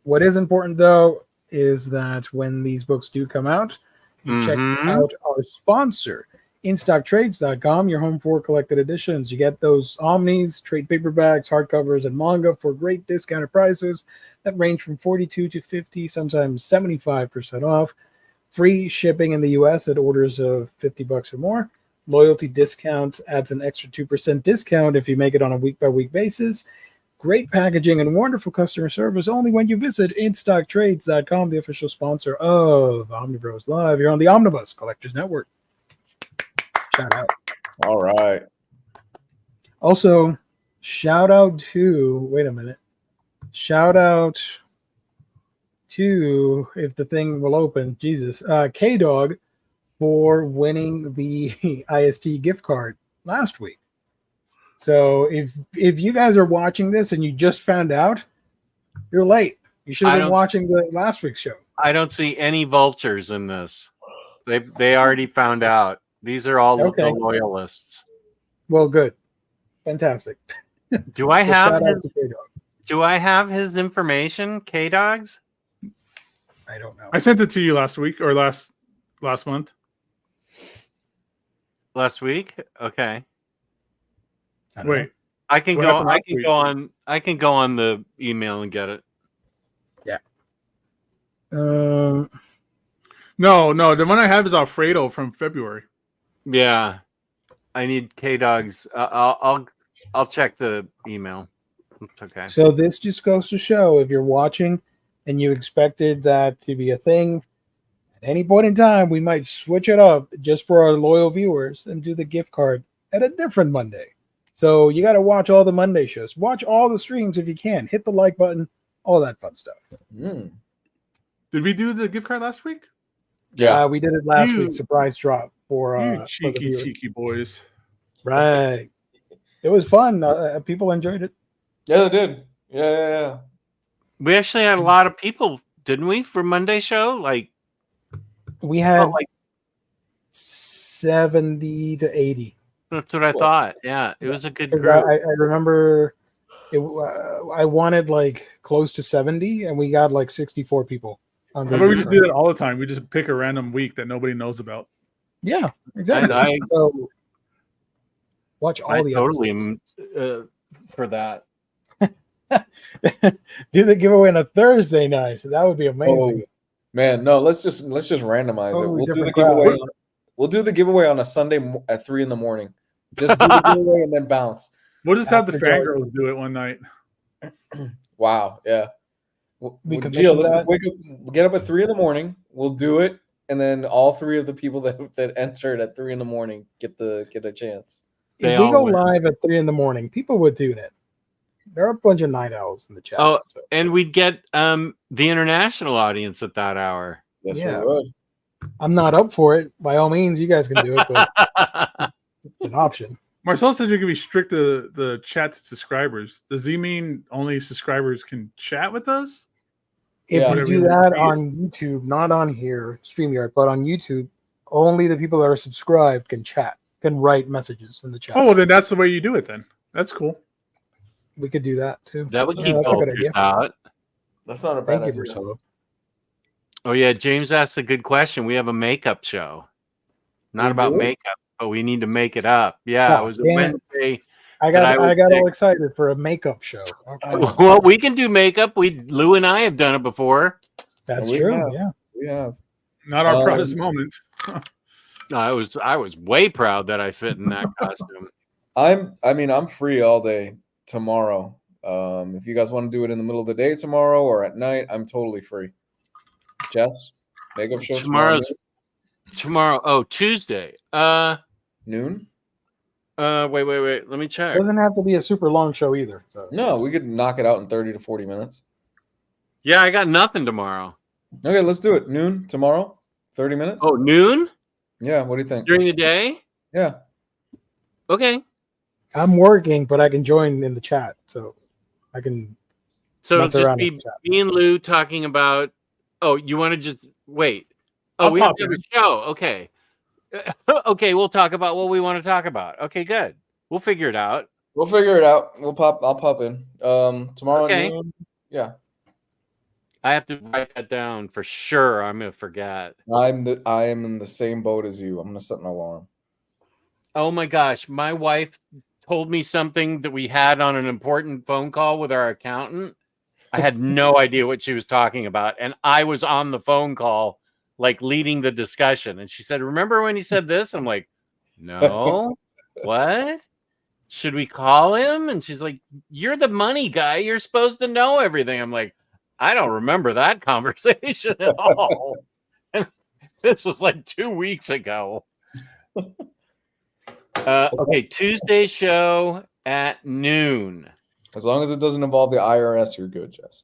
What is important, though, is that when these books do come out, you check out our sponsor, InStockTrades.com, your home for collected editions. You get those Omnis, trade paperbacks, hardcovers, and manga for great discounted prices that range from 42 to 50, sometimes 75% off. Free shipping in the U.S. at orders of $50 or more. Loyalty discount adds an extra 2% discount if you make it on a week-by-week basis. Great packaging and wonderful customer service only when you visit InStockTrades.com, the official sponsor of Omnibros Live. You're on the Omnibus Collectors Network. Shout out. All right. Also, shout out to, wait a minute. Shout out to, if the thing will open, Jesus, K-Dog for winning the IST gift card last week. So if you guys are watching this and you just found out, you're late. You should have been watching the last week's show. I don't see any vultures in this. They already found out. These are all the loyalists. Well, good. Fantastic. Do I have his information, K-Dogs? I don't know. I sent it to you last week or last month. Last week? Okay. Wait. I can go on the email and get it. Yeah. No, the one I have is Alfredo from February. Yeah. I need K-Dogs. I'll check the email. It's okay. So this just goes to show, if you're watching and you expected that to be a thing, at any point in time, we might switch it up just for our loyal viewers and do the gift card at a different Monday. So you got to watch all the Monday shows. Watch all the streams if you can. Hit the like button, all that fun stuff. Mm. Did we do the gift card last week? Yeah, we did it last week. Surprise drop for cheeky boys. Right. It was fun. People enjoyed it. Yeah, they did. Yeah. We actually had a lot of people, didn't we, for Monday show? Like we had 70 to 80. That's what I thought. Yeah, it was a good group. I remember I wanted like close to 70, and we got like 64 people. We just do that all the time. We just pick a random week that nobody knows about. Yeah, exactly. So watch all the totally for that. Do the giveaway on a Thursday night. That would be amazing. Oh, man, no, let's just randomize it. We'll do the giveaway. We'll do the giveaway on a Sunday at 3 a.m. Just do the giveaway and then bounce. We'll just have the fangirls do it one night. Wow, yeah. Gio, let's wake up, get up at 3 a.m. We'll do it, and then all 3 of the people that entered at 3 a.m. get a chance. If we go live at 3 a.m, people would tune in. There are a bunch of night owls in the chat. Oh, so. And we'd get the international audience at that hour. Yes, we would. I'm not up for it. By all means, you guys can do it, but it's an option. Marcel said you're going to be strict to the chat to subscribers. Does he mean only subscribers can chat with us? If you do that on YouTube, not on here, StreamYard, but on YouTube, only the people that are subscribed can chat, can write messages in the chat. Oh, well, then that's the way you do it then. That's cool. We could do that too. That would keep vultures out. That's not a bad idea. Marcelo. Oh yeah, James asked a good question. We have a makeup show. Not about makeup, but we need to make it up. Yeah, it was a Wednesday. I got all excited for a makeup show. Okay. Well, we can do makeup. Lou and I have done it before. That's true. Yeah, we have. Not our proudest moment. No, I was way proud that I fit in that costume. I'm free all day tomorrow. If you guys want to do it in the middle of the day tomorrow or at night, I'm totally free. Jess, makeup show tomorrow. Oh, Tuesday. Noon. Wait. Let me check. It doesn't have to be a super long show either. So. No, we could knock it out in 30 to 40 minutes. Yeah, I got nothing tomorrow. Okay, let's do it. Noon tomorrow. 30 minutes? Oh, noon? Yeah, what do you think? During the day? Yeah. Okay. I'm working, but I can join in the chat, so I can. So it'll mess just around be in the chat. me and Lou talking about. Oh, you want to just wait? Oh, I'll we have pop to have in. a show. Okay. Okay, we'll talk about what we want to talk about. Okay, good. We'll figure it out. We'll figure it out. I'll pop in. Tomorrow Okay. noon. Yeah. I have to write that down for sure. I'm gonna forget. I am in the same boat as you. I'm gonna set an alarm. Oh my gosh, my wife told me something that we had on an important phone call with our accountant. I had no idea what she was talking about, and I was on the phone call, like leading the discussion. And she said, "Remember when he said this?" I'm like, "No, what? Should we call him?" And she's like, "You're the money guy. You're supposed to know everything." I'm like, "I don't remember that conversation at all." And this was like 2 weeks ago. Okay, Tuesday show at noon. As long as it doesn't involve the IRS, you're good, Jess.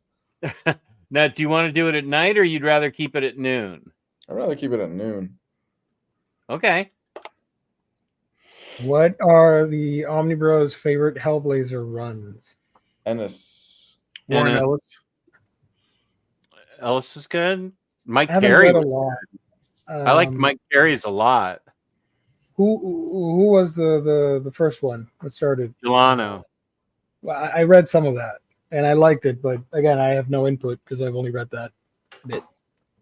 Now, do you want to do it at night or you'd rather keep it at noon? I'd rather keep it at noon. Okay. What are the Omnibros' favorite Hellblazer runs? Ennis. Warren Ennis. Ellis. Ellis was good. Mike I haven't Carey. read a lot. I like Mike Carey's a lot. Who was the first one? What started? Delano. Well, I read some of that and I liked it, but again, I have no input because I've only read that bit.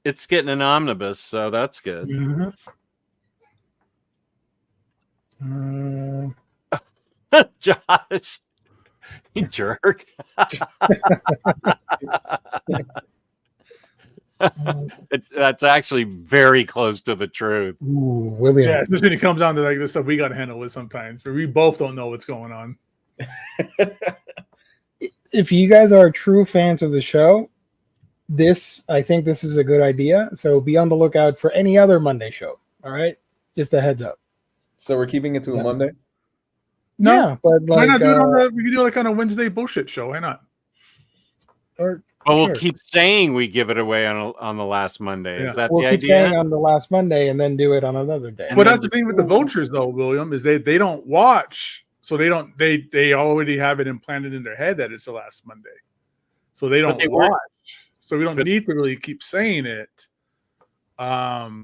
It's getting an omnibus, so that's good. Josh, you jerk. That's actually very close to the truth. Ooh, William. Yeah, especially when it comes down to like this stuff we got to handle with sometimes. We both don't know what's going on. If you guys are true fans of the show, I think this is a good idea. So be on the lookout for any other Monday show. All right, just a heads up. So we're keeping it to a Monday? No, yeah, but why like, not do it on we can do it like on a Wednesday bullshit show? Why not? or But we'll sure. keep saying we give it away on the last Monday. Yeah. Is that We'll the keep idea? saying on the last Monday and then do it on another day. And Well, then that's the thing with the vultures, though, William, is they don't watch, so they already have it implanted in their head that it's the last Monday, so they don't watch. So we don't need to really keep saying it. Yeah.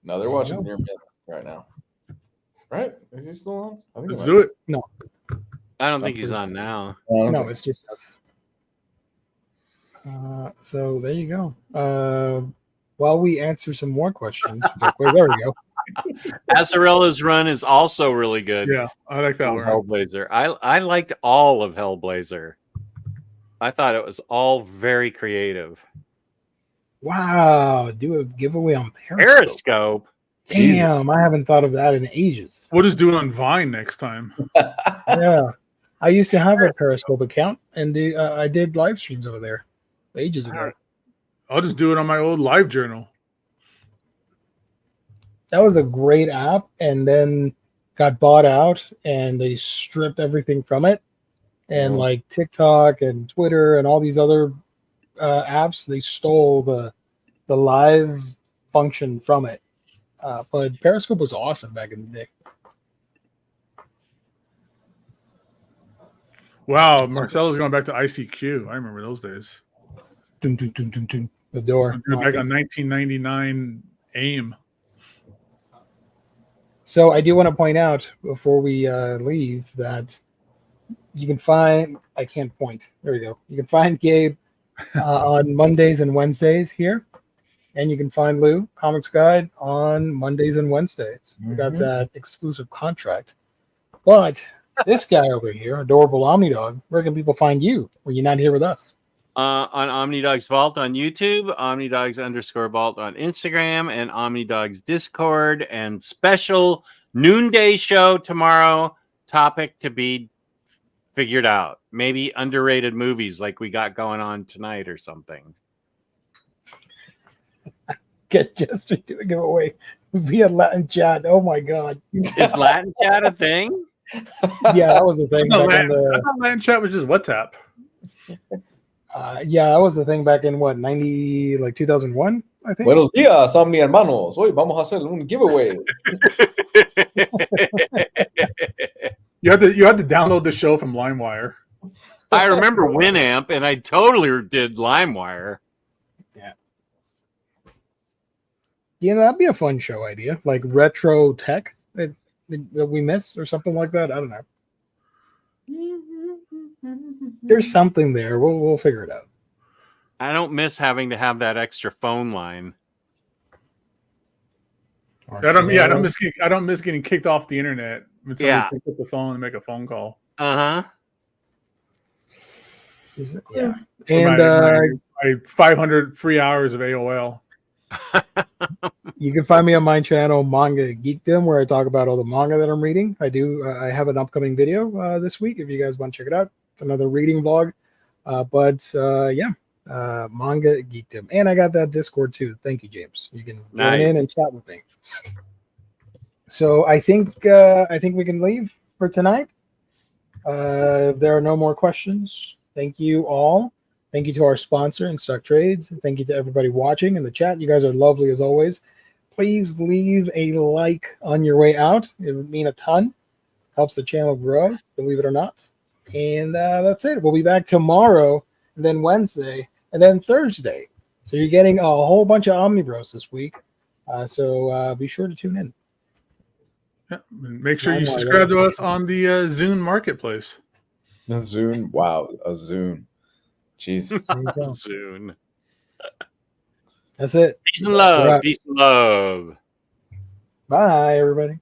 No, they're watching Near Myth right now. Right? Is he still on? I think Let's do it. No, I don't think he's on now. no, it's just us. So there you go. While we answer some more questions, wait, there we go. Azzarella's run is also really good. Yeah, I like that one. Hellblazer. I liked all of Hellblazer. I thought it was all very creative. Wow, do a giveaway on Periscope. Damn, I haven't thought of that in ages. We'll just do it on Vine next time. Yeah, I used to have a Periscope account, and I did live streams over there ages ago. I'll just do it on my old live journal. That was a great app, and then got bought out, and they stripped everything from it. And like TikTok and Twitter and all these other apps, they stole the live function from it. But Periscope was awesome back in the day. Wow, Marcelo's going back to ICQ. I remember those days. Dun, dun, dun, dun, dun. The door. Back on 1999 AIM. So I do want to point out before we leave that you can find, I can't point. There we go. You can find Gabe on Mondays and Wednesdays here. And you can find Lou, Comics Guide, on Mondays and Wednesdays. We got that exclusive contract. But this guy over here, adorable Omnidog, where can people find you when you're not here with us? On Omnidogs Vault on YouTube, Omnidogs_Vault on Instagram, and Omnidogs Discord, and special noonday show tomorrow. Topic to be figured out. Maybe underrated movies like we got going on tonight or something. Get Jester to give away via Latin chat. Oh my God. Is Latin chat a thing? Yeah, that was the thing. I thought Latin chat was just WhatsApp. Yeah, that was the thing back in what 2001, I think. Buenos días, Omni hermanos. Hoy vamos a hacer un giveaway. You have to download the show from LimeWire. I remember Winamp, and I totally did LimeWire. Yeah, that'd be a fun show idea, like retro tech that we miss or something like that. I don't know. There's something there. We'll figure it out. I don't miss having to have that extra phone line. I don't miss getting kicked off the internet when somebody picks up the phone and make a phone call. Yeah. And my 500 free hours of AOL. You can find me on my channel, Manga Geekdom, where I talk about all the manga that I'm reading. I have an upcoming video this week if you guys want to check it out. It's another reading vlog. Manga Geekdom. And I got that Discord too. Thank you, James. You can join in and chat with me. So I think we can leave for tonight. There are no more questions. Thank you all. Thank you to our sponsor, Instock Trades. Thank you to everybody watching in the chat. You guys are lovely as always. Please leave a like on your way out. It would mean a ton. Helps the channel grow, believe it or not. And that's it. We'll be back tomorrow, and then Wednesday, and then Thursday. So you're getting a whole bunch of Omnibros this week. So be sure to tune in. Yeah, make sure you subscribe to us on the Zune Marketplace. The Zune, wow, a Zune. Jeez. Soon. That's it. Peace and love. Peace and love. Bye, everybody.